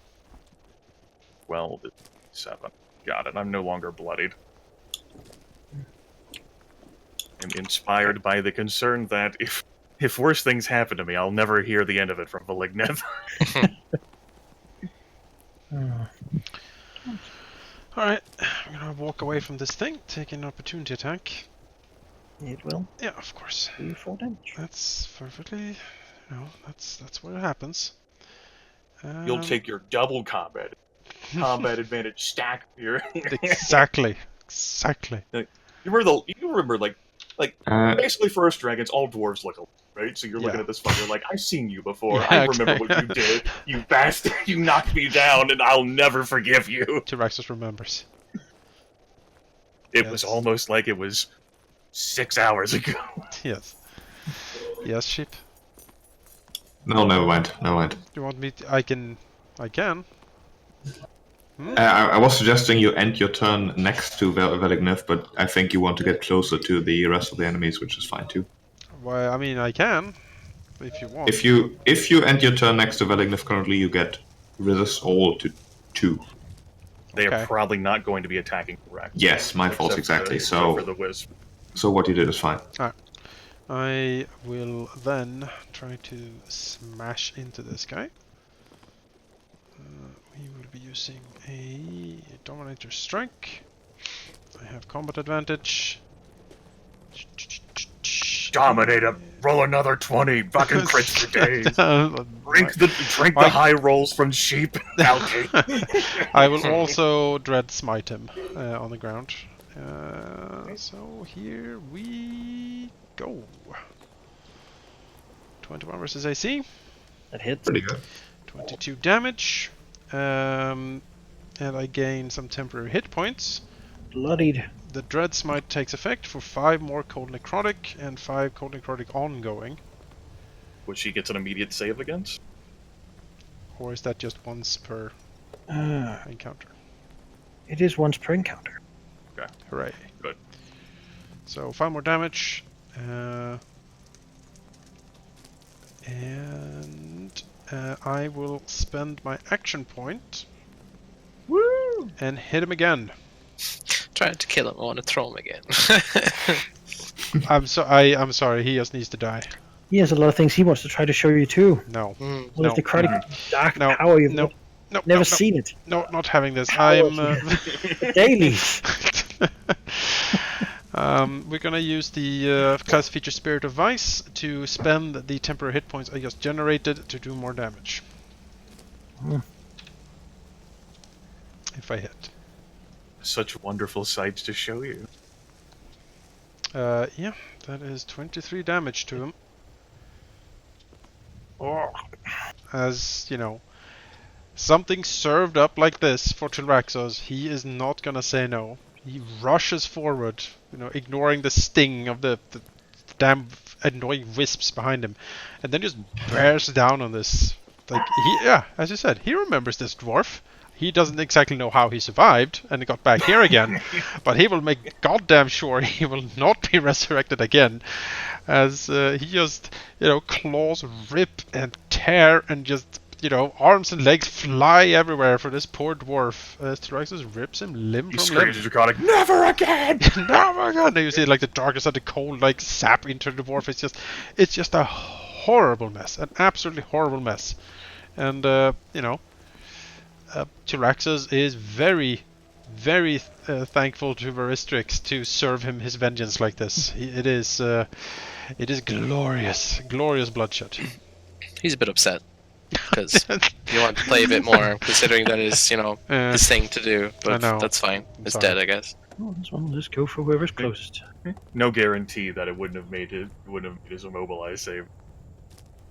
12 is 7. Got it. I'm no longer bloodied. I'm inspired by the concern that if worse things happen to me, I'll never hear the end of it from Malignant. Alright, I'm gonna walk away from this thing, take an opportunity attack. It will Yeah, of course. do 4 damage. That's perfectly... that's what happens. You'll take your double combat advantage stack here. Exactly. Exactly. You remember like basically First Dragons, all dwarves look alike, right? So you're looking Yeah. at this fucker like, I've seen you before. Yeah, I remember okay. what you did. You bastard. You knocked me down, and I'll never forgive you. Tyraxus remembers. It was almost like it was 6 hours ago. Yes. Yes, sheep. No, never mind. You want me to... I can... I was suggesting you end your turn next to Verdilith, but I think you want to get closer to the rest of the enemies, which is fine too. Well, I mean, I can, if you want. If you end your turn next to Verdilith currently, you get resist all to 2. They Okay. are probably not going to be attacking correct. Yes, my fault, exactly. So for the wisp. So what you did is fine. I will then try to smash into this guy. We will be using a Dominator Strike. I have combat advantage. Dominator, roll another 20. Fucking crits for days. Drink the Mike. high rolls from sheep. Algae. I will also Dread Smite him on the ground. So here we go. 21 versus AC. That hits. Pretty good. 22 damage. And I gain some temporary hit points. Bloodied. The Dread Smite takes effect for 5 more Cold Necrotic and 5 Cold Necrotic ongoing. Which she gets an immediate save against. Or is that just once per encounter? It is once per encounter. Okay. Hooray. Good. So 5 more damage. And I will spend my action point. Woo! And hit him again. Trying to kill him, I want to throw him again. I'm sorry, he just needs to die. He has a lot of things he wants to try to show you too. No. Well, No. if the necrotic dark No. power you've No. No. never no, seen it. No, not having this. Power I'm. Daily. We're gonna use the class feature Spirit of Vice to spend the temporary hit points I just generated to do more damage. If I hit. Such wonderful sights to show you. Yeah, that is 23 damage to him. As, you know, something served up like this for Tilraxos, he is not gonna say no. He rushes forward, you know, ignoring the sting of the damn annoying wisps behind him, and then just bears down on this. Like, as you said, he remembers this dwarf. He doesn't exactly know how he survived and got back here again, but he will make goddamn sure he will not be resurrected again, as he just, you know, claws rip and tear and just, you know, arms and legs fly everywhere for this poor dwarf. As Tyraxus rips him limb He from limb. screams at Draconic, never again! Never again! And you see like the darkness of the cold like sap into the dwarf. It's just a horrible mess, an absolutely horrible mess. And you know, Tyraxus is very, very thankful to Veristrix to serve him his vengeance like this. It is glorious, glorious bloodshed. He's a bit upset because you want to play a bit more, considering that is, you know, his thing to do. But that's fine. It's dead, I guess. Well, this one, let's go for whoever's closest. No guarantee that it wouldn't have made his immobilized save.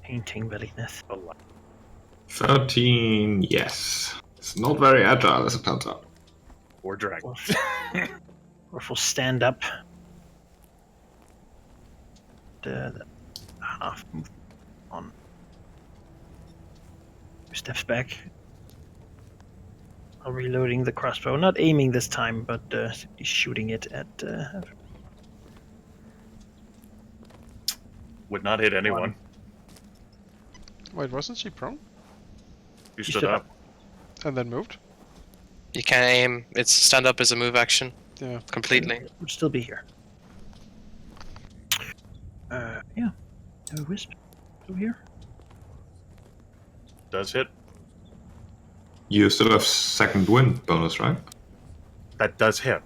Painting Verdilith. 13, yes. It's not very agile, as it turns out. Or dragon. Or if we'll stand up. The half move on. 2 steps back. I'm reloading the crossbow. Not aiming this time, but simply shooting it at. Would not hit anyone. Wait, wasn't she prone? You stood up. And then moved? You can aim. It's stand up as a move action. Yeah. Completely. It would still be here. Yeah. No wisp. Still here. Does hit. You still have second wind bonus, right? That does hit.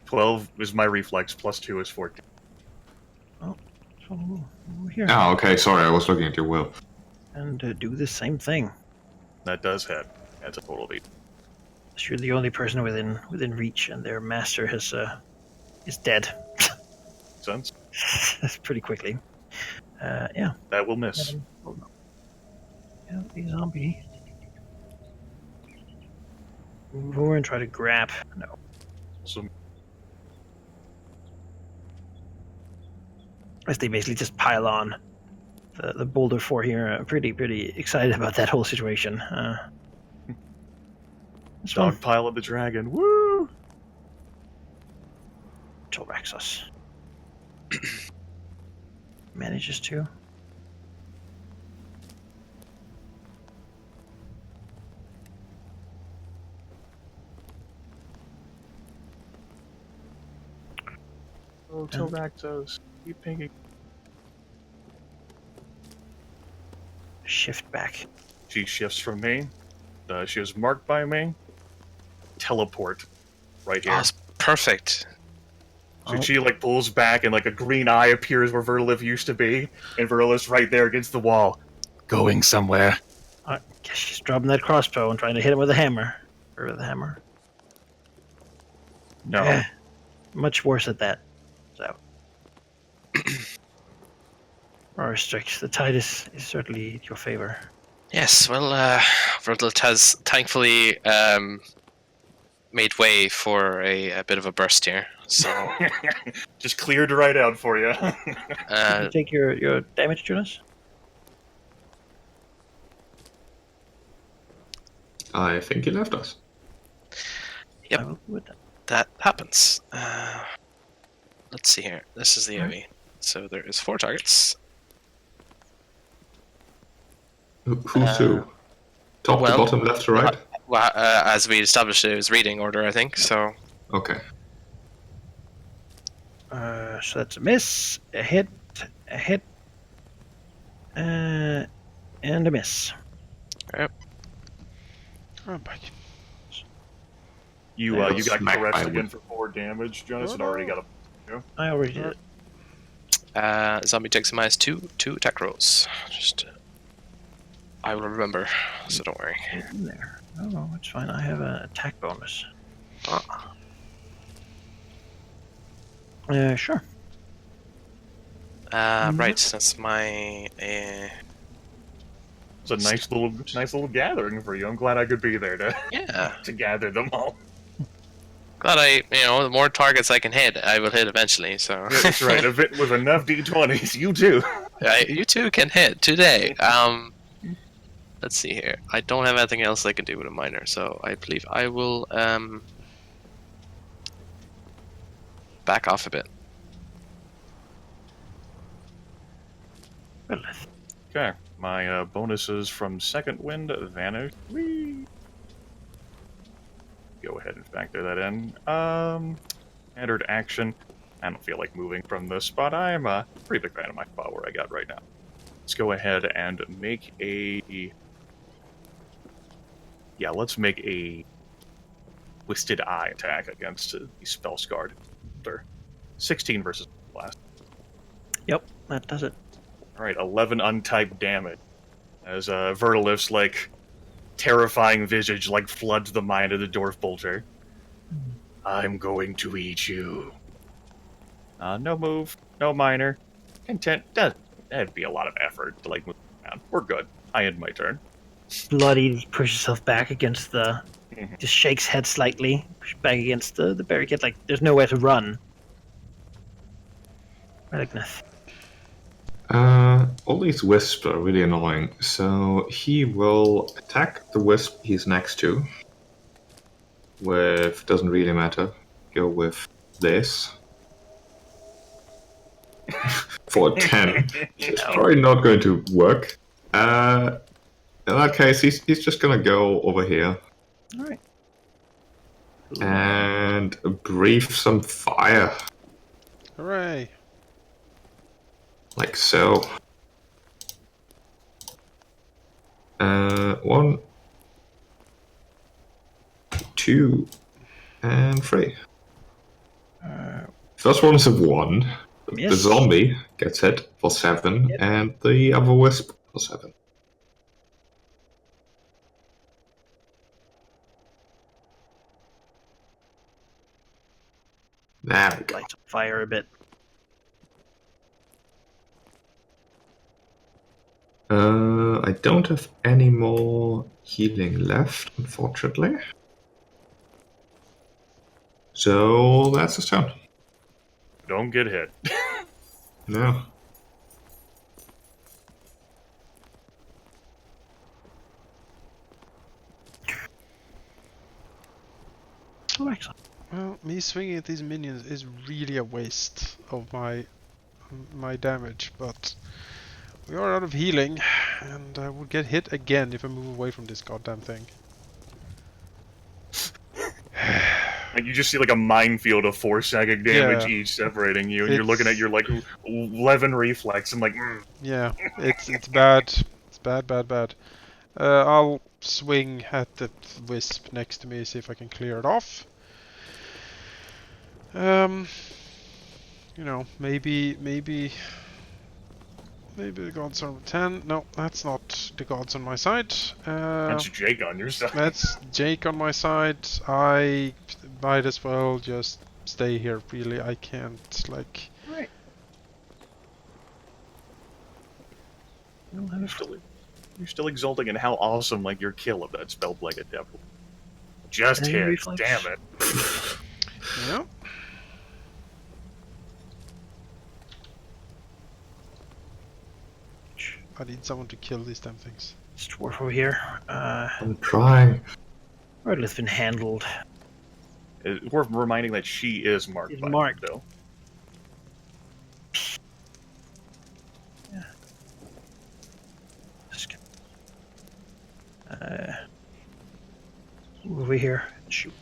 12 is my reflex, plus 2 is 14. Oh, so we're here. Ah, okay, sorry, I was looking at your will. And do the same thing. That does hit. That's a total beat. You're the only person within reach, and their master is dead. Sense? That's pretty quickly. Yeah. That will miss. Oh, no. Yeah, the zombie. Move over and try to grab. No. So, As they basically just pile on. The Boulder 4 here are pretty excited about that whole situation. This one. Dogpile of the dragon. Woo! Torraxos. Manages to. Oh, Tilraxos. Keep pinging. Shift back. She shifts from me. She is marked by me. Teleport. Right here. Oh, it's perfect. She like pulls back and like a green eye appears where Verdilith used to be, and Verdilith's right there against the wall. Going somewhere. I guess she's dropping that crossbow and trying to hit him with a hammer. Or with a hammer. No. Eh, much worse at that. So. Or strict. The tide is certainly in your favor. Yes, well, Verdilith has thankfully made way for a bit of a burst here. So Just cleared right out for you. Did you take your damage, Jonas? I think he left us. Yep. I will do it then. that happens. Let's see here. This is the Alright. AoE. So there is 4 targets. Who's who? Top well, to bottom, left to right? Well, as we established, it was reading order, I think. So Okay. So that's a miss, a hit, and a miss. Oh, back. You Yeah, you got smack caressed by again wood. for 4 damage. Jonas had already got a... I already did it. zombie takes a -2 attack rolls. Just I will remember, so don't worry. It's in there. Oh, no, it's fine. I have an attack bonus. Sure. Right, that's my. It's a nice little gathering for you. I'm glad I could be there to Yeah, to gather them all. glad the more targets I can hit, I will hit eventually. So Yeah, that's right. With enough d20s, you too. you two can hit today. Let's see here. I don't have anything else I can do with a miner, so I believe I will back off a bit. Well, Okay, my bonuses from second wind vanish. Whee! Go ahead and factor that in. Standard action. I don't feel like moving from this spot. I'm a pretty big fan of my spot where I got right now. Let's go ahead and make a... Yeah, let's make a Twisted Eye attack against the spell scarred. 16 versus blast. yep, that does it. Alright, 11 untyped damage. As Verdilith's, like, terrifying visage, like, floods the mind of the Dwarf Bolter. I'm going to eat you. No move, no minor. Intent, that'd be a lot of effort to, like, move around. We're good. I end my turn. Bloody, he pushes himself back against the... Just shakes head slightly. Pushes back against the barricade. Like, there's nowhere to run. Malignant. All these wisps are really annoying, so he will attack the wisp he's next to. With, doesn't really matter, go with this. For a 10. It's probably not going to work. In that case, he's just gonna go over here Alright. and breathe some fire. Hooray! Like so. 1, 2, and 3. First one is a 1. The Yes. zombie gets hit for 7, Yep. and the other wisp for 7. There we go. Lights on fire a bit. I don't have any more healing left, unfortunately. So that's his turn. Don't get hit. No. Oh, excellent. Well, me swinging at these minions is really a waste of my damage, but we are out of healing, and I would get hit again if I move away from this goddamn thing. And you just see like a minefield of 4 psychic damage Yeah. each separating you, and you're looking at your like 11 reflex and like, Yeah, it's bad. It's bad. I'll swing at the wisp next to me, see if I can clear it off. You know, maybe the gods are 10. No, that's not the gods on my side. that's Jake on your side. That's Jake on my side. I might as well just stay here, really. I can't, like... Right. You're still exulting in how awesome like your kill of that spell-blanket devil. Just Any hit, reflex? damn it. Yeah. I need someone to kill these damn things. It's dwarf over here. I'm trying. Verdilith's been handled. It's worth reminding that she is marked She's by marked. it, though. Over here. Shoot.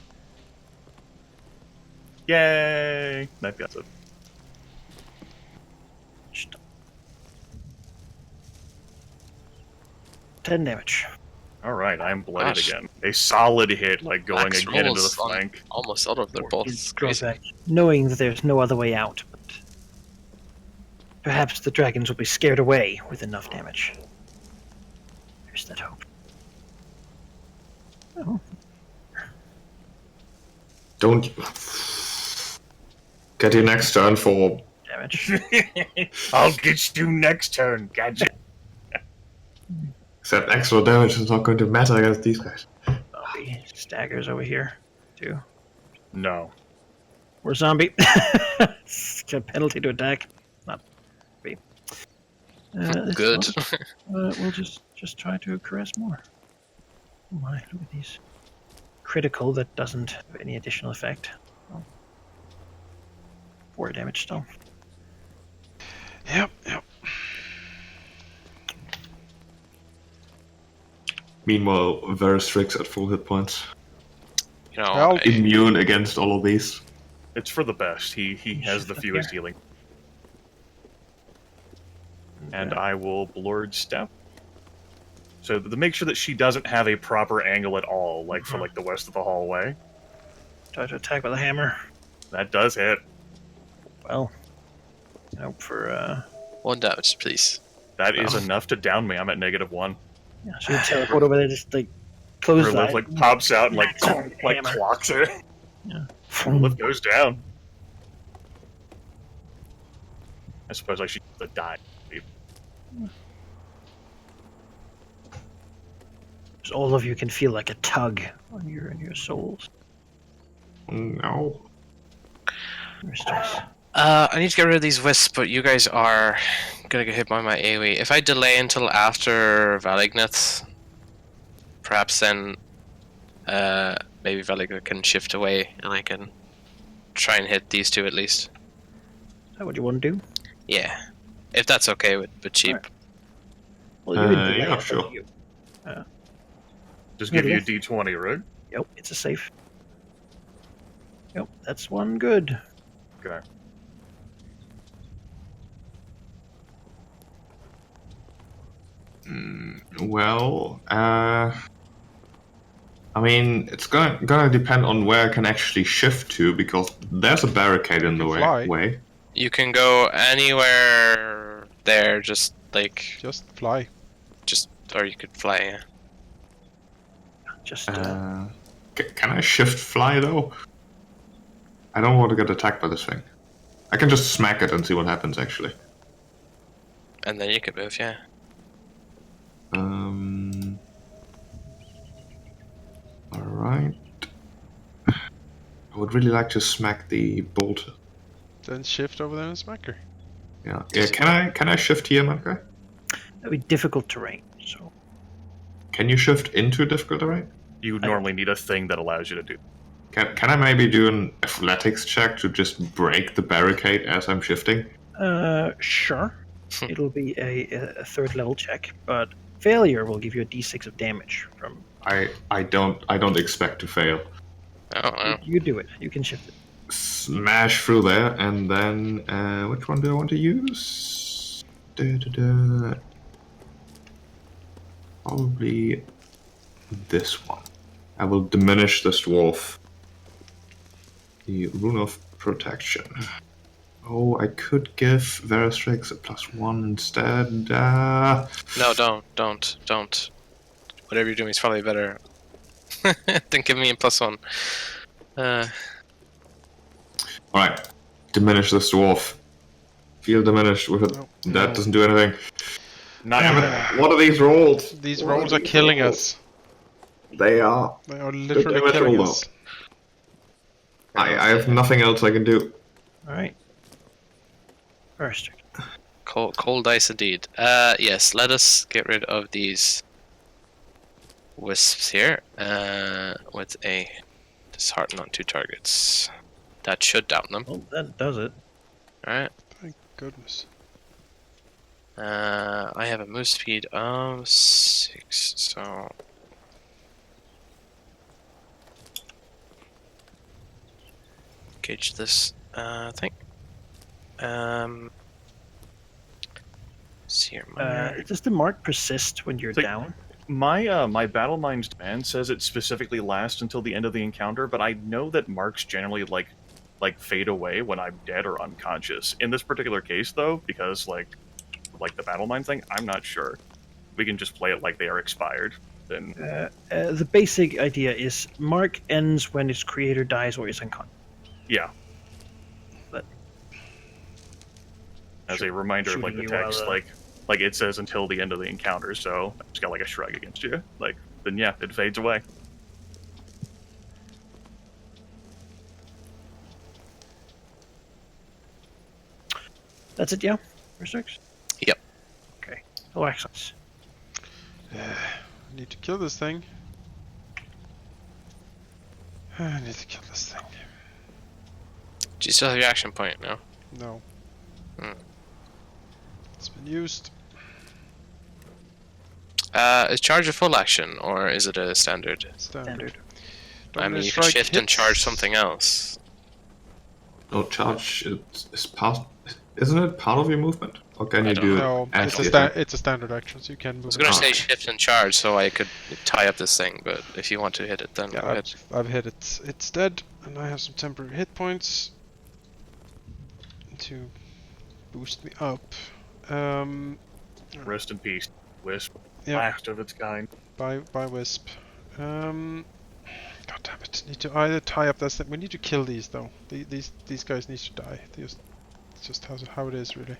Yay! That got it. Just 10 damage. Alright, I'm blooded Gosh. again. A solid hit, like going Max again into the rolls on flank. almost all of their bolts. He's It's draws crazy. back, knowing that there's no other way out, but perhaps the dragons will be scared away with enough damage. There's that hope. Oh, Don't get your next turn for. damage. I'll get you next turn, gotcha. Except extra damage is not going to matter against these guys. Zombie staggers over here, too. No. We're zombie. It's a penalty to attack. Not be. This Good. one, we'll just try to caress more. Oh my, look at these. Critical that doesn't have any additional effect. Oh. 4 damage still. Yep. Meanwhile, Veristrix at full hit points. You know, Well, Immune against all of these. It's for the best. He has the fewest healing. And I will Blurred Step. So to make sure that she doesn't have a proper angle at all, like for like the west of the hallway. Try to attack with a hammer. That does hit. Well, nope, for 1 damage, please. That is enough to down me. I'm at -1. yeah, so you teleport over there, just like close the Lip like pops out and like Hammer. clocks her. Yeah. Lip goes down. I suppose I should die. All of you can feel like a tug on your souls. No. I need to get rid of these wisps, but you guys are gonna get hit by my AoE. If I delay until after Valignith, perhaps then maybe Valignith can shift away and I can try and hit these two at least. Is that what you want to do? Yeah. If that's okay with Cheap. Alright. Well, you can delay yeah, it, sure. you- Just give you a Yes. D20, right? Yep, it's a safe. Yep, that's one good. Okay. Well, I mean, it's gonna depend on where I can actually shift to, because there's a barricade in the Fly. way. You can go anywhere there, just like just fly. or you could fly. Yeah. Just Can I shift fly though? I don't want to get attacked by this thing. I can just smack it and see what happens, actually. And then you could move. Yeah. Alright. I would really like to smack the bolt. Then shift over there and smack her. Yeah. Can I shift here, Manaki? that'd be difficult terrain. So Can you shift into difficult terrain? You would normally need a thing that allows you to do. Can I maybe do an athletics check to just break the barricade as I'm shifting? Sure. It'll be a third level check, but failure will give you a d6 of damage from. I don't expect to fail. Oh, You do it. You can shift it. Smash through there, and then which one do I want to use? Da-da-da. Probably this one. I will diminish this dwarf. The rune of protection. Oh, I could give Veristrix a +1 instead. no, don't. Whatever you're doing is probably better than giving me a +1. Alright, diminish this dwarf. Feel diminished with it. No. That No. doesn't do anything. Not Damn even it! What are these rolls? These What rolls are these killing rolls? us. They are. They are literally damage killing roll, us. I have nothing else I can do. All right. First. Cold dice indeed. Yes, let us get rid of these wisps here. With a dishearten on 2 targets. That should down them. Well, that does it. Alright. Thank goodness. I have a move speed of 6, so gauge this thing. Seer miner. Does the mark persist when you're So- down? my Battlemind demand says it specifically lasts until the end of the encounter, but I know that marks generally like fade away when I'm dead or unconscious. In this particular case, though, because like the Battlemind thing, I'm not sure. We can just play it like they are expired. Then The basic idea is mark ends when its creator dies or is unconscious. yeah. But As a reminder of like the shooting you text, while, like it says until the end of the encounter, so I just got like a shrug against you. Like then yeah, it fades away. That's it, yeah? First six? Yep. Okay. Oh, excellent. I need to kill this thing. I need to kill this thing. Do you still have your action point now? No. Hmm. It's been used. Is charge a full action or is it a standard? Standard. I mean, Dominant you can strike shift and charge hits. something else. No, charge is part. Isn't it part of your movement? Or can I you don't do No, it as it's the a attack? it's a standard action, so you can move. I was gonna it. say Okay. shift and charge so I could tie up this thing, but if you want to hit it, then go Yeah, ahead. I've hit it. It's dead, and I have some temporary hit points to boost me up. Rest in peace, Wisp. Yeah. Last of its kind. By Wisp. God damn it! Need to either tie up that thing. We need to kill these though. These guys need to die. It's just how it is really.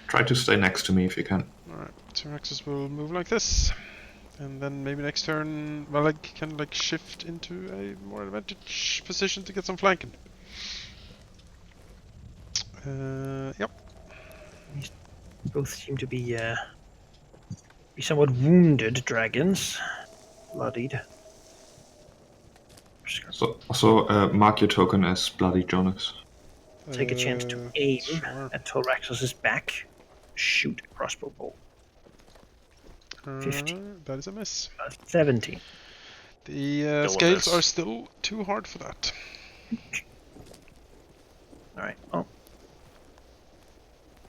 Try to stay next to me if you can. Alright, Tyraxus will move like this. And then maybe next turn, well, I can like shift into a more advantage position to get some flanking. Yep. Both seem to be somewhat wounded dragons. Bloodied. So mark your token as Bloody Jonas. Take a chance to aim Sure. at Tyraxus's back. Shoot a crossbow bolt. 50. That is a miss. 17. The Still a scales miss. are still too hard for that. Alright, well.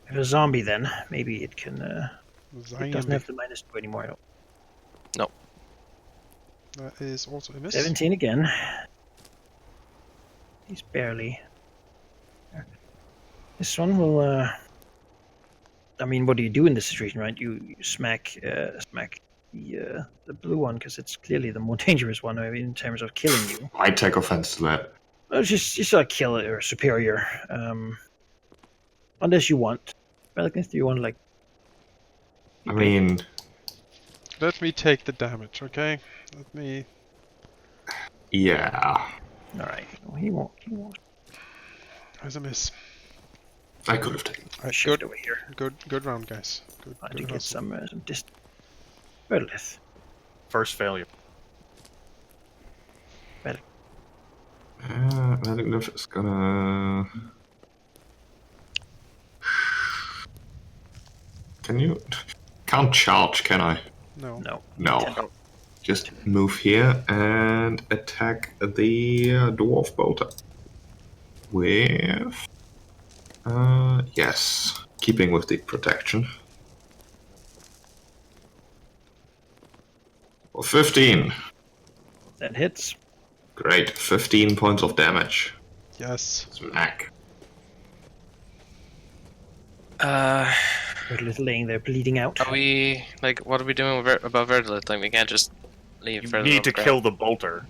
If a zombie then, maybe it can it doesn't have the -2 anymore. I don't. That is also a miss. 17 again. He's barely. This one will. I mean, what do you do in this situation, right? You smack the blue one because it's clearly the more dangerous one. I mean, in terms of killing you. I take offense to that. Well, just a kill it or superior. Unless you want. Balcony, do you want like? I mean, Let me take the damage, okay? Let me. yeah. All right. No, he won't. He won't. That's a miss. I could have taken. I'll shift over here. Good round, guys. Good. I good do get hustle. some distance. Verdilith. First failure. Verdilith is gonna... Can you... Can't charge, can I? No. No. No. Just move here and attack the dwarf bolter. With... yes. Keeping with the protection. For 15. That hits. Great. 15 points of damage. Yes. Smack. Verdilith laying there bleeding out. Are we like? What are we doing about Verdilith? Like, we can't just leave. You Verdilith need on to the ground. kill the bolter.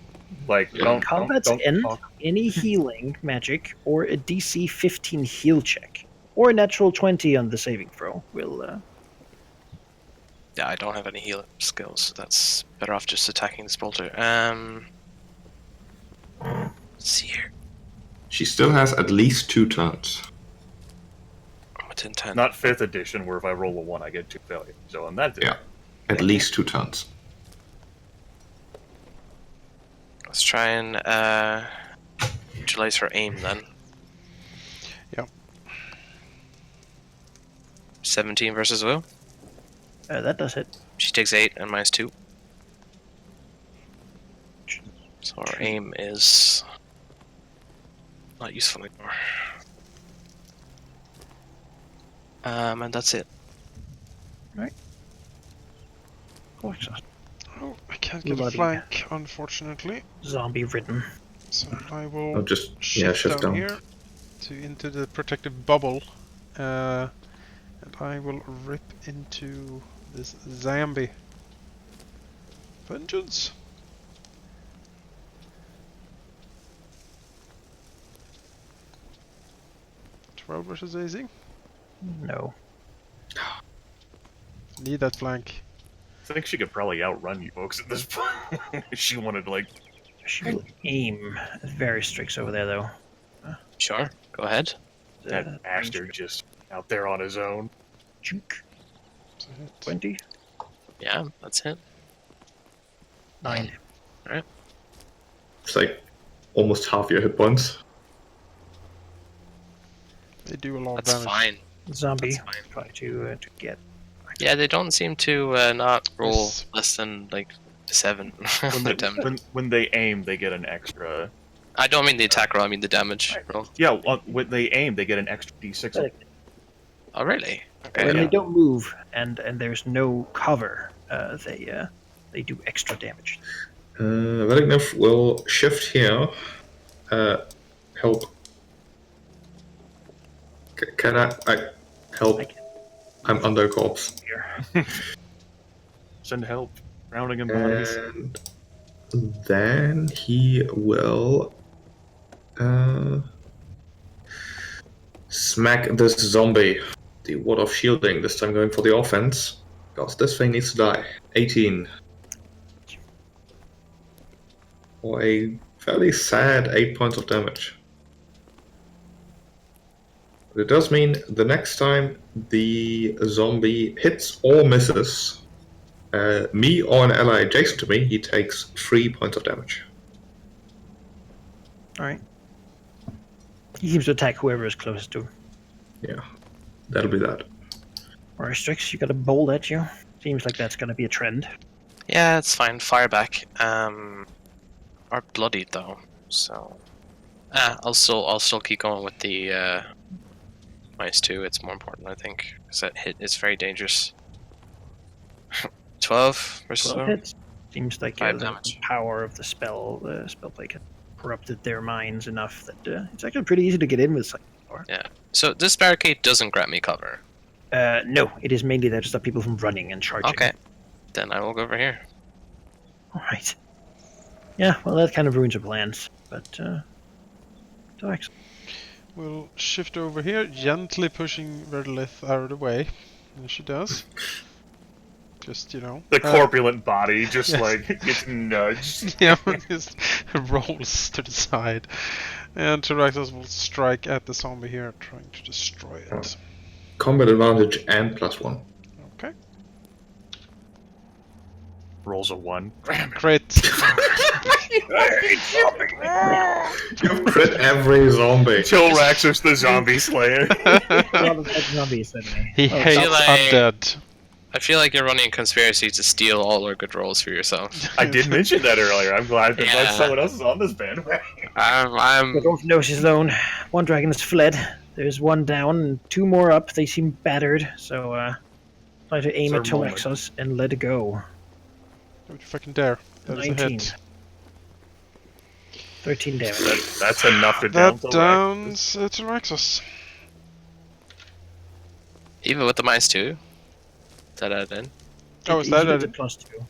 Like, don't Combat's don't end, talk. any healing magic or a DC 15 heal check or a natural 20 on the saving throw will. Yeah, I don't have any healing skills. So that's better off just attacking this bolter. Seer. She still has at least 2 turns. Within 10. Not 5th edition, where if I roll a 1, I get 2 failures. So on that, Yeah. At least 2 turns. Let's try and utilize her aim then. Yep. 17 versus Will. That does hit. She takes 8 and minus 2. So our aim is not useful anymore. And that's it. Oh, exhaust. Oh, I can't get a Bloody. flank, unfortunately. Zombie ridden. So I will Oh, just shift down here into the protective bubble, and I will rip into this zombie. Vengeance. Twelve versus AZ. No. Need that flank. I think she could probably outrun you folks at this point. If she wanted to, like, She will aim. Very strict over there, though. Sure, go ahead. that bastard just out there on his own. Chink. So hit. 20. Yeah, that's it. 9. It's like almost half your hit points. They do a lot That's of damage. fine. Zombie. That's fine. Try to get. Yeah, they don't seem to not roll Yes. less than like 7 When on they, their damage. when they aim, they get an extra. I don't mean the attack roll, I mean the damage roll. Yeah, when they aim, they get an extra d6. Oh, really? Okay. When yeah. they don't move and there's no cover, they do extra damage. Verdilith will shift here. Help. Can I help? I can. I'm under corpse. Here. Send help. Drowning in bodies. And then he will smack this zombie. The ward of shielding, this time going for the offense. Because this thing needs to die. 18. For a fairly sad 8 points of damage. But it does mean the next time the zombie hits or misses me or an ally adjacent to me, he takes 3 points of damage. Alright. He seems to attack whoever is closest to him. Yeah, that'll be that. Alright, Strix, you got a bolt at you. Seems like that's gonna be a trend. Yeah, it's fine. Fire back. Are bloodied though, so. I'll still keep going with the -2. It's more important, I think, because that hit is very dangerous. 12 versus 12 hits. Seems like 5 the damage. power of the spellplate had corrupted their minds enough that it's actually pretty easy to get in with psychic power. Yeah. So this barricade doesn't grant me cover. No, it is mainly there to stop people from running and charging. Okay. Then I will go over here. Alright. Yeah, well, that kind of ruins your plans, but, Darks. We'll shift over here, gently pushing Verdilith out of the way. And she does. Just, you know. The corpulent body just yes. like gets nudged. Yeah, just rolls to the side. And Tyrannosaurus will strike at the zombie here, trying to destroy it. Combat advantage and +1. Okay. Rolls a 1. Damn it. Crit. You've crit every zombie. Tilraxus the zombie slayer. A lot of dead zombies suddenly. He Oh, hates like- undead. I feel like you're running a conspiracy to steal all our good rolls for yourself. I did mention that earlier. I'm glad that Yeah. someone else is on this bandwagon. I'm The dwarf knows his own. One dragon has fled. There's one down and 2 more up. They seem battered, so try to aim at It's our moment. Toraxos and let it go. Don't you fucking dare. That is a 19. hit. 13 damage. That's enough to down That Tilraxus. downs Tyraxus. even with the -2. Is that added in? Oh, is He that gets a... a +2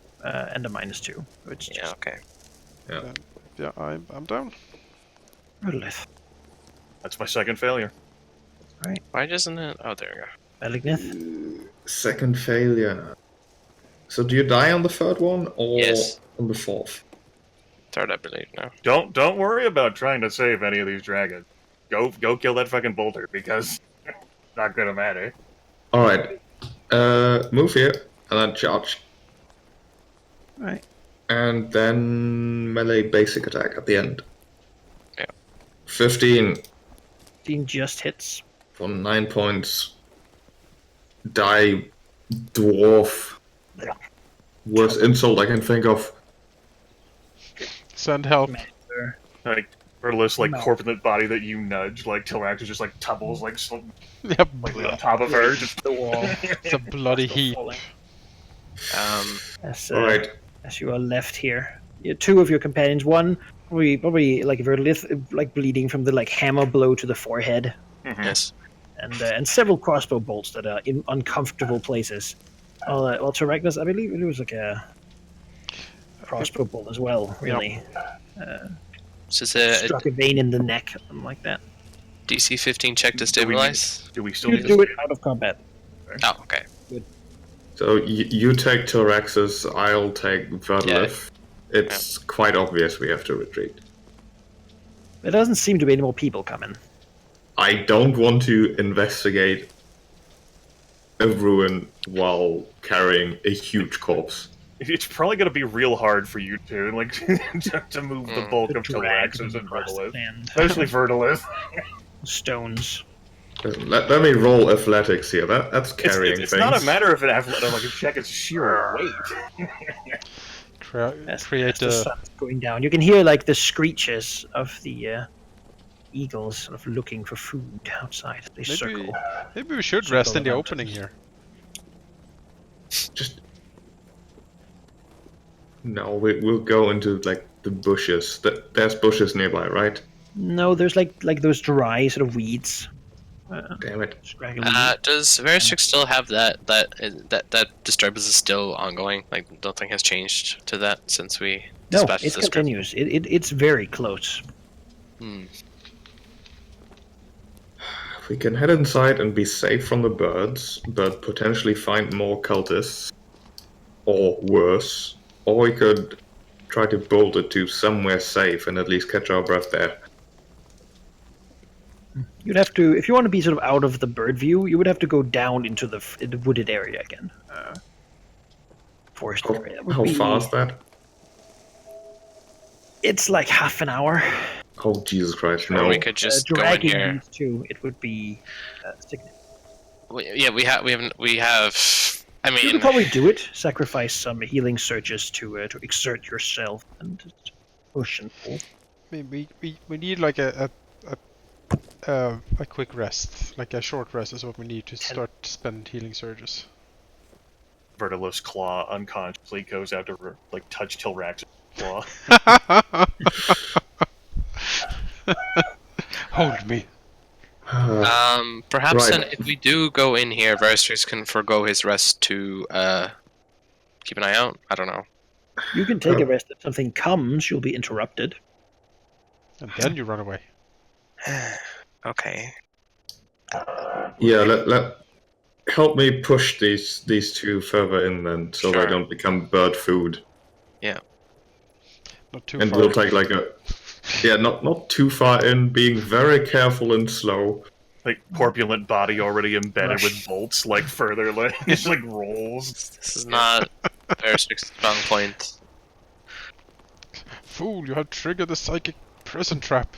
and a -2. Which is Yeah. just Okay. Yeah, I'm down. Verdilith. That's my second failure. Why doesn't it? Oh, there we go. Malignith. Second failure. So do you die on the third one or Yes. on the fourth? Third, I believe now. Don't worry about trying to save any of these dragons. Go kill that fucking bolter because it's not gonna matter. All right. Move here and then charge, Right. and then melee basic attack at the end. Yeah. 15 15 just hits. for 9 points. Die, dwarf. Worst insult I can think of. Send help. Master. Like Verdilith's like No. corpulent body that you nudge, like Tilraxus just like tumbles like Yep. on top of her. Just The wall. It's a bloody heap. As, All right. as you are left here. 2 of your companions. One probably like Verdilith, like bleeding from the like hammer blow to the forehead. Yes. And several crossbow bolts that are in uncomfortable places. Well, Tyraxus, I believe it was like a crossbow bolt as well, really. So it's a Struck a vein in the neck, something like that. DC 15 check to Do we stabilize. do we still You need do to it out of combat. Oh, okay. So you take Tyraxus, I'll take Verdilith. It's quite obvious we have to retreat. There doesn't seem to be any more people coming. I don't want to investigate a ruin while carrying a huge corpse. It's probably going to be real hard for you two, like, to move the bulk of Drag Tilraxus and across the Verdilith. land. Especially Verdilith. Stones. Let me roll athletics here. That's carrying It's things. not a matter of an athletic, like a check, it's sheer weight. As Create the a... sun's going down. You can hear like the screeches of the eagles sort of looking for food outside. They circle. Maybe we should Circle rest in the the mountains. opening here. Just no. We'll go into like the bushes. There's bushes nearby, right? No, there's like those dry sort of weeds. Damn it. Scraggly Does Veristrix still have that disturbance is still ongoing? Like, nothing has changed to that since we No, dispatched it the script? continues. It's very close. Hmm. We can head inside and be safe from the birds, but potentially find more cultists, or worse. Or we could try to bolt it to somewhere safe and at least catch our breath there. You'd have to, if you want to be sort of out of the bird view, you would have to go down into the wooded area again. Forest area. That would How be- far is that? It's like half an hour. Oh Jesus Christ! Or No. we could just go in dragging here. these two, it would be significant. We have. I You mean, could probably do it. Sacrifice some healing surges to exert yourself and just push and pull. I mean, we need like a quick rest, like a short rest is what we need to start to spend healing surges. Verdilith's claw unconsciously goes out to, like, touch Tilrax's claw. Hold me. perhaps Right. then if we do go in here, Veristrix can forgo his rest to keep an eye out. I don't know. You can take a rest. If something comes, you'll be interrupted. And then you run away. Okay. Yeah, let help me push these two further in then, so Sure. they don't become bird food. Not too And far. we'll take like not too far in, being very careful and slow. Like, corpulent body already embedded Rush. with bolts, like, further, like, just, like, rolls. This is not Very strict strong point. Fool, you have triggered the psychic prison trap.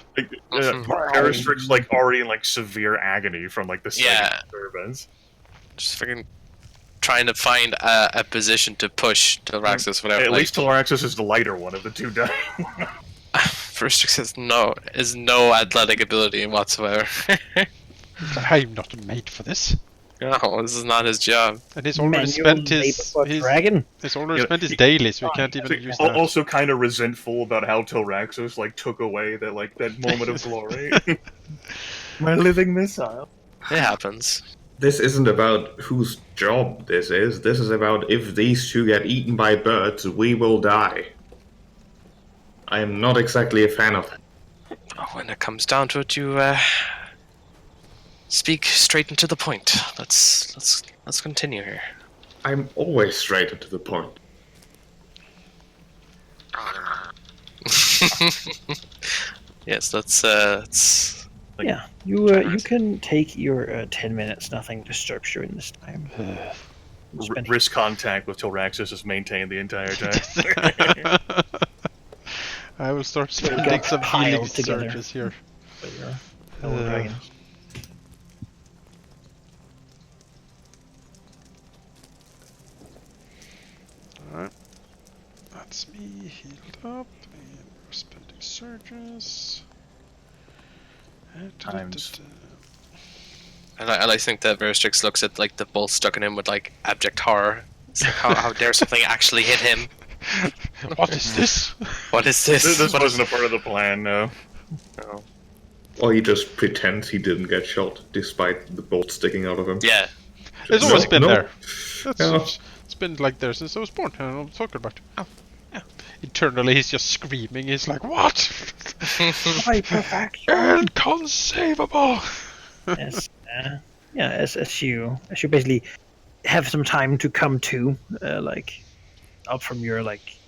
Peristric's like already in like severe agony from like the psychic Yeah. disturbance. Just fucking trying to find a position to push Telraxis without. At like, least Telaraxis is the lighter one of the two dying. Veristrix has no athletic ability whatsoever. I'm not made for this. No, this is not his job. And he's already Manual spent his labor for dragon. he's already Yeah, spent his daily, so we can't even use that. Also kind of resentful about how Telraxis like took away that moment of glory. My living missile. It happens. This isn't about whose job this is. This is about if these two get eaten by birds, we will die. I am not exactly a fan of that. When it comes down to it, you speak straight and to the point. Let's continue here. I'm always straight and to the point. Yes, let's Yeah, you can take your 10 minutes. Nothing disturbs you in this time. Wrist contact with Telraxis is maintained the entire time. I will start got spending some healing piled together. surges here. For your fellow dragon. Alright. That's me healed up. And we're spending surges. Times. And I think that Veristrix looks at like the bolt stuck in him with like abject horror. It's like how dare something actually hit him? What is this? What is this? This wasn't a part of the plan, no. No. Or he just pretends he didn't get shot, despite the bolt sticking out of him. Yeah. It's always been No. there. Yeah. It's been like there since I was born. I don't know what I'm talking about. Oh, yeah. Internally, he's just screaming. He's like, "What? Hyperfaction. Inconceivable!" As yeah, as you basically have some time to come to, like up from your like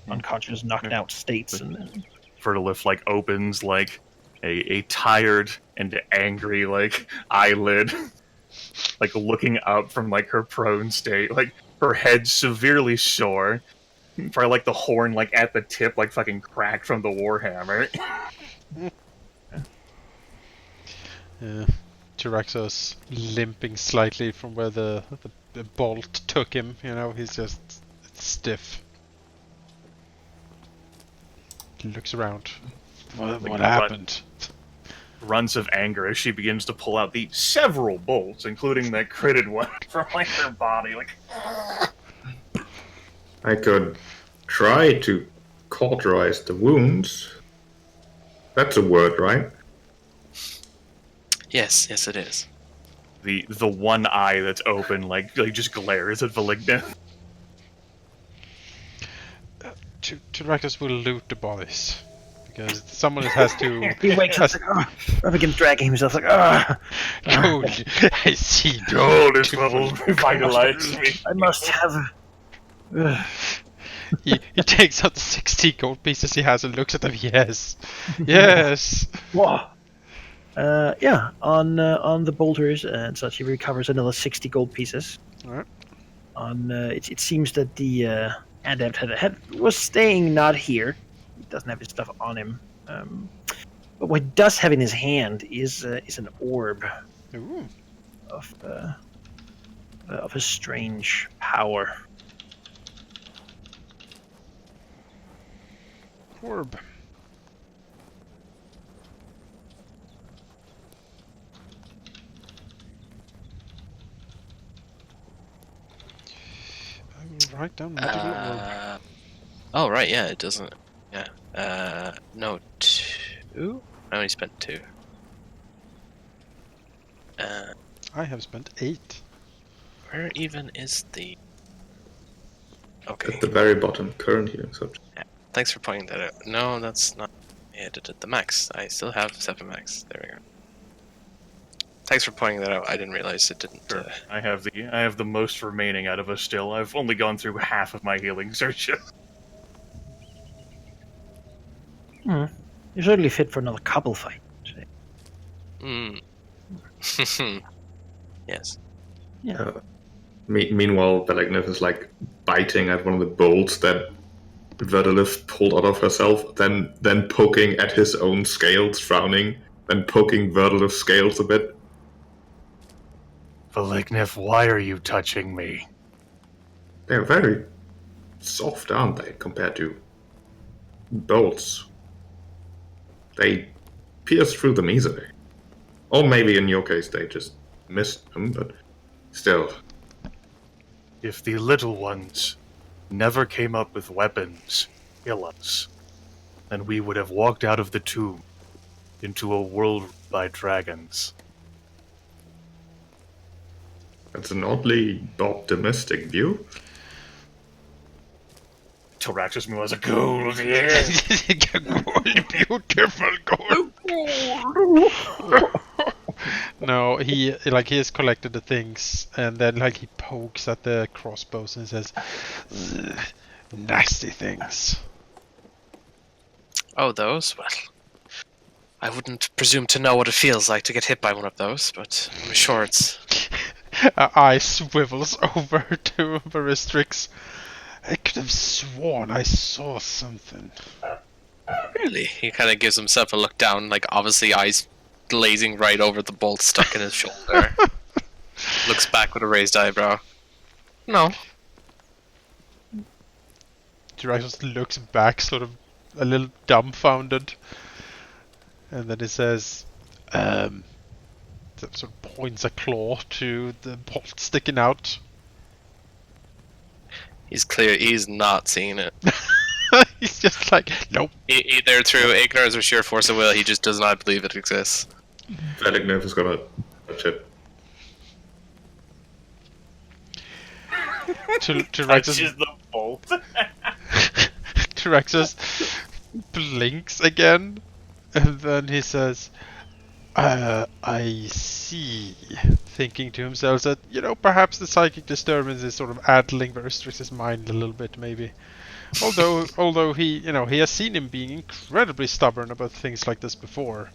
unconscious, knocked out states, and then Verdilith like opens like a tired and angry like eyelid, like looking up from like her prone state, like her head severely sore, probably like the horn like at the tip like fucking cracked from the warhammer. Yeah. Tyraxos limping slightly from where the bolt took him. You know, he's just stiff. He looks around. What happened? Runs of anger as she begins to pull out the several bolts, including that critted one from like her body. Like, I could try to cauterize the wounds. That's a word, right? Yes, it is. the one eye that's open, like just glares at Valigna. Tyraxos will loot the bodies. Because someone has to... he wakes up like, oh, up against dragging himself like, ah. Gold. I see Gold is what will revitalize me. I must have. He takes out the 60 gold pieces he has and looks at them. Yes, yes. Whoa. Yeah, on the bolters and such, he recovers another 60 gold pieces. Alright. On it seems that the adept was staying not here. He doesn't have his stuff on him. But what he does have in his hand is an orb Ooh. of a strange power. Orb. I will write down magical orb. Oh right, yeah, it doesn't. Yeah. No, 2. I only spent 2. I have spent 8. Where even is the? Okay. At the very bottom, current healing subject. Thanks for pointing that out. No, that's not. I edited the max. I still have 7 max. There we go. Thanks for pointing that out. I didn't realize it didn't. Sure. I have the most remaining out of us still. I've only gone through half of my healing searches. You're certainly fit for another couple fight. Yes. Yeah. Meanwhile, Blackguard is like biting at one of the bolts that Verdilith pulled out of herself, then poking at his own scales, frowning, then poking Verdilith's scales a bit. Phylacteries, why are you touching me? They're very soft, aren't they, compared to bolts? They pierce through them easily. Or maybe in your case they just missed them, but still. If the little ones never came up with weapons to kill us, then we would have walked out of the tomb into a world by dragons. That's an oddly optimistic view. Tyraxus was a gold, yeah. Gold, beautiful gold. No, he has collected the things, and then he pokes at the crossbows and says, "Nasty things." Oh, those? Well, I wouldn't presume to know what it feels like to get hit by one of those, but I'm sure it's... Eye swivels over to Veristrix. I could have sworn I saw something. Really? He kind of gives himself a look down, obviously eyes glazing right over the bolt stuck in his shoulder. Looks back with a raised eyebrow. No. Tyraxus looks back, sort of a little dumbfounded, and then he says, sort of points a claw to the bolt sticking out. He's not seeing it. He's just nope. Either through ignorance or sheer force of will, he just does not believe it exists. Vellignif is gonna touch it. Tyraxus the bolt. Tyraxus blinks again, and then he says, I see, thinking to himself that, perhaps the psychic disturbance is sort of addling Veristrix's mind a little bit, maybe. Although he has seen him being incredibly stubborn about things like this before.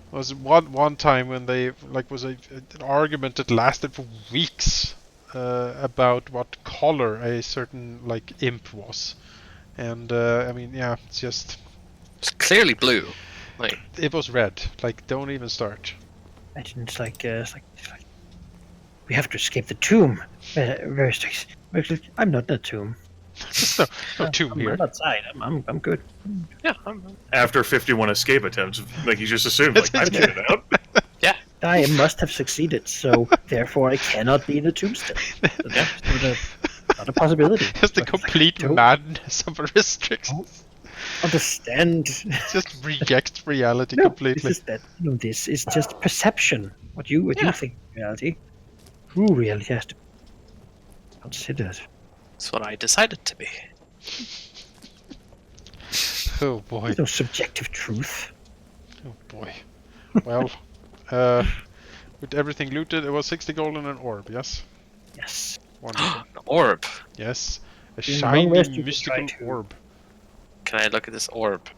There was one time when they was an argument that lasted for weeks about what color a certain imp was, and it's just It's clearly blue. it was red. Don't even start. Imagine it's like we have to escape the tomb. Very strict. I'm not in the tomb. no tomb here. I'm outside. I'm good. Yeah. After 51 escape attempts, he just assumed, I'd get it out. Yeah. I must have succeeded, so therefore I cannot be in the tomb still. That's not a possibility. Just the complete madness of a restriction. Understand? Just rejects reality No, completely. This is just perception. What you think of reality. True reality has to be considered. That's what I decided to be. Oh boy. There's no subjective truth. Oh boy. Well, with everything looted, it was 60 gold and an orb, yes? Yes. Wonderful. An orb. Yes. A In shiny, long rest, you can mystical try to- orb. Can I look at this orb?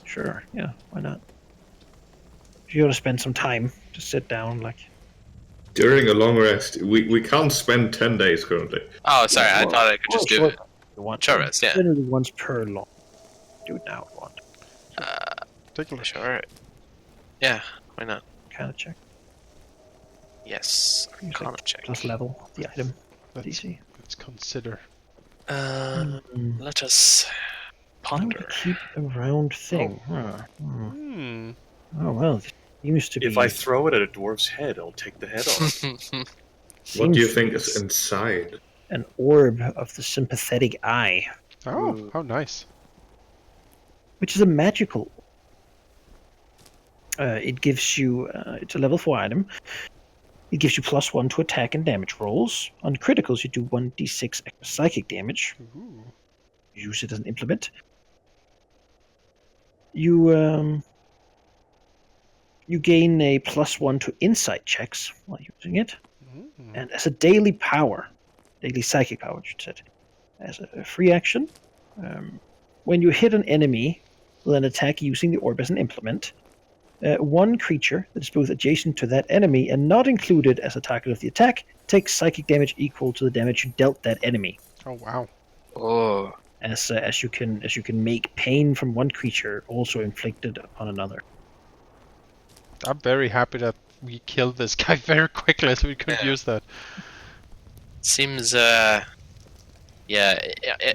Sure. Yeah. Why not? If you want to spend some time, just sit down, During a long rest, we can't spend 10 days currently. Oh, sorry. I thought I could just do it. You want Short rest, yeah. Generally once per long. Do it now if you want. Take a look. Sure. Yeah, why not? Kind of check. Yes, Use, Arcana check. Plus level of the item. DC. Let's consider. Let us ponder. Keep around thing. Oh well, it seems to be. If I throw it at a dwarf's head, I'll take the head off. What do you seems think to is be inside? an orb of the sympathetic eye, Oh, how nice. which is a magical. It gives you. It's a level 4 item. It gives you +1 to attack and damage rolls. On criticals, you do 1d6 extra psychic damage. Ooh. Use it as an implement. You gain a +1 to insight checks while using it, and as a daily psychic power, I should say, as a free action, when you hit an enemy with an attack using the orb as an implement, one creature that is both adjacent to that enemy and not included as a target of the attack takes psychic damage equal to the damage you dealt that enemy. Oh wow. Oh, as you can make pain from one creature also inflicted upon another. I'm very happy that we killed this guy very quickly, so we could Yeah. use that. seems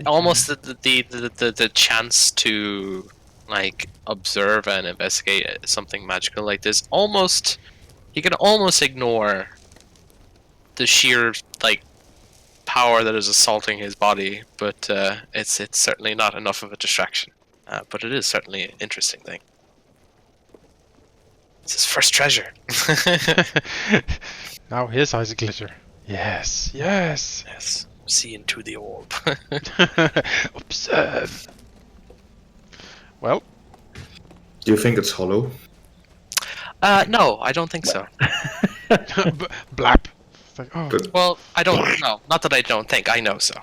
almost the chance to like observe and investigate something magical like this. Almost, you can almost ignore the sheer like power that is assaulting his body, but it's certainly not enough of a distraction. But it is certainly an interesting thing. It's his first treasure. Now his eyes glitter. Yes, yes. Yes, see into the orb. Observe. Well, Do you think it's hollow? No, I don't think so. blap. It's like, oh, But, Well, I don't know. Not that I don't think. I know so.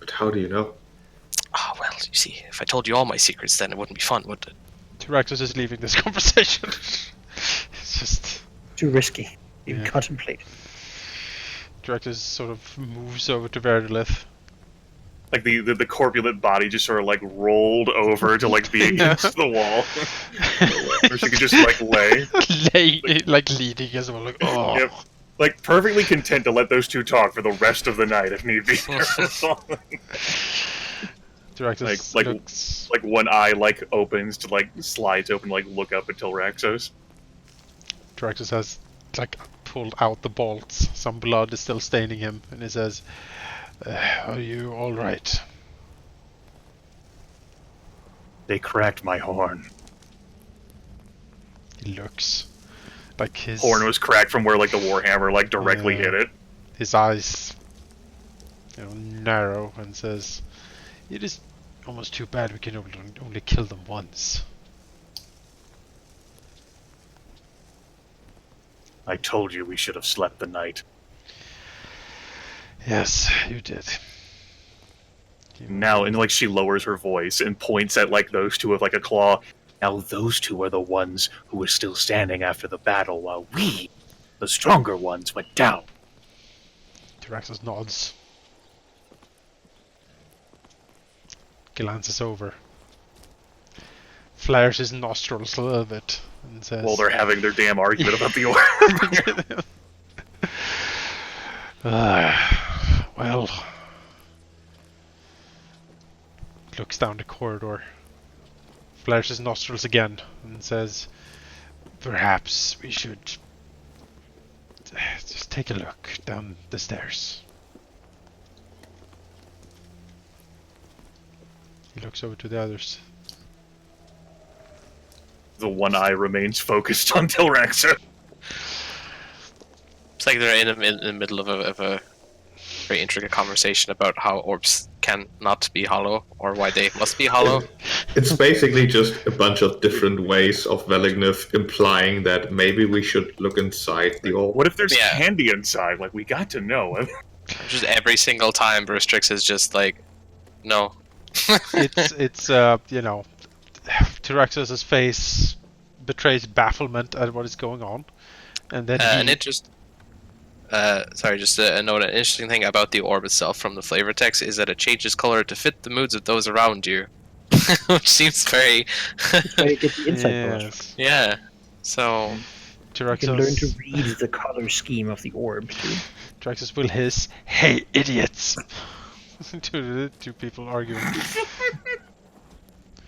but how do you know? Oh, well, you see, if I told you all my secrets, then it wouldn't be fun, would it? Tyraxus is leaving this conversation. It's just Too risky. Even Yeah. contemplate. Tyraxus sort of moves over to Verdilith. Like the corpulent body just sort of like rolled over to like be against the wall, or she could just like lay. like leading as well. Like, oh. Yep. Like perfectly content to let those two talk for the rest of the night if need be. Tyraxus like looks. like one eye like opens to like slides open, like look up until Raxos. Tyraxus has like pulled out the bolts. Some blood is still staining him, and he says, "Are you all right?" They cracked my horn. He looks like his Horn was cracked from where like the warhammer like directly Yeah. hit it. his eyes, narrow, and says, "It is almost too bad we can only kill them once." I told you we should have slept the night. Yes, you did. Now, and like she lowers her voice and points at like those two with like a claw. Now those two are the ones who were still standing after the battle, while we, the stronger ones, went down. Tyraxus nods. Glances over. Flares his nostrils a little bit and says, While they're having their damn argument about the orb. well, looks down the corridor, flares his nostrils again, and says, "Perhaps we should just take a look down the stairs." He looks over to the others. The one eye remains focused on Tilraxer. It's like they're in the middle of a very intricate conversation about how orbs can not be hollow, or why they must be hollow. It's basically just a bunch of different ways of Vellignith implying that maybe we should look inside the orb. What if there's Yeah. candy inside? Like, we got to know. Just every single time, Brustrix is just like, no. It's Tyraxus's face betrays bafflement at what is going on, and then And it just just a note. An interesting thing about the orb itself from the flavor text is that it changes color to fit the moods of those around you, which seems very Try to get the inside colors. yes, yeah. So You can learn to Tyraxus read the color scheme of the orb too. Tyraxus will hiss, "Hey, idiots!" to the two people arguing.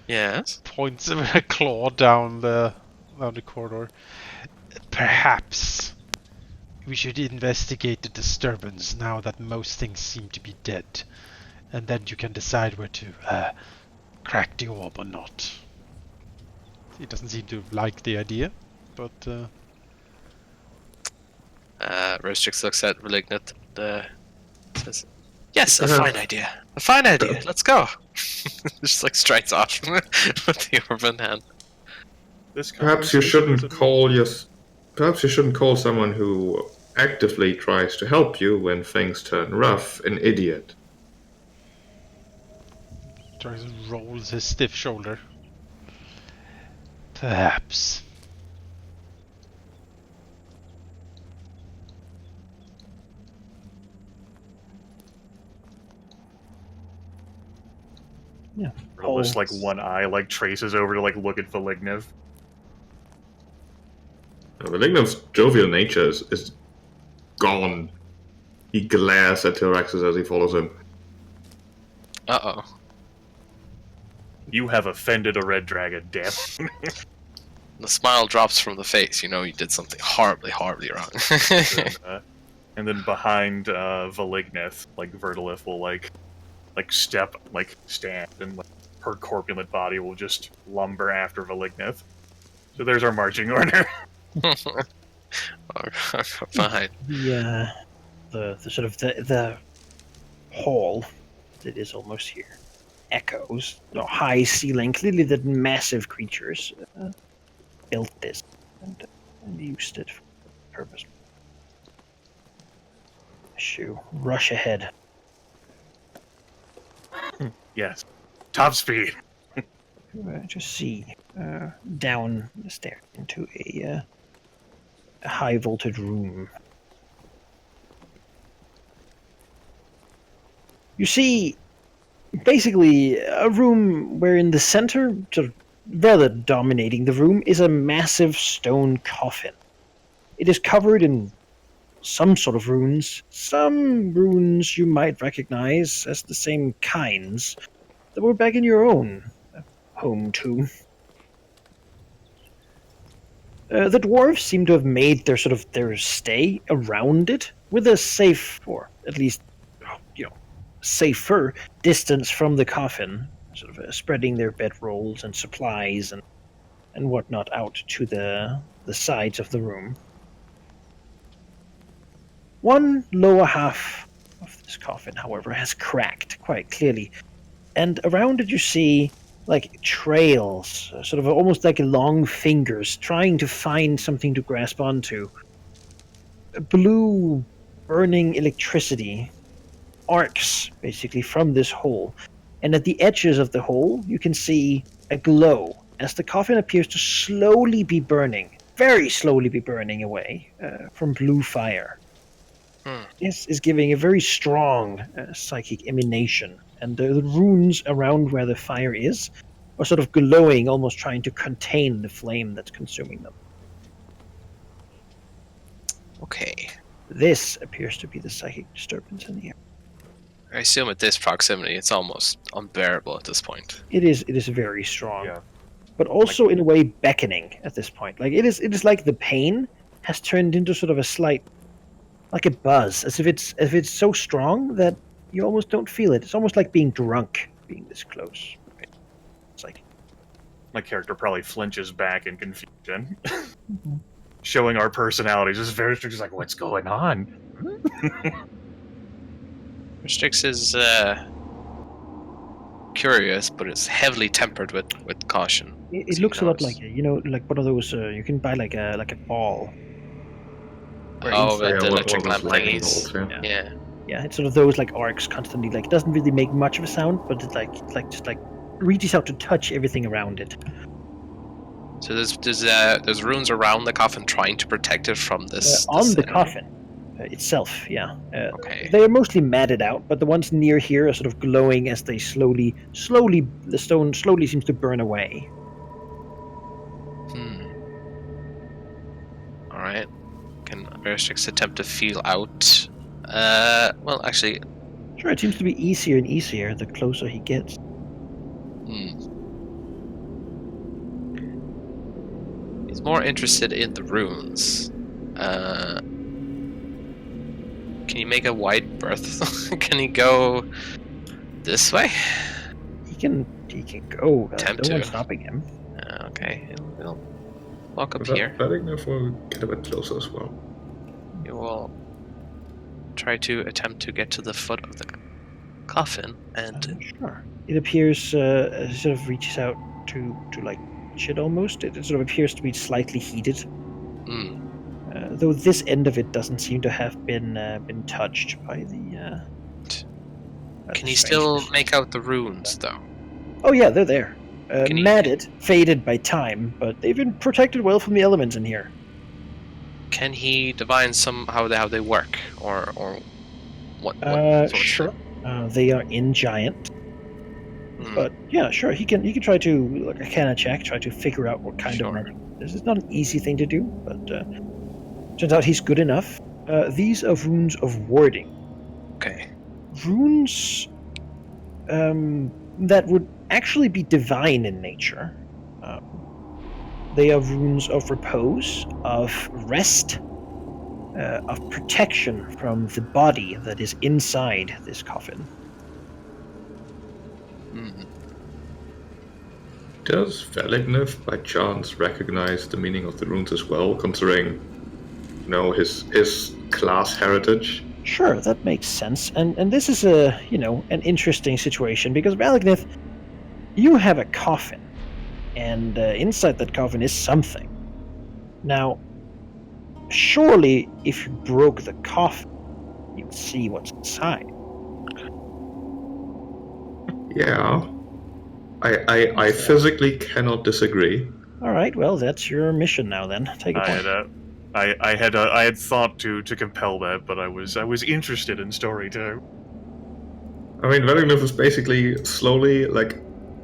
yes, Points a claw down the corridor. "Perhaps we should investigate the disturbance now that most things seem to be dead, and then you can decide where to crack the orb or not." He doesn't seem to like the idea, but Brustrix looks at Malignant. Says, "Yes, a fine idea. A fine idea. Let's go." Just like strides off with the orb in hand. This Perhaps you conversation shouldn't was a- call Perhaps you shouldn't call someone who actively tries to help you when things turn rough an idiot. Tyraxus rolls his stiff shoulder. "Perhaps." Verdilith, like one eye, like traces over to like look at Valignith. Valignith's jovial nature is gone. He glares at T-Rexes as he follows him. Uh-oh. You have offended a red dragon, damn. The smile drops from the face. You know you did something horribly, horribly wrong. And then behind Valignith, like Verdilith will like stand, and like her corpulent body will just lumber after Valignith. So there's our marching order. Fine. The sort of the hall that is almost here echoes. High ceiling. Clearly, that massive creatures built this and used it for purpose. Rush ahead. Yes. Top speed. Just see down the stairs into a high vaulted room. You see basically a room where in the center, sort of rather dominating the room, is a massive stone coffin. It is covered in some sort of runes. Some runes you might recognize as the same kinds that were back in your own home tomb. The dwarves seem to have made their stay around it with a safe, or at least, safer distance from the coffin, sort of spreading their bedrolls and supplies and whatnot out to the sides of the room. One lower half of this coffin, however, has cracked quite clearly, and around it you see like trails, sort of almost like long fingers trying to find something to grasp onto. Blue burning electricity arcs basically from this hole, and at the edges of the hole you can see a glow as the coffin appears to slowly be burning, very slowly be burning away from blue fire. This is giving a very strong psychic emanation, and the runes around where the fire is are sort of glowing, almost trying to contain the flame that's consuming them. Okay. This appears to be the psychic disturbance in the air. I assume at this proximity, it's almost unbearable at this point. It is very strong, Yeah. but also in a way beckoning at this point. Like it is like the pain has turned into sort of a slight, like a buzz, as if it's so strong that you almost don't feel it. It's almost like being drunk, being this close. It's like My character probably flinches back in confusion. Showing our personalities. This is very just like, what's going on? Strix is curious, but it's heavily tempered with caution. it So looks he a lot knows. like like one of those you can buy like a ball. Oh, the one of electric those lamp lightning thingies. bolts, yeah. Yeah. Yeah, it's sort of those like arcs constantly. Like it doesn't really make much of a sound, but it just reaches out to touch everything around it. So there's runes around the coffin trying to protect it from this. On this the enemy. coffin itself, yeah. Okay. They are mostly matted out, but the ones near here are sort of glowing as they slowly, the stone slowly seems to burn away. All right. Can Verstrix attempt to feel out? Well, actually, Sure, it seems to be easier and easier the closer he gets. he's more interested in the runes. Can he make a wide berth? Can he go this way? He can go. Attempt No one's to. stopping him. Okay, he'll walk up But here. Valignith will get a bit closer as well. He will try to attempt to get to the foot of the coffin, and Sure. It appears as it sort of reaches out to like shit almost. It sort of appears to be slightly heated. Though this end of it doesn't seem to have been touched by the. can he still make out the runes, though? Oh yeah, they're there. Can he- Matted, faded by time, but they've been protected well from the elements in here. Can he divine how they work, or what? sort of Sure. They are in giant. thing? But yeah, sure, he can try to like a Arcana check, try to figure out what kind of magic. This is not an easy thing to do, but turns out he's good enough. These are runes of warding. Okay. Runes that would actually be divine in nature. They are runes of repose, of rest, of protection from the body that is inside this coffin. Does Grimith by chance recognize the meaning of the runes as well, considering, his class heritage? Sure, that makes sense. And this is an interesting situation because Grimith, you have a coffin, and inside that coffin is something. Now, surely if you broke the coffin, you'd see what's inside. Yeah. I physically cannot disagree. All right, well, that's your mission now. Then take a point. I had thought to compel that, but I was interested in story too. I mean, Verdilith is basically slowly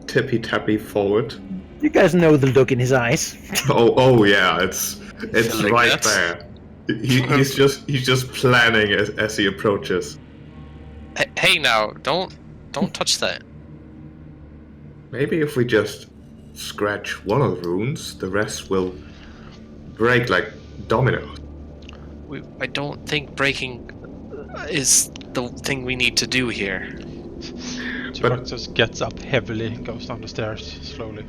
tippy-tappy forward. You guys know the look in his eyes. Oh yeah, it's Like right that? there. He's just planning as he approaches. Hey, now, don't touch that. Maybe if we just scratch one of the runes, the rest will break like dominoes. I don't think breaking is the thing we need to do here. Tyrax just gets up heavily and goes down the stairs slowly.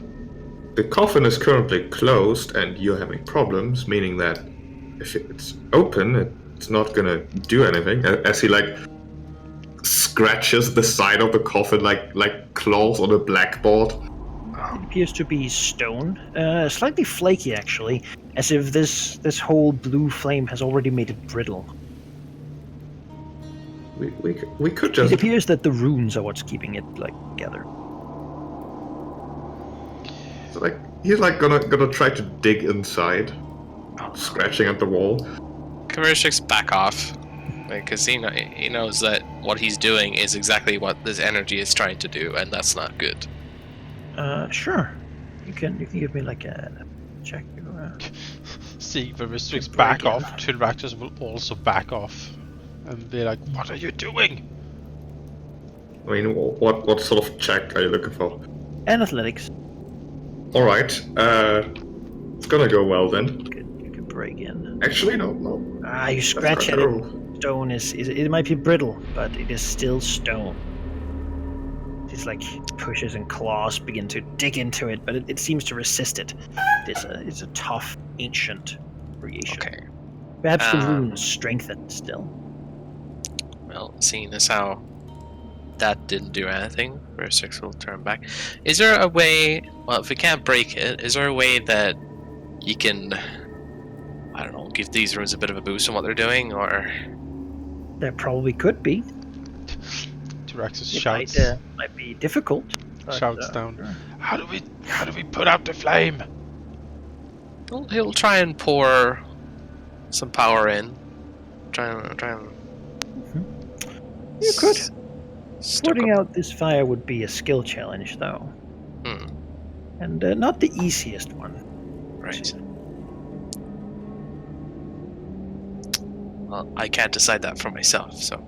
The coffin is currently closed and you're having problems, meaning that if it's open, it's not gonna do anything. As he scratches the side of the coffin like claws on a blackboard. It appears to be stone, slightly flaky actually, as if this whole blue flame has already made it brittle. We could just. It appears that the runes are what's keeping it together. So he's gonna try to dig inside, scratching at the wall. Commercial's back off, because he knows that what he's doing is exactly what this energy is trying to do, and that's not good. Sure. You can give me a check. Seeing the restricts back off, Tyrax will also back off and be like, "What are you doing?" I mean, what sort of check are you looking for? And athletics. All right. It's gonna go well then. You can break in. Actually, no. You scratch at it. Stone it might be brittle, but it is still stone. It's pushes and claws begin to dig into it, but it seems to resist it. It's a tough, ancient creation. Okay. Perhaps the runes strengthen still. Well, seeing as how that didn't do anything, Vertex will turn back. Is there a way, well, if we can't break it, is there a way that you can, I don't know, give these runes a bit of a boost on what they're doing, or? There probably could be. Tyrax shouts. Might be difficult. Shouts down. How do we put out the flame? Well, he'll try and pour some power in. Try and. You could. Stoke Putting up. out this fire would be a skill challenge, though. And not the easiest one. Right. Well, I can't decide that for myself, so.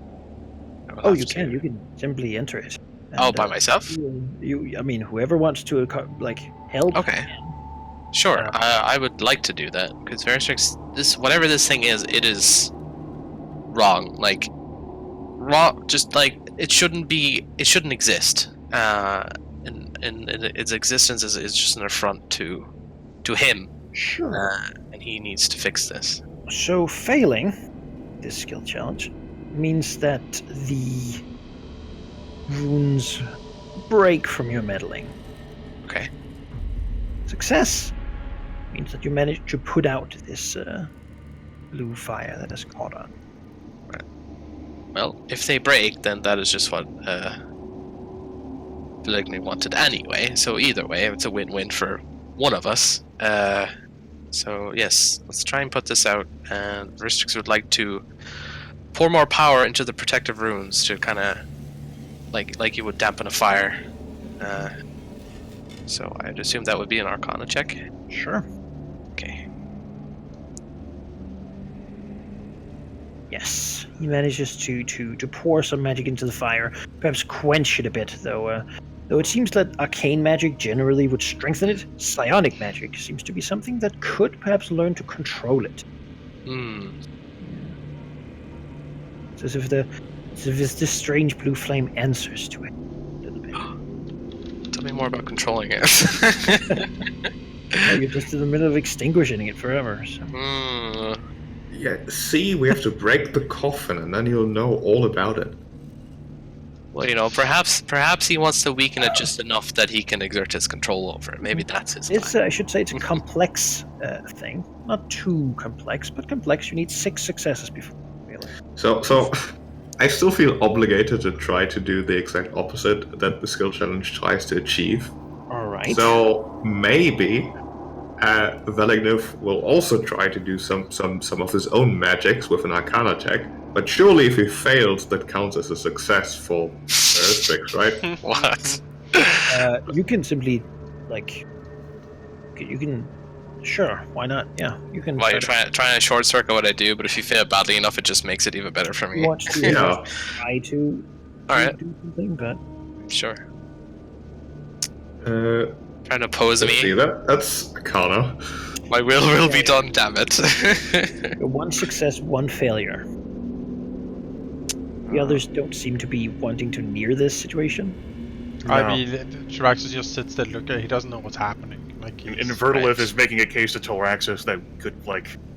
Oh, you can. You can simply enter it. And, by myself? I mean, whoever wants to help. Okay. Sure. I would like to do that because Vertex, whatever this thing is, it is wrong. Wrong. Just it shouldn't exist. And its existence is just an affront to him. Sure. And he needs to fix this. So failing this skill challenge means that the runes break from your meddling. Okay. Success means that you manage to put out this blue fire that has caught on. Right. Well, if they break, then that is just what Blackguard wanted anyway. So either way, it's a win-win for one of us. So yes, let's try and put this out. And Vertex would like to pour more power into the protective runes to kind of, like you would dampen a fire. So I'd assume that would be an Arcana check. Sure. Okay. Yes, he manages to pour some magic into the fire, perhaps quench it a bit, though it seems that arcane magic generally would strengthen it, psionic magic seems to be something that could perhaps learn to control it. It's as if this strange blue flame answers to it a little bit. Tell me more about controlling it. Oh, you're just in the middle of extinguishing it forever. So. Yeah, see, we have to break the coffin, and then you'll know all about it. Well, perhaps he wants to weaken it just enough that he can exert his control over it. Maybe that's his plan. I should say it's a complex thing. Not too complex, but complex. You need 6 successes before. Really. So I still feel obligated to try to do the exact opposite that the skill challenge tries to achieve. All right. So maybe Verdilith will also try to do some of his own magics with an Arcana check, but surely if he fails, that counts as a success for Earthfix, right? What? You can simply, you can. Sure, why not? Yeah, you can. Well, you're trying to short circuit what I do, but if you fail badly enough, it just makes it even better for me. Watch to Yeah. try to Alright. do something, but Sure. Uh, Trying to pose let's see, me. that's Arcana. My will be done, damn it. 1 success, 1 failure. The others don't seem to be wanting to near this situation. I No. mean, Traxxas just sits there looking. He doesn't know what's happening. Like, And he's- Verdilith right. is making a case to Telraxis that could,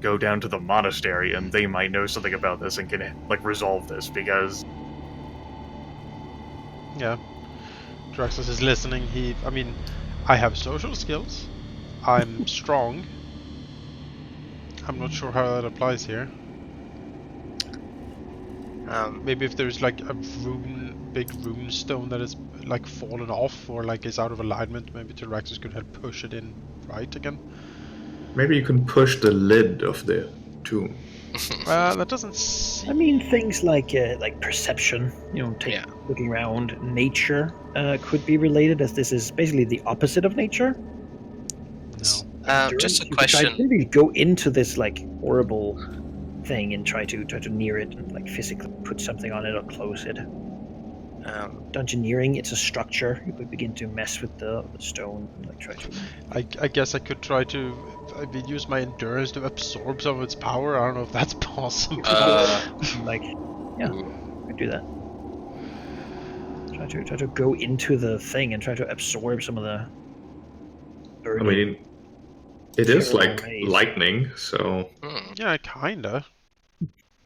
go down to the monastery and they might know something about this and can, resolve this, because... Yeah. Traxxas is listening. I have social skills. I'm strong. I'm not sure how that applies here. Maybe if there's like a big rune stone that is fallen off or is out of alignment, maybe Tyraxis could help push it in right again. Maybe you can push the lid of the tomb. That doesn't seem... I mean, things like perception, looking around, nature could be related, as this is basically the opposite of nature. No. Just a You could try to question. maybe go into this horrible thing and try to near it and physically put something on it or close it. Dungeoneering, it's a structure. You could begin to mess with the stone and try to. I guess I could try to use my endurance to absorb some of its power. I don't know if that's possible. Yeah, I do that. Try to go into the thing and try to absorb some of the. I burning. mean, it is like Rays. lightning, so Yeah, kinda.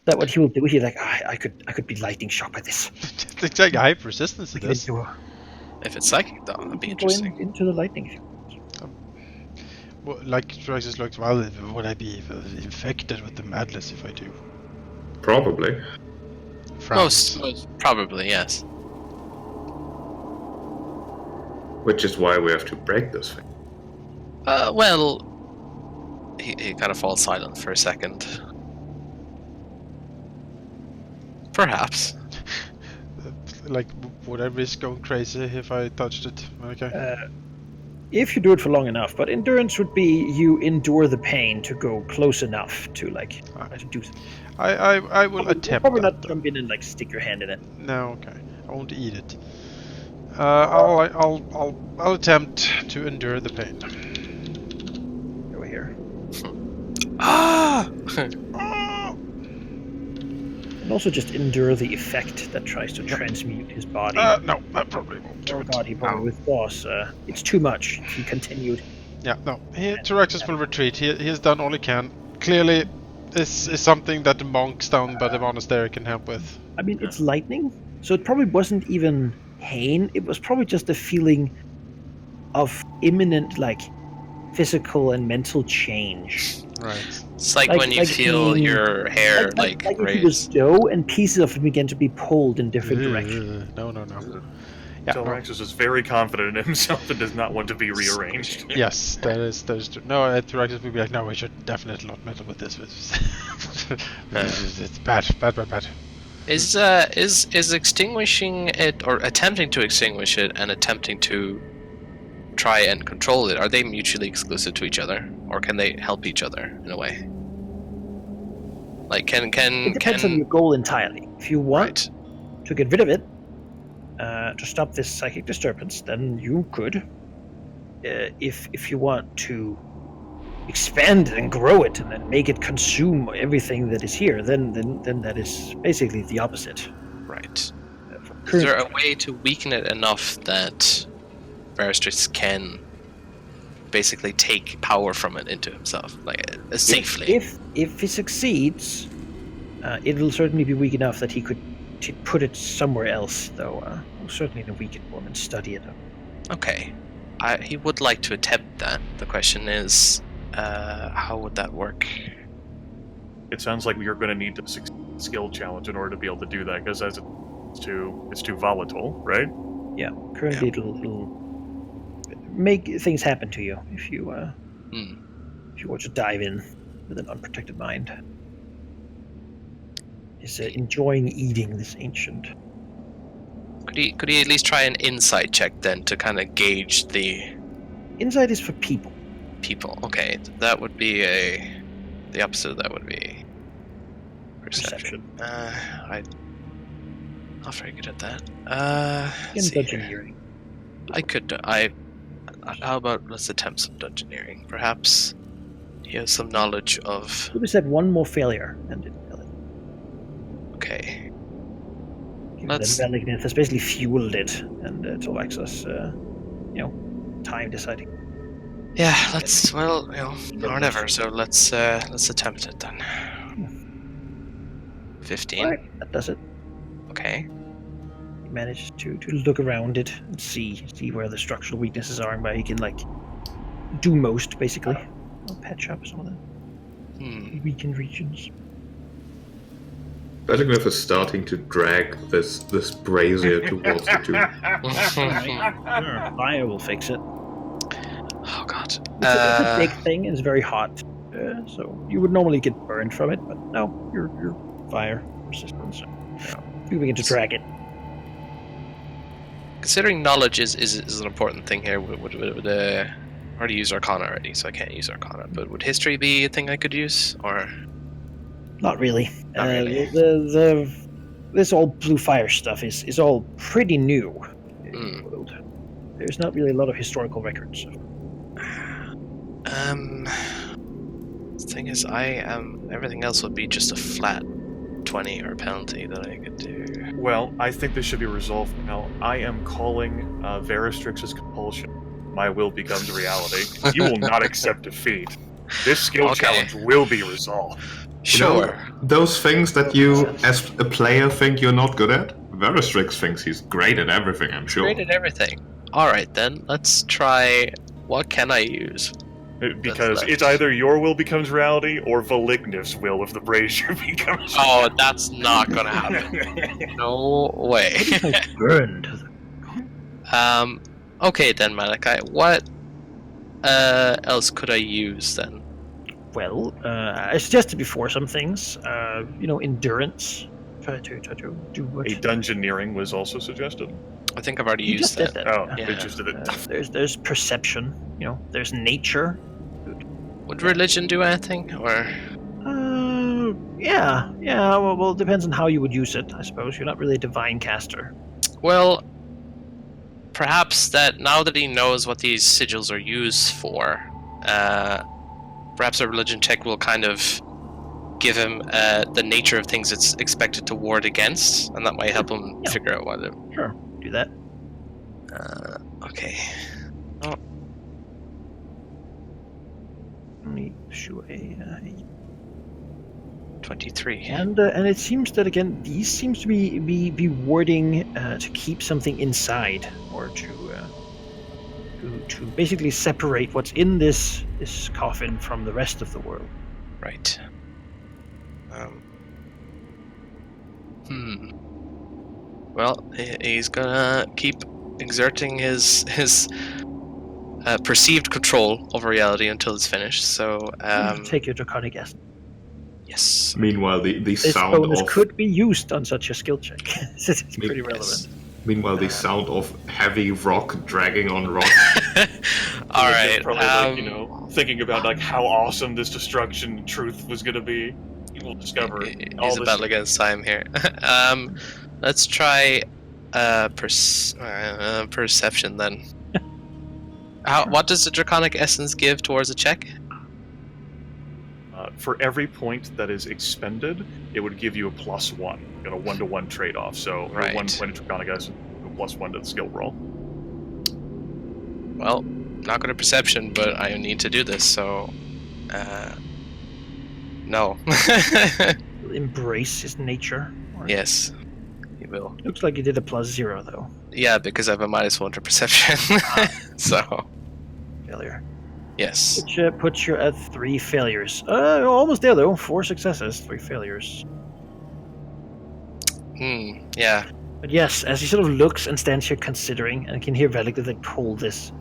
That what he will do? He's like, I could be lightning shocked by this. It's like high persistence to Get this. into, If it's psychic, though, that'd be go interesting. into the lightning. If you Well, Traxxas looks, well, would I be infected with the madness if I do? probably. Frowns. Most probably, yes. Which is why we have to break this thing. Well, he kind of falls silent for a second. Perhaps. Would I risk going crazy if I touched it? Okay. If you do it for long enough, but endurance would be you endure the pain to go close enough to to do something. I will attempt Probably that, not though. jump in and stick your hand in it. No, okay. I won't eat it. I'll attempt to endure the pain. Over here. Ah! And also just endure the effect that tries to transmute his body. No, that probably won't do Oh it. god, he probably withdraws. It's too much. He continued. Yeah, no. Tyraxis will retreat. He has done all he can. Clearly, this is something that the monks down by the monastery can help with. I mean, it's lightning, so it probably wasn't even pain. It was probably just a feeling of imminent, physical and mental change. Right. It's like when you feel in- your hair Like if you raise. just go and pieces of it began to be pulled in different directions. No. Yeah, no. Telraxis is very confident in himself and does not want to be rearranged. Yes, that is true. No, Tyraxis would be like, no, we should definitely not meddle with this. It's bad. Is extinguishing it or attempting to extinguish it and attempting to try and control it, are they mutually exclusive to each other, or can they help each other in a way? Like It depends on your goal entirely. If you want to get rid of it, to stop this psychic disturbance, then you could. If you want to expand it and grow it and then make it consume everything that is here, then that is basically the opposite. Right. Is there a way to weaken it enough that Veristrix can basically take power from it into himself, like safely? If he succeeds, it will certainly be weak enough that he could put it somewhere else, though certainly in a weakened form, and study it. Okay. He would like to attempt that. The question is, how would that work? It sounds like you're going to need a skill challenge in order to be able to do that, because as it's too volatile, right? Yeah, currently it'll make things happen to you if you were to dive in with an unprotected mind. Is enjoying eating this ancient. Could he at least try an insight check then to kind of gauge the... Insight is for people. People, okay. That would be the opposite of that would be perception. I'm not very good at that. Dungeoneering. How about let's attempt some dungeoneering? Perhaps he has some knowledge of... We just had one more failure and didn't fail it. Okay. Grimith has basically fueled it, and to access, time deciding. Yeah, let's now or never. So let's attempt it then. 15. Right, that does it. Okay. He manages to look around it and see where the structural weaknesses are and where he can do most, basically. I'll patch up some of the weakened regions. Battlemind is starting to drag this brazier towards the tomb. Fire will fix it. Oh god. It's a big thing. It's very hot, so you would normally get burned from it, but no, you're fire resistant. So you begin to drag it. Considering knowledge is an important thing here, would I already use Arcana already, so I can't use Arcana. But would History be a thing I could use, or? Not really. Not really. This all blue fire stuff is all pretty new in the world. There's not really a lot of historical records. So. The thing is, everything else would be just a flat 20 or penalty that I could do. Well, I think this should be resolved now. I am calling Veristrix's compulsion. My will becomes reality. You will not accept defeat. This skill challenge will be resolved. Sure. Those things that you, as a player, think you're not good at, Veristrix thinks he's great at everything, I'm sure. Great at everything. Alright then, let's try... What can I use? Because it's either your will becomes reality or Valignif's will if the brazier becomes reality. Oh, that's not gonna happen. No way. Burned. Okay then, Manaki. What else could I use then? Well, I suggested before some things. Endurance. Try to do what. A dungeoneering was also suggested. I think I've already You used just that. did that. Oh, they just did it. There's perception. There's nature. Would religion do anything, or? Yeah. Well, it depends on how you would use it. I suppose you're not really a divine caster. Well, perhaps that now that he knows what these sigils are used for, perhaps a religion check will kind of give him the nature of things it's expected to ward against, and that might help him figure out what it... Sure, do that. Okay. Let me show a 23. And it seems that again these seems to be warding to keep something inside, or to basically separate what's in this coffin from the rest of the world. Right. Well, he's gonna keep exerting his perceived control over reality until it's finished. So take your draconic essence. Yes. bonus. Meanwhile, the This sound bonus of could be used on such a skill check. It's pretty relevant. meanwhile the sound of heavy rock dragging on rock. All Elizabeth's right. probably thinking about like how awesome this destruction truth was gonna be. You will discover all He's a this. battle against time here. Let's try perception then. What does the draconic essence give towards a check? For every point that is expended, it would give you a +1. Got a 1-to-1 trade-off. So Right. 1 point of draconic essence, +1 to the skill roll. Well, not good at perception, but I need to do this, so no. Embrace his nature. Or- Yes, you will. Looks like you did a +0 though. Yeah, because I have a -1 to perception. So, Failure. yes. Which puts you at 3 failures. Almost there though. 4 successes, 3 failures. Yeah. But yes, as he sort of looks and stands here considering, and can hear Verdilith like pull this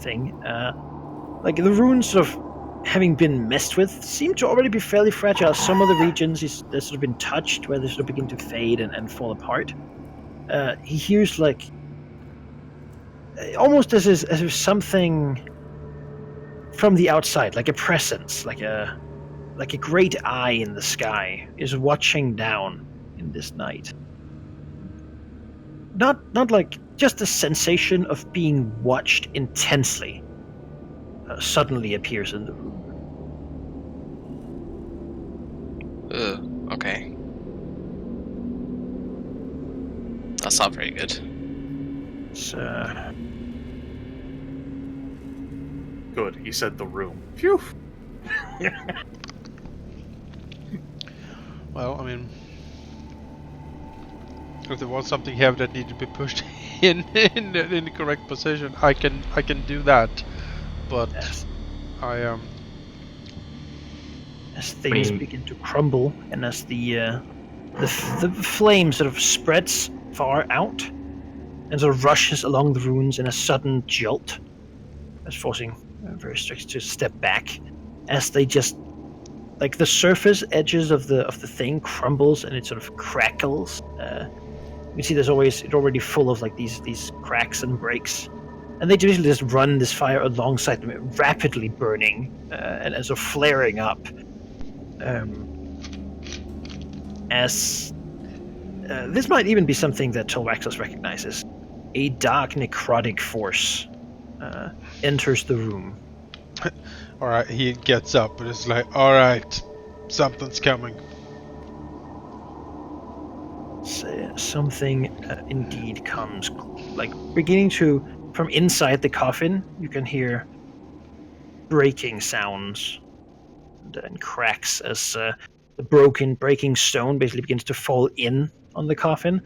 thing, like the runes sort of having been messed with seem to already be fairly fragile. Some of the regions they've sort of been touched where they sort of begin to fade and fall apart. He hears like almost as if something from the outside, like a presence, like a great eye in the sky, is watching down in this night. Not like just the sensation of being watched intensely suddenly appears in the room. Okay. That's not very good. It's, Good, he said the room. Phew! Well, I mean, if there was something heavy that needed to be pushed in the correct position, I can do that. But yes. I As things begin to crumble, and as the flame sort of spreads far out, and sort of rushes along the runes in a sudden jolt, that's forcing Verstrix to step back, as they just like the surface edges of the thing crumbles and it sort of crackles. You see, it's already full of like these cracks and breaks, and they usually just run this fire alongside them, rapidly burning and sort of flaring up. As this might even be something that Tolwaxos recognizes. A dark necrotic force enters the room. alright, he gets up and it's like, alright, something's coming. Something indeed comes, like beginning to, from inside the coffin, you can hear breaking sounds and cracks as the breaking stone basically begins to fall in on the coffin,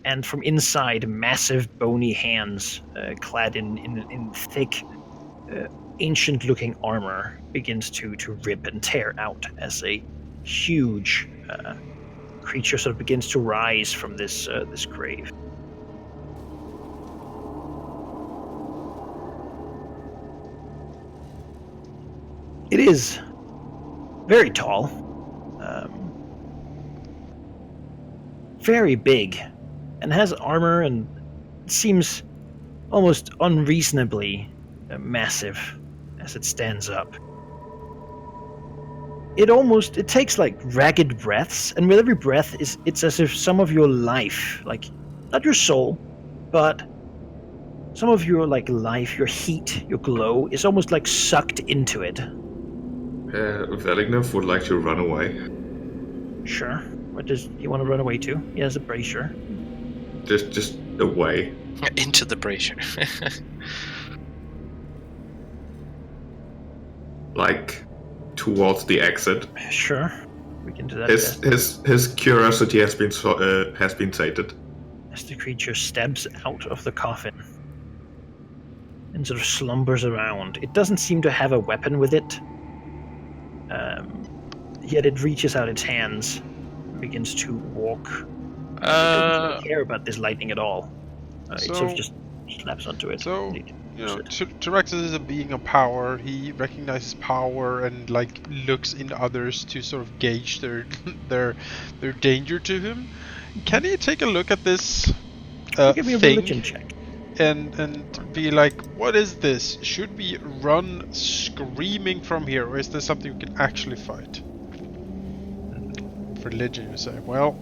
and from inside, massive bony hands clad in thick, ancient-looking armor begins to rip and tear out as a huge creature sort of begins to rise from this grave. It is very tall, very big, and has armor and seems almost unreasonably massive as it stands up. It takes like ragged breaths, and with every breath it's as if some of your life, like not your soul, but some of your like life, your heat, your glow is almost like sucked into it. Velignev would like to run away. Sure. What does he want to run away to? He has a brazier. Just away. Into the brazier. Like towards the exit. Sure. We can do that. His curiosity has been sated. As the creature steps out of the coffin and sort of slumbers around. It doesn't seem to have a weapon with it. Yet it reaches out its hands and begins to walk. It doesn't care about this lightning at all. It sort of just slaps onto it. So, you know, Tyraxus is a being of power. He recognizes power and like looks in others to sort of gauge their their danger to him. Can he take a look at this Give me a thing religion check. and be like, what is this? Should we run screaming from here, or is there something we can actually fight? Religion, you say? Well,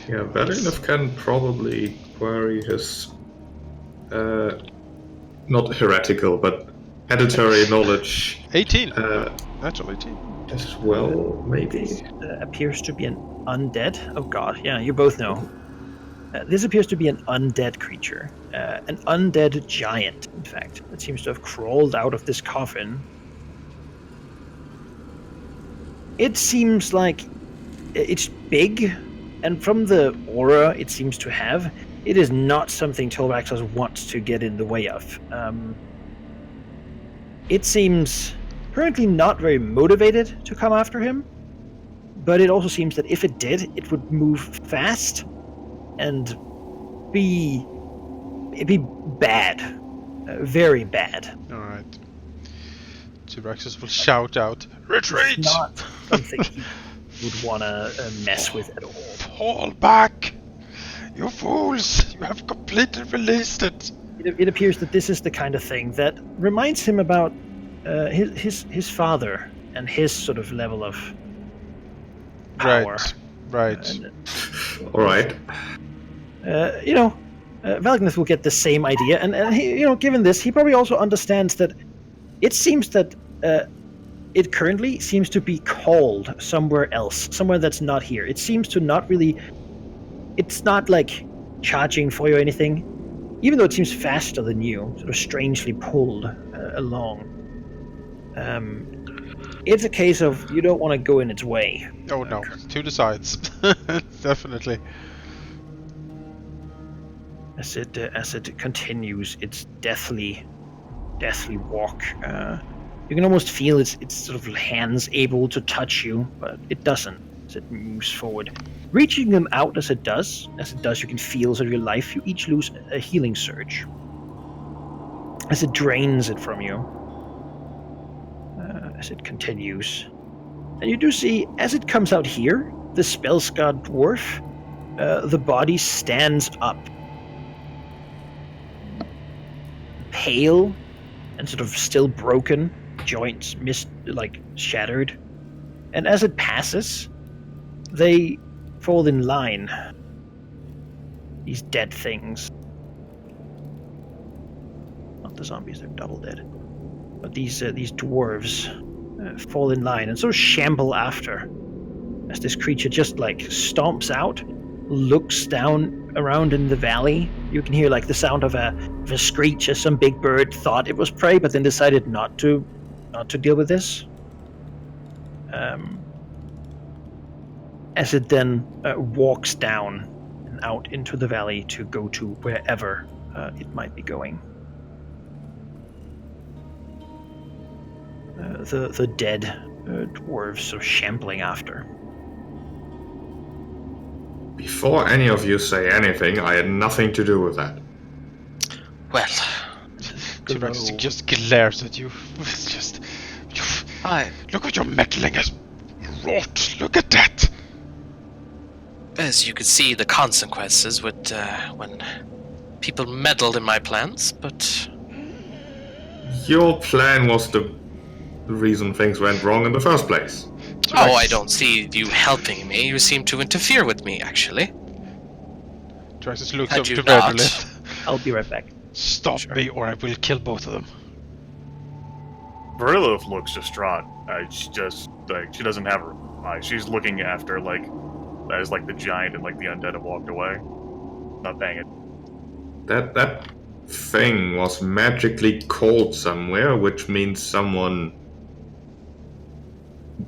Yeah, Verdilith can probably query his not heretical, but hereditary knowledge 18. Natural 18. as well, maybe. This appears to be an undead. Oh god, yeah, you both know. This appears to be an undead creature. An undead giant, in fact, that seems to have crawled out of this coffin. It seems like it's big, and from the aura it seems to have, it is not something Tyraxus wants to get in the way of. It seems currently not very motivated to come after him, but it also seems that if it did, it would move fast and be bad, very bad. All right. Tyraxus will shout out, "Retreat!" It's not something he would want to mess with at all. Fall back! You fools! You have completely released it! It appears that this is the kind of thing that reminds him about his father and his sort of level of power. Right. All right. Valgnith will get the same idea, and he, given this, he probably also understands that it seems that it currently seems to be called somewhere else, somewhere that's not here. It seems to not really. It's not like charging for you or anything, even though it seems faster than you, sort of strangely pulled along. It's a case of you don't want to go in its way. Oh no, to the sides. Definitely. As it continues its deathly walk, you can almost feel its sort of hands able to touch you, but it doesn't as it moves forward. Reaching them out as it does, you can feel as your life, you each lose a healing surge. As it drains it from you, as it continues. And you do see, as it comes out here, the spell-scarred dwarf, the body stands up. Pale and sort of still broken, joints shattered. And as it passes, they fall in line. These dead things. Not the zombies, they're double dead. But these dwarves fall in line and sort of shamble after. As this creature just stomps out, looks down around in the valley. You can hear the sound of a screech as some big bird thought it was prey, but then decided not to deal with this. As it then walks down and out into the valley to go to wherever it might be going. The dead dwarves are shambling after. Before any of you say anything, I had nothing to do with that. Well, Tyraxus just glares at you. It's just... Look what your meddling has wrought. Look at that! as you could see, the consequences with when people meddled in my plans, but... Your plan was the reason things went wrong in the first place. Oh, I don't see you helping me. You seem to interfere with me, actually. Tyraxus looks Had up you to not- Verdilith. I'll be right back. Stop me or I will kill both of them. Verdilith looks distraught. She just she doesn't have her eyes. She's looking after as the giant and the undead have walked away. Not paying it. That thing was magically called somewhere, which means someone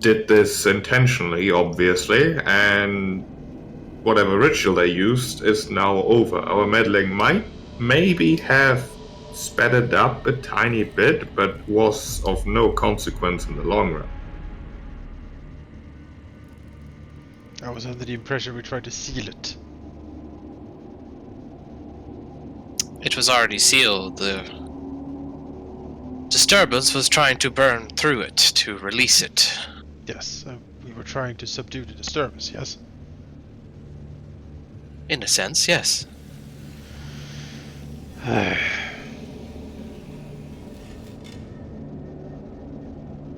did this intentionally, obviously, and whatever ritual they used is now over. Our meddling might maybe have sped it up a tiny bit, but was of no consequence in the long run. I was under the impression we tried to seal it. It was already sealed. The disturbance was trying to burn through it to release it. Yes, we were trying to subdue the disturbance, yes? In a sense, yes.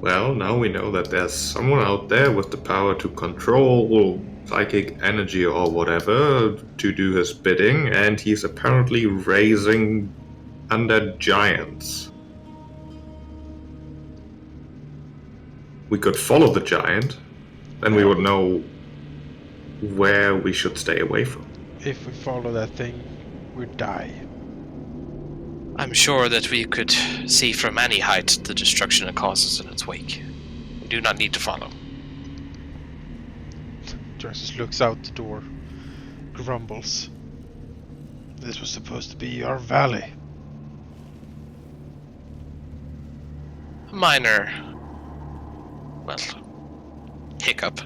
Well, now we know that there's someone out there with the power to control psychic energy or whatever to do his bidding, and he's apparently raising undead giants. We could follow the giant, then we would know where we should stay away from. If we follow that thing, we'd die. I'm sure that we could see from any height the destruction it causes in its wake. We do not need to follow. Jarsis looks out the door, grumbles. This was supposed to be our valley. A minor, well, hiccup.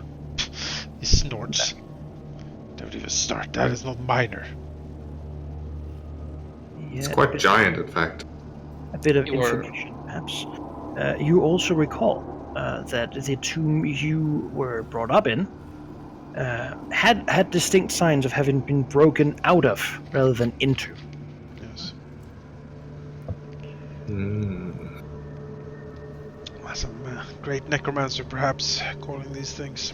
He snorts. Don't even start. That is not minor. It's quite giant, in fact. A bit of You were- information, perhaps. You also recall that the tomb you were brought up in had distinct signs of having been broken out of rather than into. Yes. Some great necromancer, perhaps, calling these things.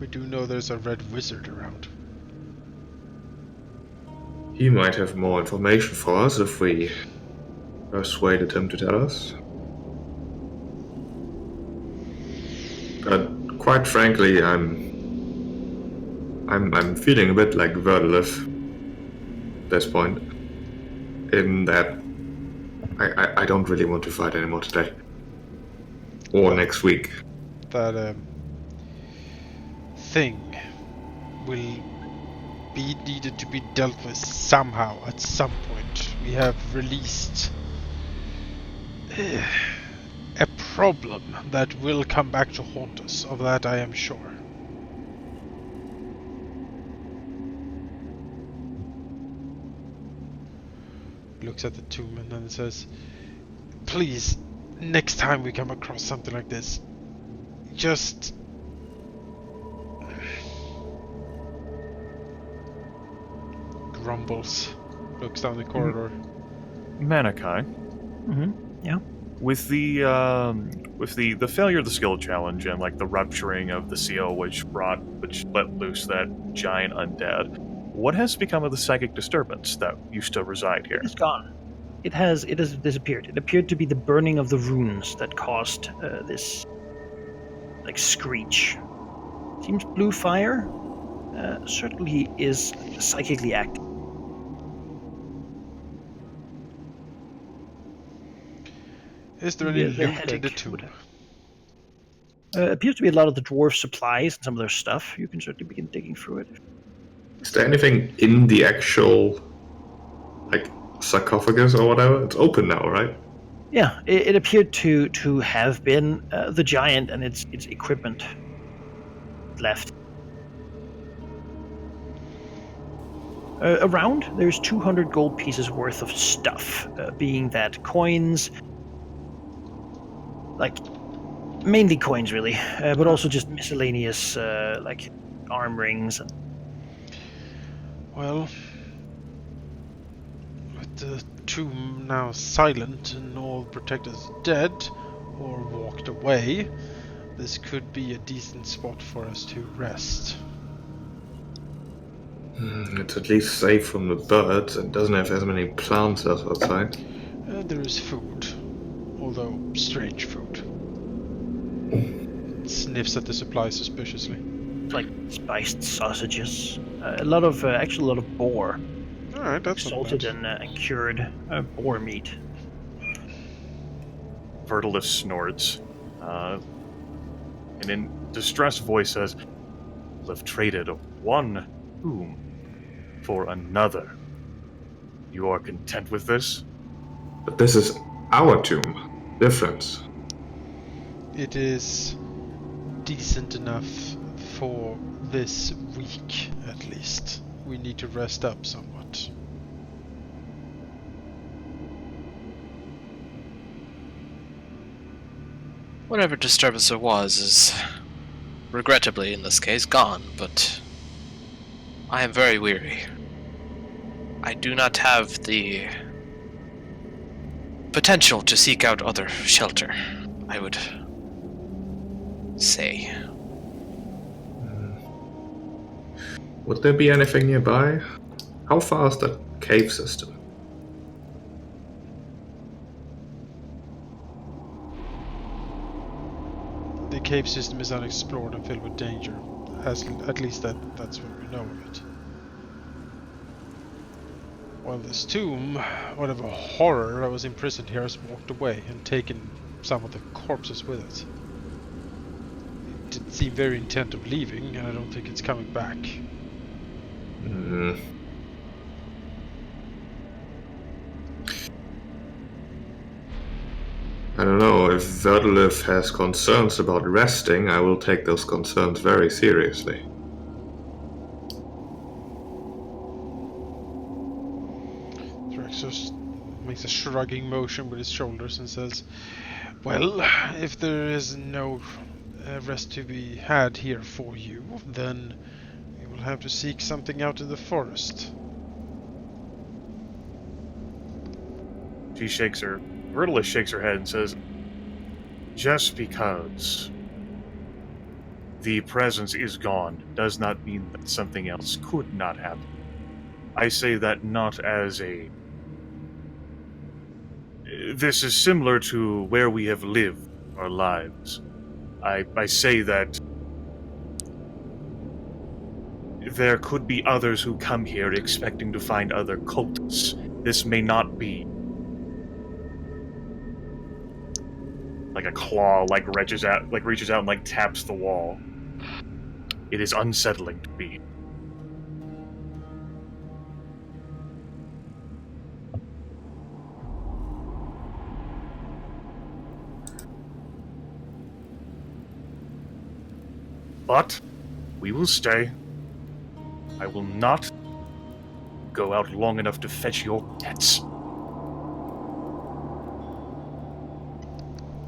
We do know there's a red wizard around. He might have more information for us if we persuaded him to tell us. But quite frankly, I'm feeling a bit like Verdilith at this point. In that I don't really want to fight anymore today. Or next week. That thing will be needed to be dealt with somehow at some point. We have released a problem that will come back to haunt us. Of that I am sure. Looks at the tomb and then says, please, next time we come across something like this, just grumbles, looks down the corridor. Manaki, Yeah. with the failure of the skill challenge and like the rupturing of the seal which let loose that giant undead, what has become of the psychic disturbance that used to reside here? It's gone. It has disappeared. It appeared to be the burning of the runes that caused this like screech. Seems blue fire certainly is psychically active. Is there any The loot in the headache tomb? would- appears to be a lot of the dwarf supplies and some of their stuff. You can certainly begin digging through it. Is there anything in the actual, like, sarcophagus or whatever? It's open now, right? Yeah, it appeared to have been the giant and its equipment left. Around, there's 200 gold pieces worth of stuff, being that coins, like mainly coins really, but also just miscellaneous like arm rings. And Well, with the tomb now silent and all protectors dead or walked away, this could be a decent spot for us to rest. It's at least safe from the birds and doesn't have as many plants as outside. There is food, although strange food. It sniffs at the supplies suspiciously. like spiced sausages, a lot of boar, Alright, that's not salted bad. and cured boar meat. Verdilith snorts, and in distressed voice says, "We'll have traded one tomb for another. You are content with this?" But this is our tomb. Difference. It is decent enough for this week, at least. We need to rest up somewhat. Whatever disturbance there was is, regrettably in this case, gone, but I am very weary. I do not have the potential to seek out other shelter, I would say. Would there be anything nearby? How far is that cave system? The cave system is unexplored and filled with danger. At least that's what we know of it. While this tomb, whatever horror that was imprisoned here, has walked away and taken some of the corpses with it. It did seem very intent of leaving, and I don't think it's coming back. I don't know, if Verdilith has concerns about resting, I will take those concerns very seriously. Thraxus makes a shrugging motion with his shoulders and says, well, if there is no rest to be had here for you, then you will have to seek something out in the forest. She shakes her. Verdilith shakes her head and says, just because the presence is gone does not mean that something else could not happen. I say that not as a... This is similar to where we have lived our lives. I say that there could be others who come here expecting to find other cultists. This may not be. Like a claw, reaches out and taps the wall. It is unsettling to me. But we will stay. I will not go out long enough to fetch your pets.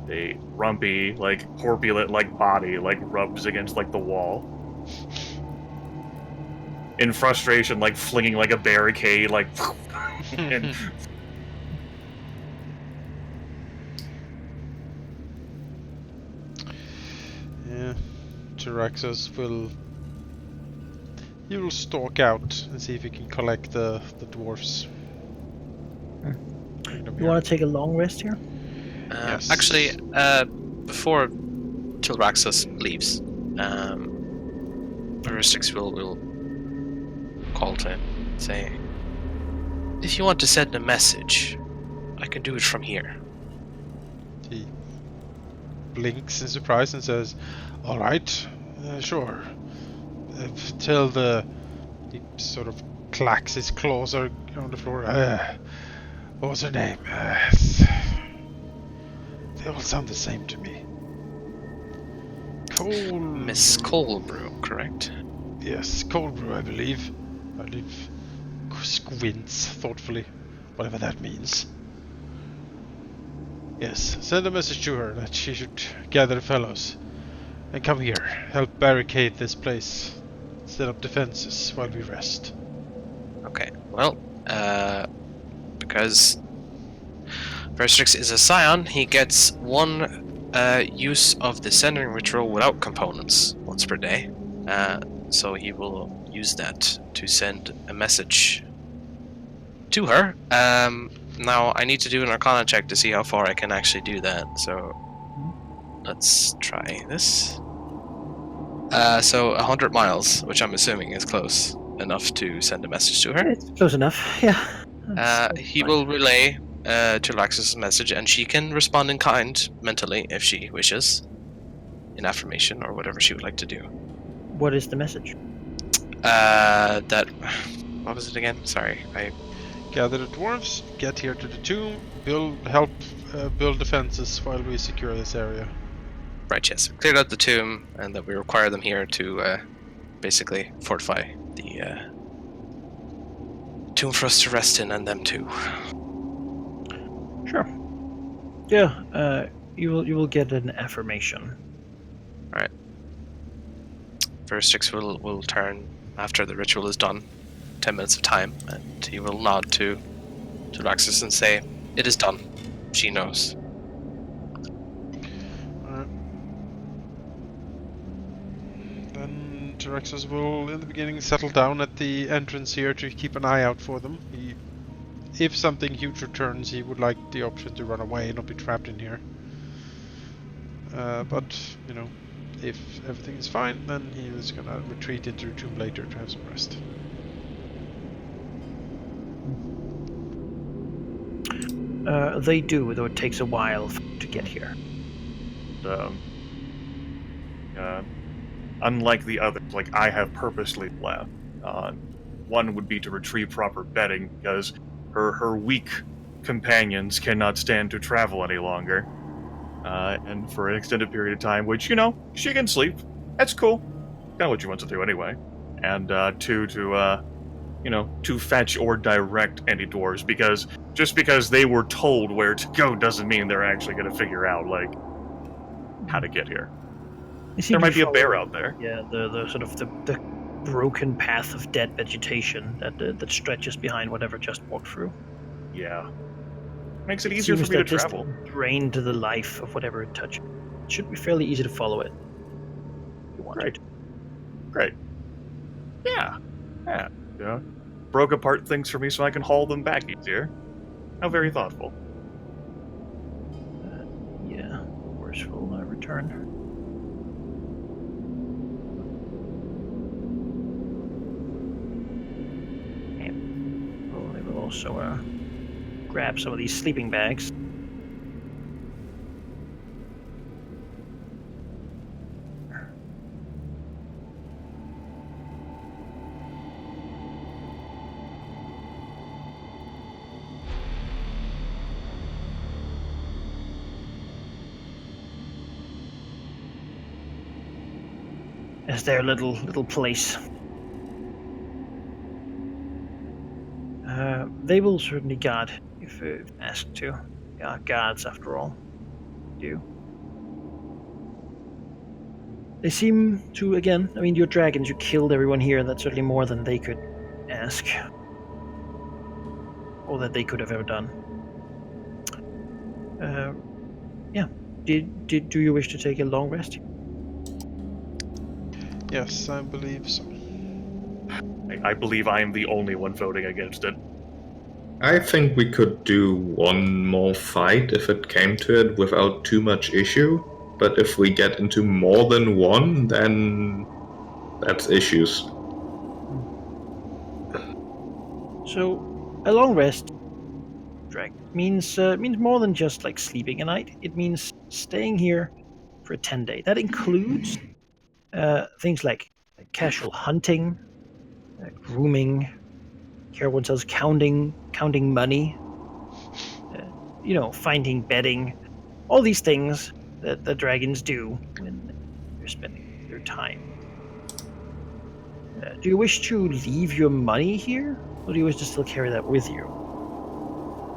A rumpy, corpulent, body, rubs against, the wall. In frustration, flinging, a barricade, and... Yeah, Tyraxus will... He will stalk out and see if he can collect the dwarfs. You want to take a long rest here? Yes. Actually, before Tyraxus leaves, Heuristics will call to him, saying, if you want to send a message, I can do it from here. He blinks in surprise and says, alright, sure. Tell the... He sort of clacks his claws on the floor. What was her name? They all sound the same to me. Miss Colebrew, correct? Yes, Colebrew, I believe. Squints thoughtfully, whatever that means. Yes, send a message to her that she should gather the fellows and come here, help barricade this place, set up defenses while we rest. Okay, well, because Verstrix is a scion, he gets one use of the sending ritual without components once per day. So he will use that to send a message to her. Now I need to do an Arcana check to see how far I can actually do that. So let's try this. So 100 miles, which I'm assuming is close enough to send a message to her. It's close enough, yeah. He will relay to Laxus' message, and she can respond in kind, mentally, if she wishes, in affirmation or whatever she would like to do. What is the message? What was it again? Sorry, I... Gather the dwarves, get here to the tomb, help build defenses while we secure this area. Right, yes. We cleared out the tomb, and that we require them here to basically fortify the tomb for us to rest in, and them too. Sure. Yeah, You will get an affirmation. Alright. Verstix will turn after the ritual is done. 10 minutes of time, and he will nod to Raxus and say, "It is done. She knows." Then Tyraxus will, in the beginning, settle down at the entrance here to keep an eye out for them. If something huge returns, he would like the option to run away and not be trapped in here. But, you know, if everything is fine, then he is gonna retreat into the tomb later to have some rest. They do, though it takes a while to get here. Unlike the others, like I have purposely left. One would be to retrieve proper bedding, because her weak companions cannot stand to travel any longer. And for an extended period of time, which, you know, she can sleep. That's cool. Kind of what she wants to do anyway. And two, to fetch or direct any dwarves, because just because they were told where to go doesn't mean they're actually going to figure out, like, how to get here. There might be a bear out there. Yeah, the sort of the broken path of dead vegetation that stretches behind whatever just walked through. Yeah. Makes it easier for me to travel. Drain to the life of whatever it touches. It should be fairly easy to follow it. If you want Great. to. Great. Yeah. Broke apart things for me so I can haul them back easier. How very thoughtful. Yeah, Horse will return. And they will also grab some of these sleeping bags. As their little place. They will certainly guard if asked to. They are guards, after all. Do. They seem to, again, I mean, you're dragons, you killed everyone here, and that's certainly more than they could ask. Or that they could have ever done. Yeah. Do you wish to take a long rest? Yes, I believe so. I believe I am the only one voting against it. I think we could do one more fight if it came to it without too much issue. But if we get into more than one, then that's issues. So, a long rest, drag, means more than just like sleeping a night. It means staying here for a 10-day. That includes things like casual hunting, grooming, care of oneself, counting money, finding bedding, all these things that the dragons do when you're spending your time. Do you wish to leave your money here, or do you wish to still carry that with you?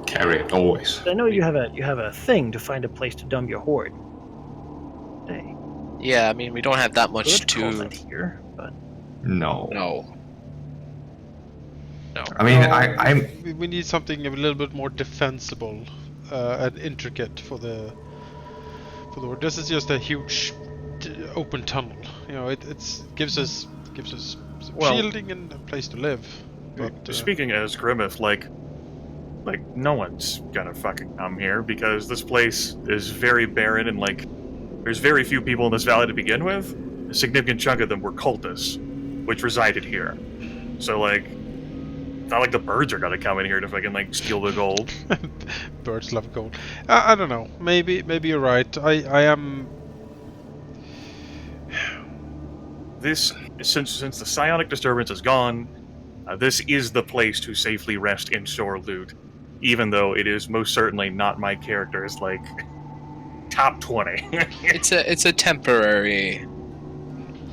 Carry it always. I know you have a thing to find a place to dump your hoard. Hey. Yeah, I mean, we don't have that much to here, but no. I mean, we need something a little bit more defensible and intricate for the. This is just a huge open tunnel. You know, it gives us some shielding and a place to live. But, speaking as Grimith, like no one's gonna fucking come here because this place is very barren and there's very few people in this valley to begin with. A significant chunk of them were cultists, which resided here. So it's not like the birds are gonna come in here to fucking steal the gold. Birds love gold. I don't know. Maybe you're right. I am. This since the psionic disturbance is gone, this is the place to safely rest and store loot. Even though it is most certainly not my character's top 20. It's a temporary.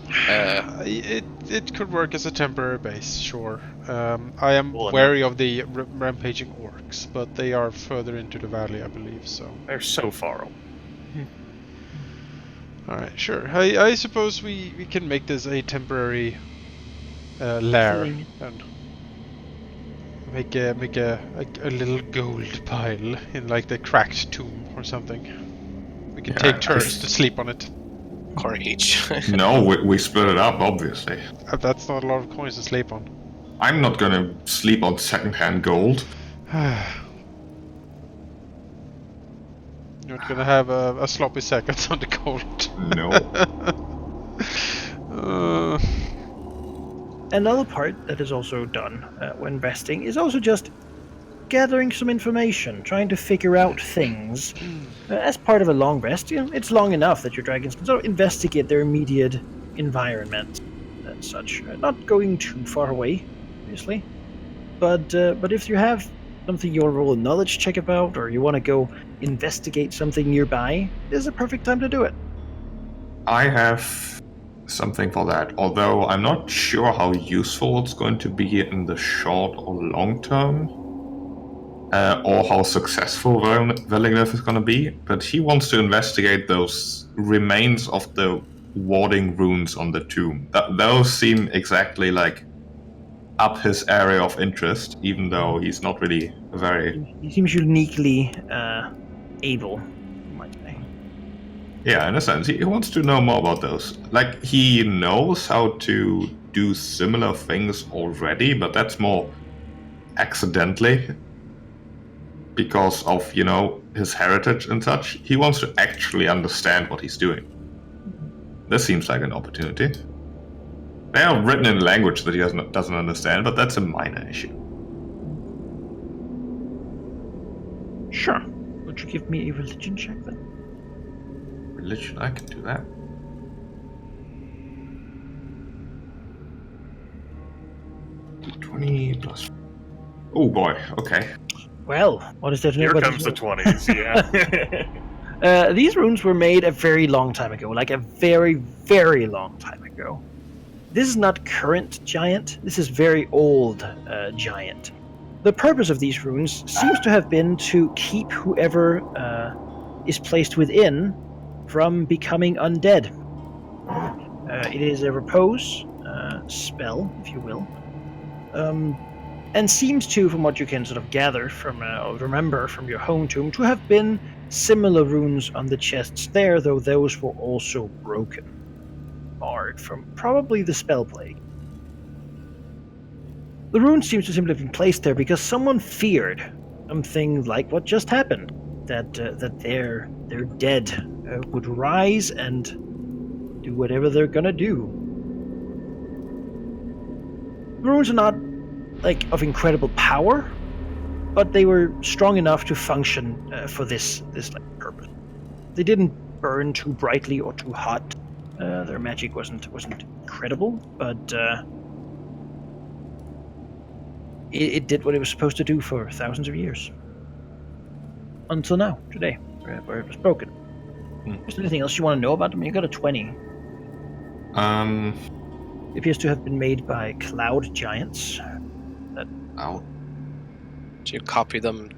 It could work as a temporary base, sure. I am wary of the rampaging orcs, but they are further into the valley, I believe. So they're so far away. Alright, sure. I suppose we can make this a temporary lair Thing. and make a little gold pile in like the cracked tomb or something. We can take turns to sleep on it. Coin each. No, we split it up, obviously. That's not a lot of coins to sleep on. I'm not gonna sleep on second-hand gold. You're not gonna have a sloppy seconds on the gold. No. Another part that is also done when resting is also just gathering some information, trying to figure out things. As part of a long rest, it's long enough that your dragons can sort of investigate their immediate environment and such. Not going too far away, obviously. But if you have something you want to roll a knowledge check about, or you want to go investigate something nearby, this is a perfect time to do it. I have something for that, although I'm not sure how useful it's going to be in the short or long term, or how successful Verdilith is going to be, but he wants to investigate those remains of the warding runes on the tomb. Those seem exactly like up his area of interest, even though he's not really very... He seems uniquely able, you might say. Yeah, in a sense, he wants to know more about those. Like, he knows how to do similar things already, but that's more accidentally because of, his heritage and such. He wants to actually understand what he's doing. This seems like an opportunity. They are written in a language that he doesn't understand, but that's a minor issue. Sure. Would you give me a religion check then? Religion, I can do that. $20 plus... Oh boy, okay. Well, what is there to know Here about comes the 20s, yeah. These runes were made a very long time ago, like a very, very long time ago. This is not current giant, this is very old giant. The purpose of these runes seems to have been to keep whoever is placed within from becoming undead. It is a repose spell, if you will. And seems to, from what you can sort of gather from, or remember from your home tomb, to have been similar runes on the chests there, though those were also broken. Barred from probably the spell plague. The rune seems to simply have been placed there because someone feared something like what just happened, that their dead would rise and do whatever they're gonna do. The runes are not like of incredible power, but they were strong enough to function for this like purpose. They didn't burn too brightly or too hot. Their magic wasn't incredible, but it did what it was supposed to do for thousands of years. Until now, today, where it was broken. Is there anything else you want to know about them? You got a 20. It appears to have been made by cloud giants. Ow. Do you copy them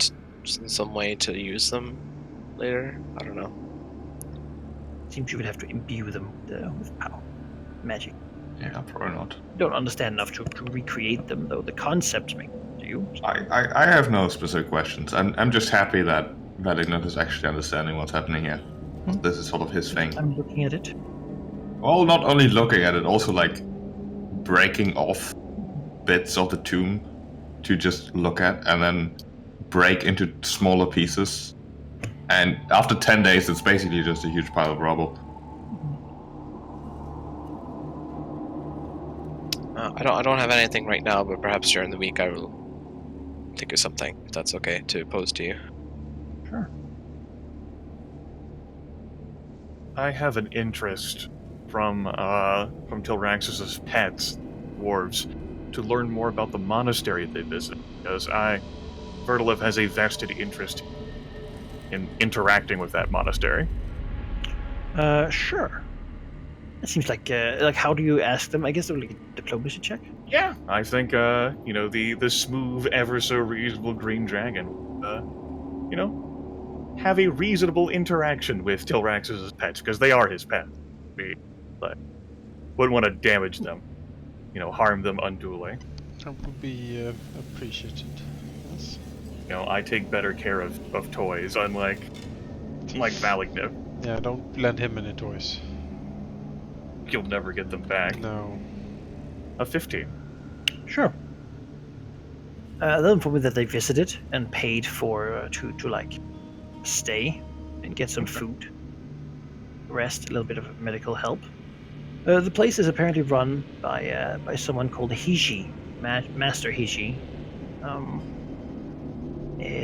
in some way to use them later? I don't know. Seems you would have to imbue them with power, magic. Yeah, probably not. Don't understand enough to recreate them, though. The concepts make sense to you. I have no specific questions. I'm just happy that Verdilith is actually understanding what's happening here. This is sort of his thing. I'm looking at it. Well, not only looking at it, also like breaking off bits of the tomb to just look at and then break into smaller pieces. And after 10 days, it's basically just a huge pile of rubble. I don't have anything right now, but perhaps during the week I will think of something, if that's okay, to pose to you. Sure. I have an interest from Tilraxis' pets, dwarves, to learn more about the monastery they visit, because Verdilith has a vested interest in interacting with that monastery. Sure. It seems like how do you ask them? I guess they're like a diplomacy check. Yeah, I think the smooth, ever so reasonable green dragon, have a reasonable interaction with Tilrax's pets, because they are his pets. But wouldn't want to damage them, harm them unduly. That would be appreciated. Yes. I take better care of toys, unlike Valigniv. Yeah, don't lend him any toys. You'll never get them back. No. A 15. Sure. They'll inform me that they visited and paid for to stay and get some food, rest, a little bit of medical help. The place is apparently run by someone called Hishi, Master Hishi.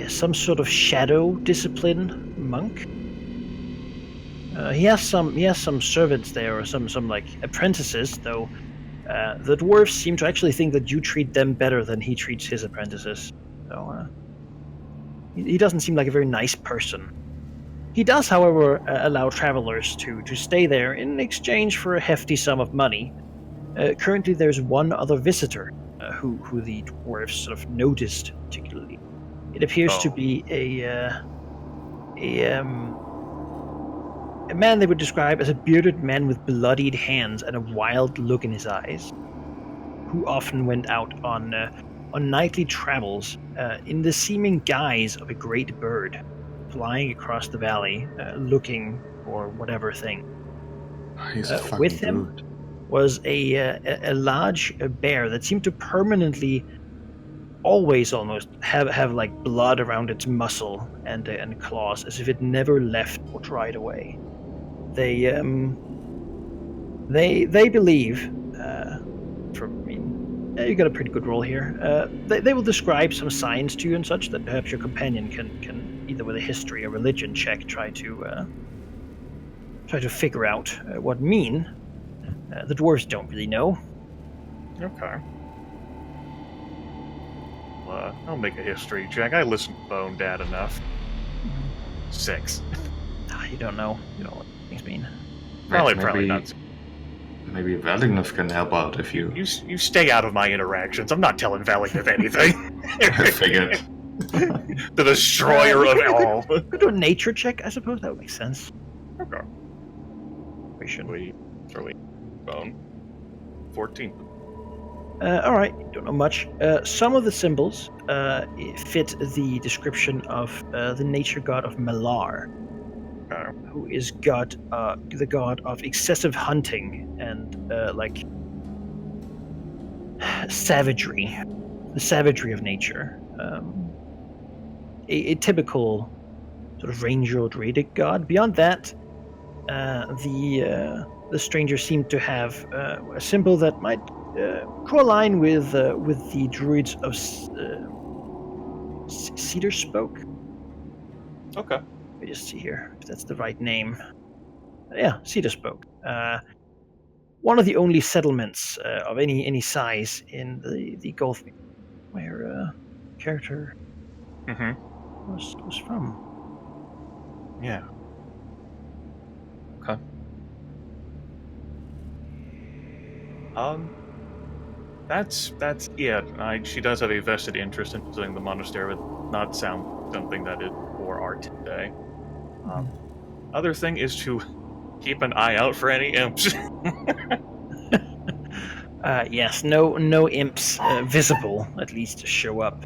Some sort of shadow discipline monk. He has some servants there, or some apprentices, though. The dwarves seem to actually think that you treat them better than he treats his apprentices. So he doesn't seem like a very nice person. He does, however, allow travelers to stay there in exchange for a hefty sum of money. Currently, there's one other visitor who the dwarves sort of noticed particularly. It appears to be a man they would describe as a bearded man with bloodied hands and a wild look in his eyes, who often went out on nightly travels in the seeming guise of a great bird, flying across the valley, looking for whatever thing. He's a fucking with him brute. was a large bear that seemed to permanently, always almost, have like blood around its muscle and claws, as if it never left or dried away. They believe, you got a pretty good roll here. They will describe some signs to you and such that perhaps your companion can either with a history or religion check try to figure out what mean. The dwarves don't really know. Okay. Well, I'll make a history check. I listened to Bone Dad enough. 6. You don't know. You don't know what things mean. Probably not. Maybe Valigniv can help out if you... You stay out of my interactions. I'm not telling Valigniv anything. I figured. The destroyer of all. Could do a nature check, I suppose. That would make sense. Okay. We Bone. 14. All right, don't know much. Some of the symbols fit the description of the nature god of Malar, who is the god of excessive hunting and savagery, the savagery of nature. A typical sort of ranger or druidic god. Beyond that, the stranger seemed to have a symbol that might draw a line with the druids of Cedar Spoke. Okay. Let me just see here if that's the right name. Yeah, Cedar Spoke. One of the only settlements of any size in the Gulf where character was from. Yeah. Okay. That's it. She does have a vested interest in visiting the monastery, but not sound something that is for our today. Other thing is to keep an eye out for any imps. Yes, no imps visible, at least, to show up.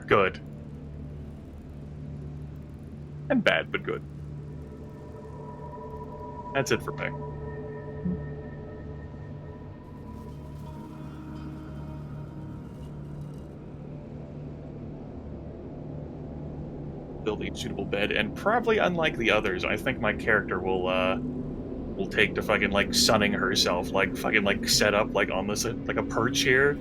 Good. And bad, but good. That's it for me. Build a suitable bed, and probably unlike the others, I think my character will take to fucking sunning herself, set up on this a perch here,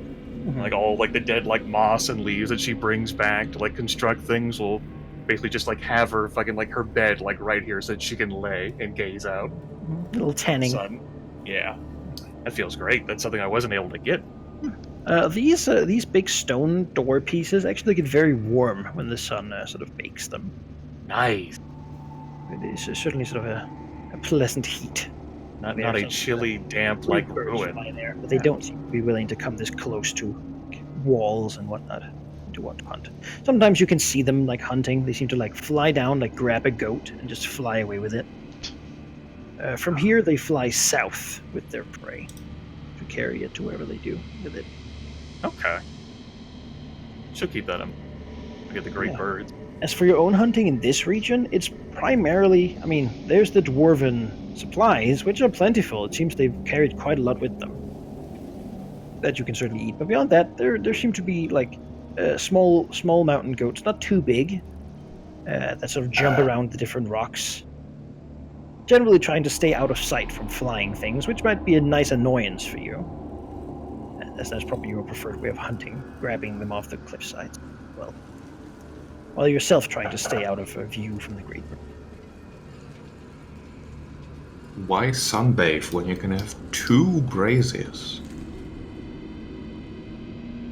all the dead moss and leaves that she brings back to construct things. Will basically just have her her bed right here so that she can lay and gaze out. A little tanning. Sun. Yeah, that feels great. That's something I wasn't able to get. These big stone door pieces actually get very warm when the sun sort of bakes them. Nice. It is certainly sort of a pleasant heat. Not a chilly, damp ruin. There, but they don't seem to be willing to come this close to walls and whatnot. to what to hunt. Sometimes you can see them like hunting. They seem to like fly down, like grab a goat and just fly away with it. From here, they fly south with their prey to carry it to wherever they do with it. Okay. Should keep that in. We get the great Yeah. birds. As for your own hunting in this region, it's primarily, I mean, there's the dwarven supplies, which are plentiful. It seems they've carried quite a lot with them that you can certainly eat. But beyond that, there seem to be like small mountain goats, not too big, that sort of jump around the different rocks. Generally trying to stay out of sight from flying things, which might be a nice annoyance for you. As that's probably your preferred way of hunting, grabbing them off the cliff sides. Well, while yourself trying to stay out of view from the Great Bird. Why sunbathe when you can have 2 braziers?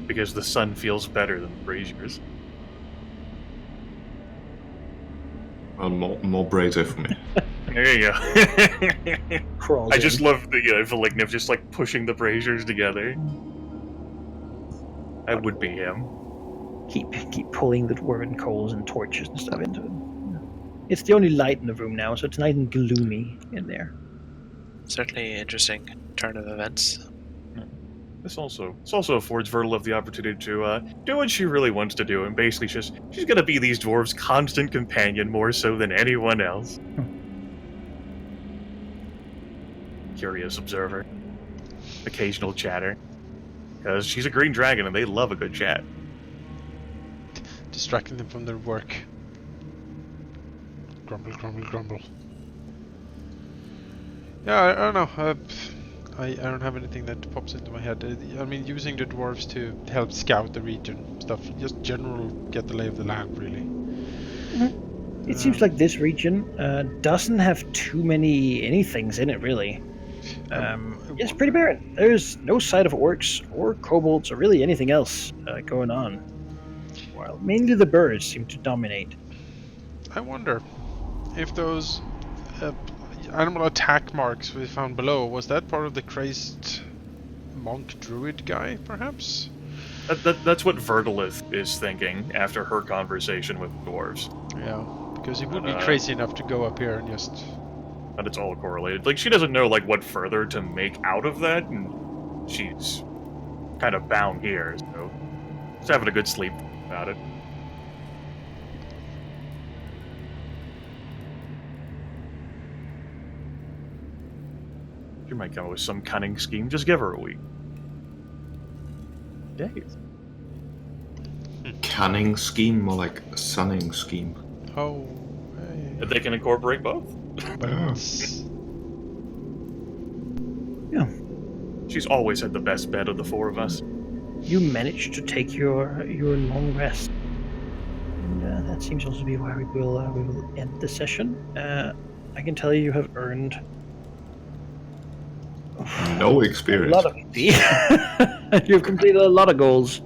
Because the sun feels better than the braziers. Well, more brazier for me. There you go. Crawls I in. just love the Phylacteries just like pushing the braziers together. That would be him. Keep pulling the dwarven coals and torches and stuff into it. It's the only light in the room now, so it's nice and gloomy in there. Certainly interesting turn of events. This also affords Verdilith the opportunity to do what she really wants to do, and basically she's gonna be these dwarves' constant companion more so than anyone else. Curious observer, occasional chatter, because she's a green dragon and they love a good chat. Distracting them from their work. Grumble, grumble, grumble. Yeah, I don't know. I don't have anything that pops into my head. I mean, using the dwarves to help scout the region, stuff. Just general get the lay of the land, really. It seems like this region doesn't have too many anythings in it, really. It's pretty barren. There's no sight of orcs or kobolds or really anything else going on. While mainly the birds seem to dominate. I wonder if those animal attack marks we found below, was that part of the crazed monk druid guy, perhaps? That's what Verdilith is thinking after her conversation with the dwarves. Yeah, because he would be crazy enough to go up here and just... But it's all correlated. Like, she doesn't know, like, what further to make out of that, and she's kind of bound here, so just having a good sleep about it. She might come up with some cunning scheme. Just give her a week. Days. Canning scheme, more like a sunning scheme. Oh, hey. They can incorporate both. Yeah. She's always had the best bed of the four of us. You managed to take your long rest. And that seems also to be where we will end the session. I can tell you have earned No a experience. lot of XP. You've completed a lot of goals.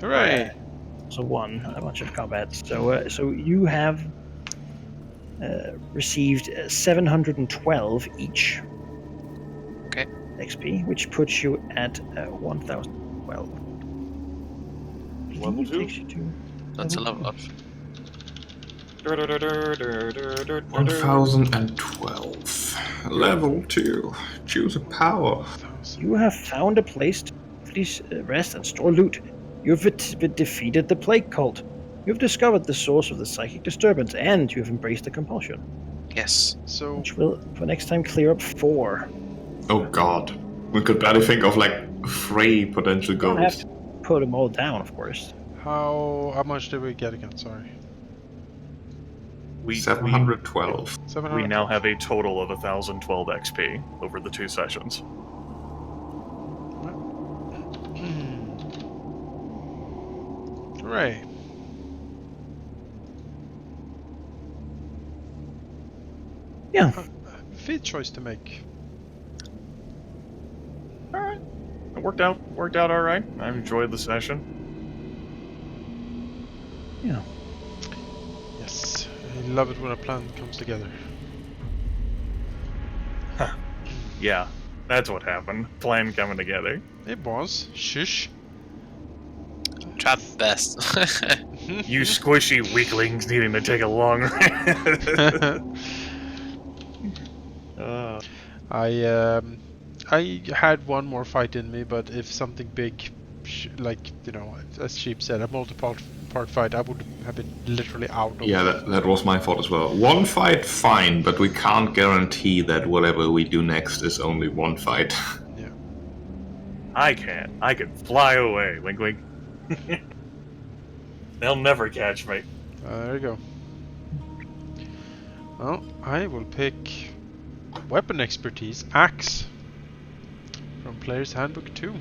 Hooray! So won a bunch of combat. So you have received 712 each. Okay. XP, which puts you at 1012. Level 2. Takes you to That's a level up. 1012. Level 2. Choose a power. You have found a place to please rest and store loot. You have defeated the plague cult. You have discovered the source of the psychic disturbance, and you have embraced the compulsion, Yes. So, which will, for next time, clear up 4. Oh god. We could barely think of like 3 potential You don't have goals. to put them all down, of course. how much did we get again? Sorry. We 712. 700. now have a total of 1012 XP over the 2 sessions. Hooray. Yeah. Feat choice to make. Alright. It worked out alright. I enjoyed the session. Yeah. Yes. I love it when a plan comes together. Yeah, that's what happened. Plan coming together. It was. Shush. Trap best. You squishy weaklings needing to take a long rest. I had one more fight in me, but if something big, like, as Sheep said, a multi-part fight, I would have been literally out of Yeah, that was my fault as well. One fight, fine, but we can't guarantee that whatever we do next is only one fight. Yeah. I can fly away. Wink, wink. They'll never catch me. There you go. Well, I will pick weapon expertise, axe, from Player's Handbook 2.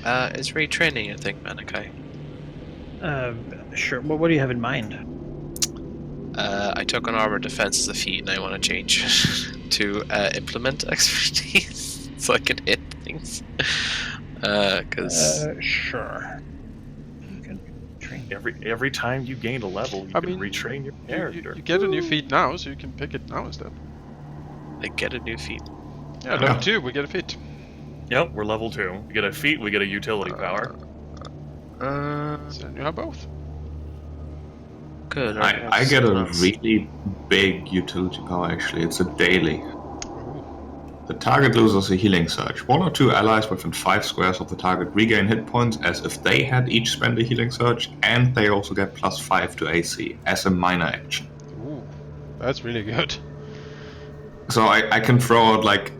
It's retraining, I think, Manaki. Sure. Well, what do you have in mind? I took on armor defense as a feat, and I want to change to implement expertise so I can hit things. Sure. You can train. Every time you gain a level, you can retrain your character. You get a new feat now, so you can pick it now instead. I get a new feat. Yeah, level 2, we get a feat. Yep, we're level 2. We get a feat, we get a utility power. So you have both. Good. I get a really big utility power, actually. It's a daily. The target loses a healing surge. 1 or 2 allies within 5 squares of the target regain hit points as if they had each spent a healing surge, and they also get +5 to AC as a minor action. Ooh, that's really good. So I can throw out like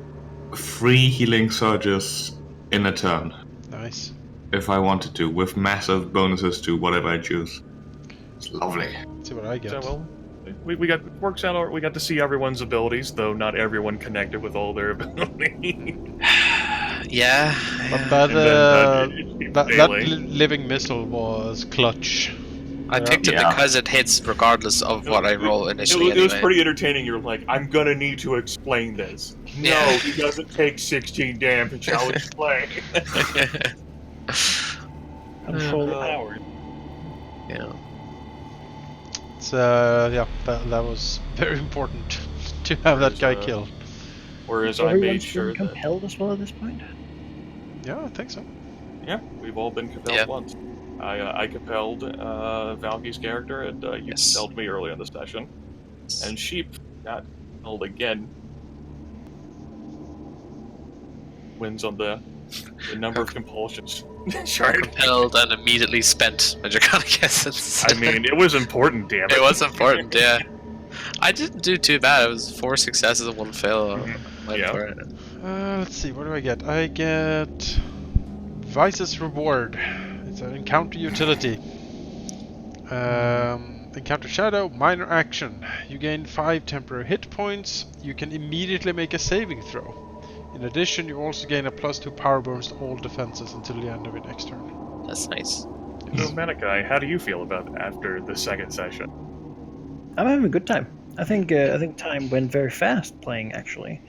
3 healing surges in a turn. Nice. If I wanted to, with massive bonuses to whatever I choose. It's lovely. Let's see what I get. So, well, we got works out. We got to see everyone's abilities, though not everyone connected with all their abilities. Yeah. But And then, that daily. living missile was clutch. I picked it because it hits regardless of what I roll initially. It was pretty entertaining. You're like, I'm gonna need to explain this. No, Yeah. he doesn't take 16 damage. I'll explain. Control power. Yeah. So that was very important to have that guy killed. Whereas I Everyone's made sure been that compelled as well at this point. Yeah, I think so. yeah, we've all been compelled Yeah. once. I compelled Valky's character, and you Yes. compelled me early in the session. And Sheep got compelled again. Wins on the number of compulsions. Sorry. Compelled and immediately spent my Draconic Essence. I mean, it was important, damn it. It was important, yeah. I didn't do too bad. It was 4 successes and 1 fail. Went Yeah. for it. Let's see, what do I get? I get Vice's Reward. It's an encounter utility. Encounter Shadow, minor action. You gain 5 temporary hit points. You can immediately make a saving throw. In addition, you also gain a +2 power bonus to all defenses until the end of your next turn. That's nice. So, Manaki, how do you feel about it after the second session? I'm having a good time. I think time went very fast playing, actually.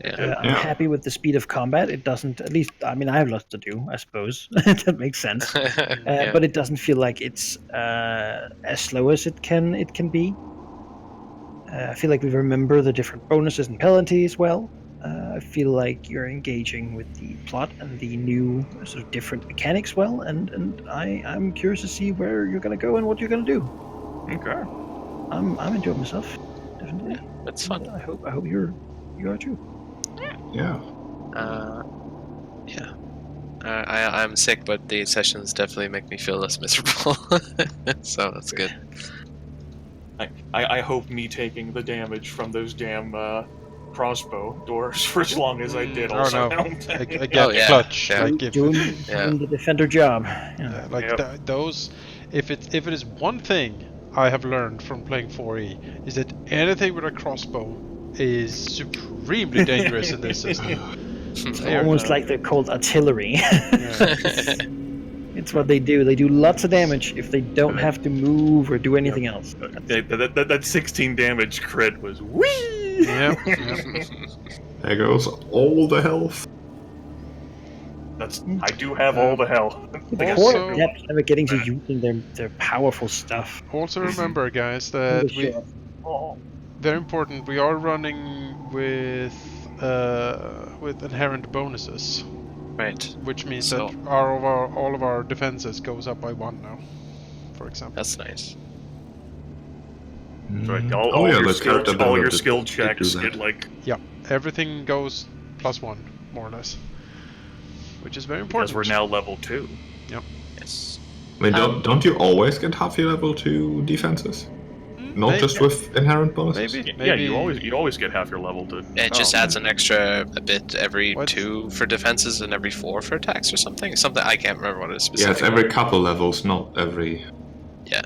Yeah. I'm happy with the speed of combat. It doesn't, at least, I mean, I have lots to do, I suppose. That makes sense. Yeah. But it doesn't feel like it's as slow as it can be. I feel like we remember the different bonuses and penalties well. I feel like you're engaging with the plot and the new sort of different mechanics well, and I'm curious to see where you're going to go and what you're going to do. Okay. I'm enjoying myself, definitely. That's fun. I hope you are too. Yeah. Yeah. I'm sick, but the sessions definitely make me feel less miserable. So that's good. I hope me taking the damage from those damn crossbow doors for as long as I did also helped. Again, Oh, yeah. clutch. Yeah. Like if, Doing Yeah. the defender job. yeah, like Yep. those. If it is one thing I have learned from playing 4E, is that anything with a crossbow is supremely dangerous in this system. It's They are- almost like they're called artillery. yeah. It's what they do. They do lots of damage if they don't have to move or do anything else. That 16 damage crit was whee! Yep. There goes all the health. I do have all the hell. The Also- core depth never getting to using their powerful stuff. Also remember, guys, that we Oh, very important. We are running with inherent bonuses. Right. which means So- that all of our defenses goes up by 1 now, for example. That's nice. Right. Oh, All yeah, your the skill, character all your builder skill did do checks that. get like. Yeah, everything goes +1, more or less, which is very important. Because we're now level 2. Yes. I mean, don't you always get half your level 2 defenses? Not maybe. just with inherent bonuses? Maybe. Yeah, you always get half your level to. It just Oh. adds an extra a bit every What? 2 for defenses and every 4 for attacks or something. Something I can't remember what it is Yeah, specifically. it's every couple levels, not every... Yeah.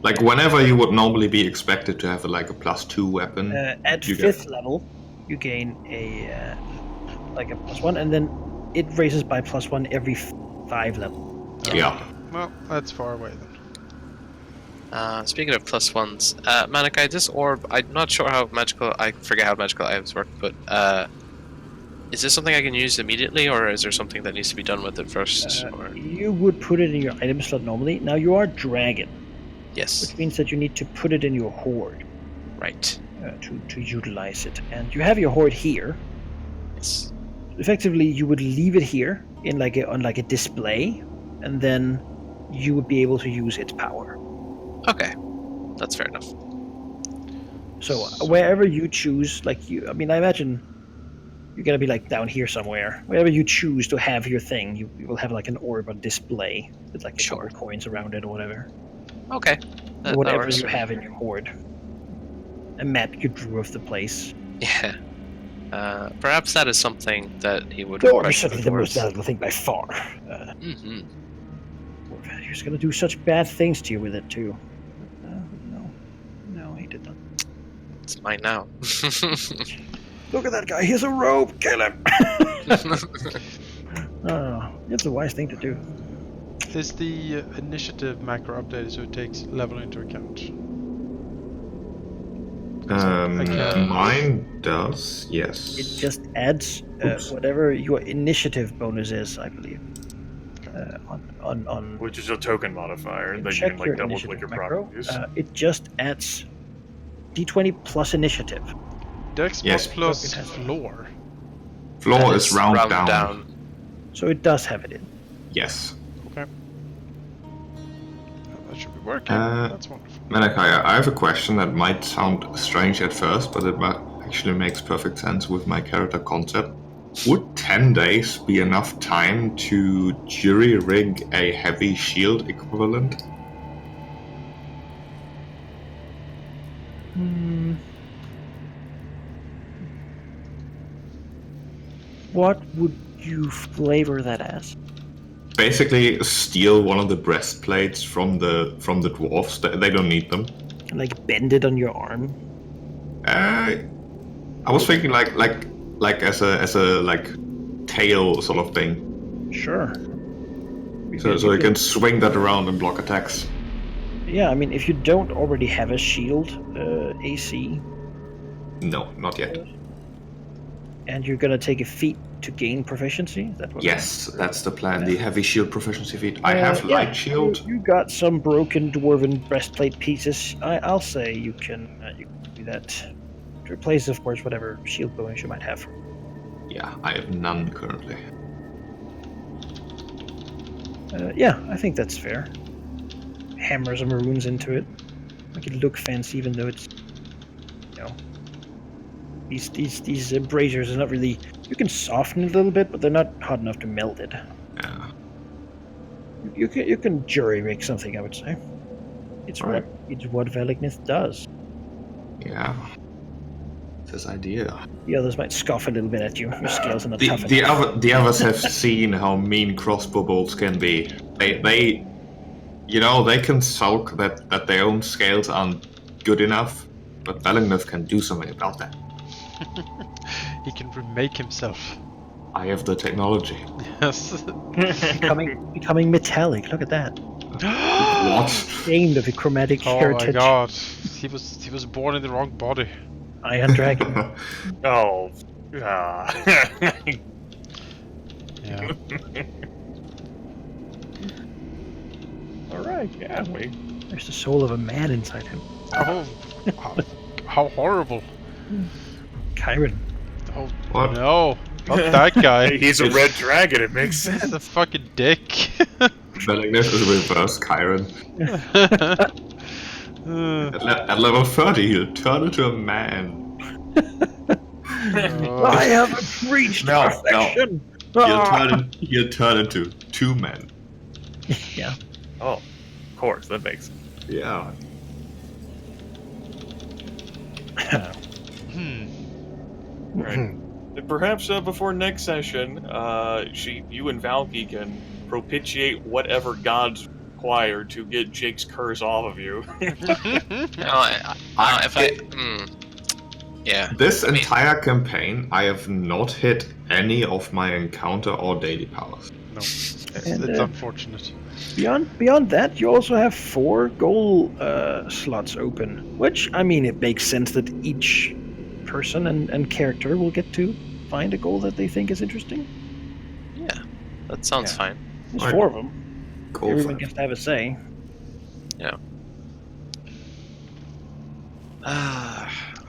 Like, whenever you would normally be expected to have, like, a +2 weapon... At you 5th level, you gain a like a +1, and then it raises by +1 every 5 level. Yeah. Well, that's far away then. Speaking of +1s, Manaki, this orb, I'm not sure how magical, I forget how magical items work, but is this something I can use immediately, or is there something that needs to be done with it first? Or... You would put it in your item slot normally. Now you are dragon, Yes, which means that you need to put it in your hoard right. to utilize it. And you have your hoard here. Yes. Effectively, you would leave it here in on a display, and then you would be able to use its power. Okay, that's fair enough. So wherever you choose, I imagine you're gonna be like down here somewhere. Wherever you choose to have your thing, you will have like an orb on display with like a couple of coins around it or whatever. Okay, that Whatever works you for me. have in your hoard. A map you drew of the place. Yeah. Perhaps that is something that he would The orb is request certainly the most afterwards. valuable thing by far. Mhm. He's gonna do such bad things to you with it too. No, he did not. It's mine now. Look at that guy. He has a rope. Kill him. Oh, it's a wise thing to do. Is the initiative macro updated so it takes level into account? Okay. Mine does, yes. It just adds whatever your initiative bonus is, I believe. On Which is a token modifier that you check can your like double initiative click your macro. properties. It just adds d20 plus initiative. Dex Yes. plus floor. Floor That is round down. So it does have it in. Yes. Okay. That should be working. That's wonderful. Manaki, I have a question that might sound strange at first, but it actually makes perfect sense with my character concept. Would 10 days be enough time to jury rig a heavy shield equivalent? What would you flavor that as? Basically, steal one of the breastplates from the dwarves. They don't need them. Like bend it on your arm? I was thinking like as a like tail sort of thing. Sure. So you can swing that around and block attacks. Yeah, I mean, if you don't already have a shield AC, No, not yet. and you're gonna take a feat to gain proficiency, is that what? Yes, that's the plan. The heavy shield proficiency feat. I have light shield. You got some broken dwarven breastplate pieces. I'll say you can do that. To replace, of course, whatever shield bonus you might have. Yeah, I have none currently. Yeah, I think that's fair. Hammer some runes into it, make it look fancy, even though it's, these braziers are not really. You can soften it a little bit, but they're not hot enough to melt it. Yeah. You can jury rig something, I would say. It's Right. what Verdilith does. Yeah. This idea. The others might scoff a little bit at you. Your scales are not tough The enough. the others have seen how mean crossbow bolts can be. They they can sulk that their own scales aren't good enough, but Verdilith can do something about that. He can remake himself. I have the technology. Yes. becoming metallic. Look at that. What? Ashamed of the chromatic Oh heritage. my god. He was born in the wrong body. Iron Dragon. Oh. Yeah. Alright, yeah, we. There's the soul of a man inside him. Oh, how horrible. Chiron. Oh What? no. Not that guy. He's a red dragon, it makes sense. He's a fucking dick. Bellingness is reverse Chiron. At level 30, he'll turn into a man. I haven't reached perfection. He'll turn into 2 men. Yeah. Oh, of course, that makes sense. Yeah. Right. Perhaps before next session, you and Valky can propitiate whatever gods require to get Jake's curse off of you. Yeah. This entire campaign, I have not hit any of my encounter or daily powers. No, it's And, unfortunate. Beyond that, you also have 4 goal slots open, which, I mean, it makes sense that each person and character will get to find a goal that they think is interesting. Yeah, that sounds fine. There's Right. 4 of them. Goal Everyone 5. gets to have a say. Yeah.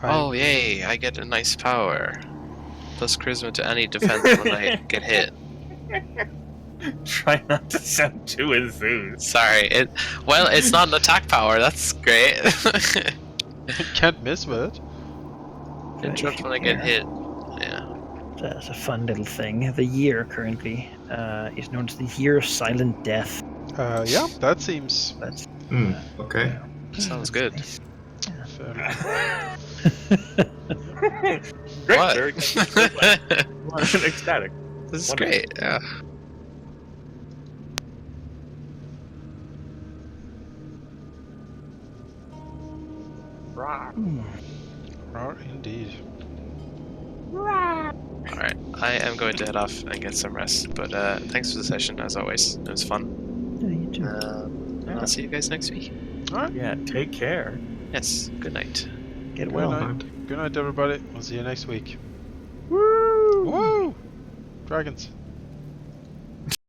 Oh, yay, I get a nice power. Plus charisma to any defense when I get hit. Try not to sound too enthused. Sorry, it's not an attack power, that's great. Can't miss with it. Interrupt when I get hit. Yeah. That's a fun little thing. The year currently is known as the Year of Silent Death. Yeah, that seems That's Okay. Sounds good. fair. Great, What? very good. Ecstatic. This is Wonderful. great, yeah. Indeed. Alright, I am going to head off and get some rest, but thanks for the session as always. It was fun. you too. And I'll see you guys next week. Yeah, take care. Yes, good night. Get Good well. night. Good night, everybody. We'll see you next week. Woo! Woo! Dragons.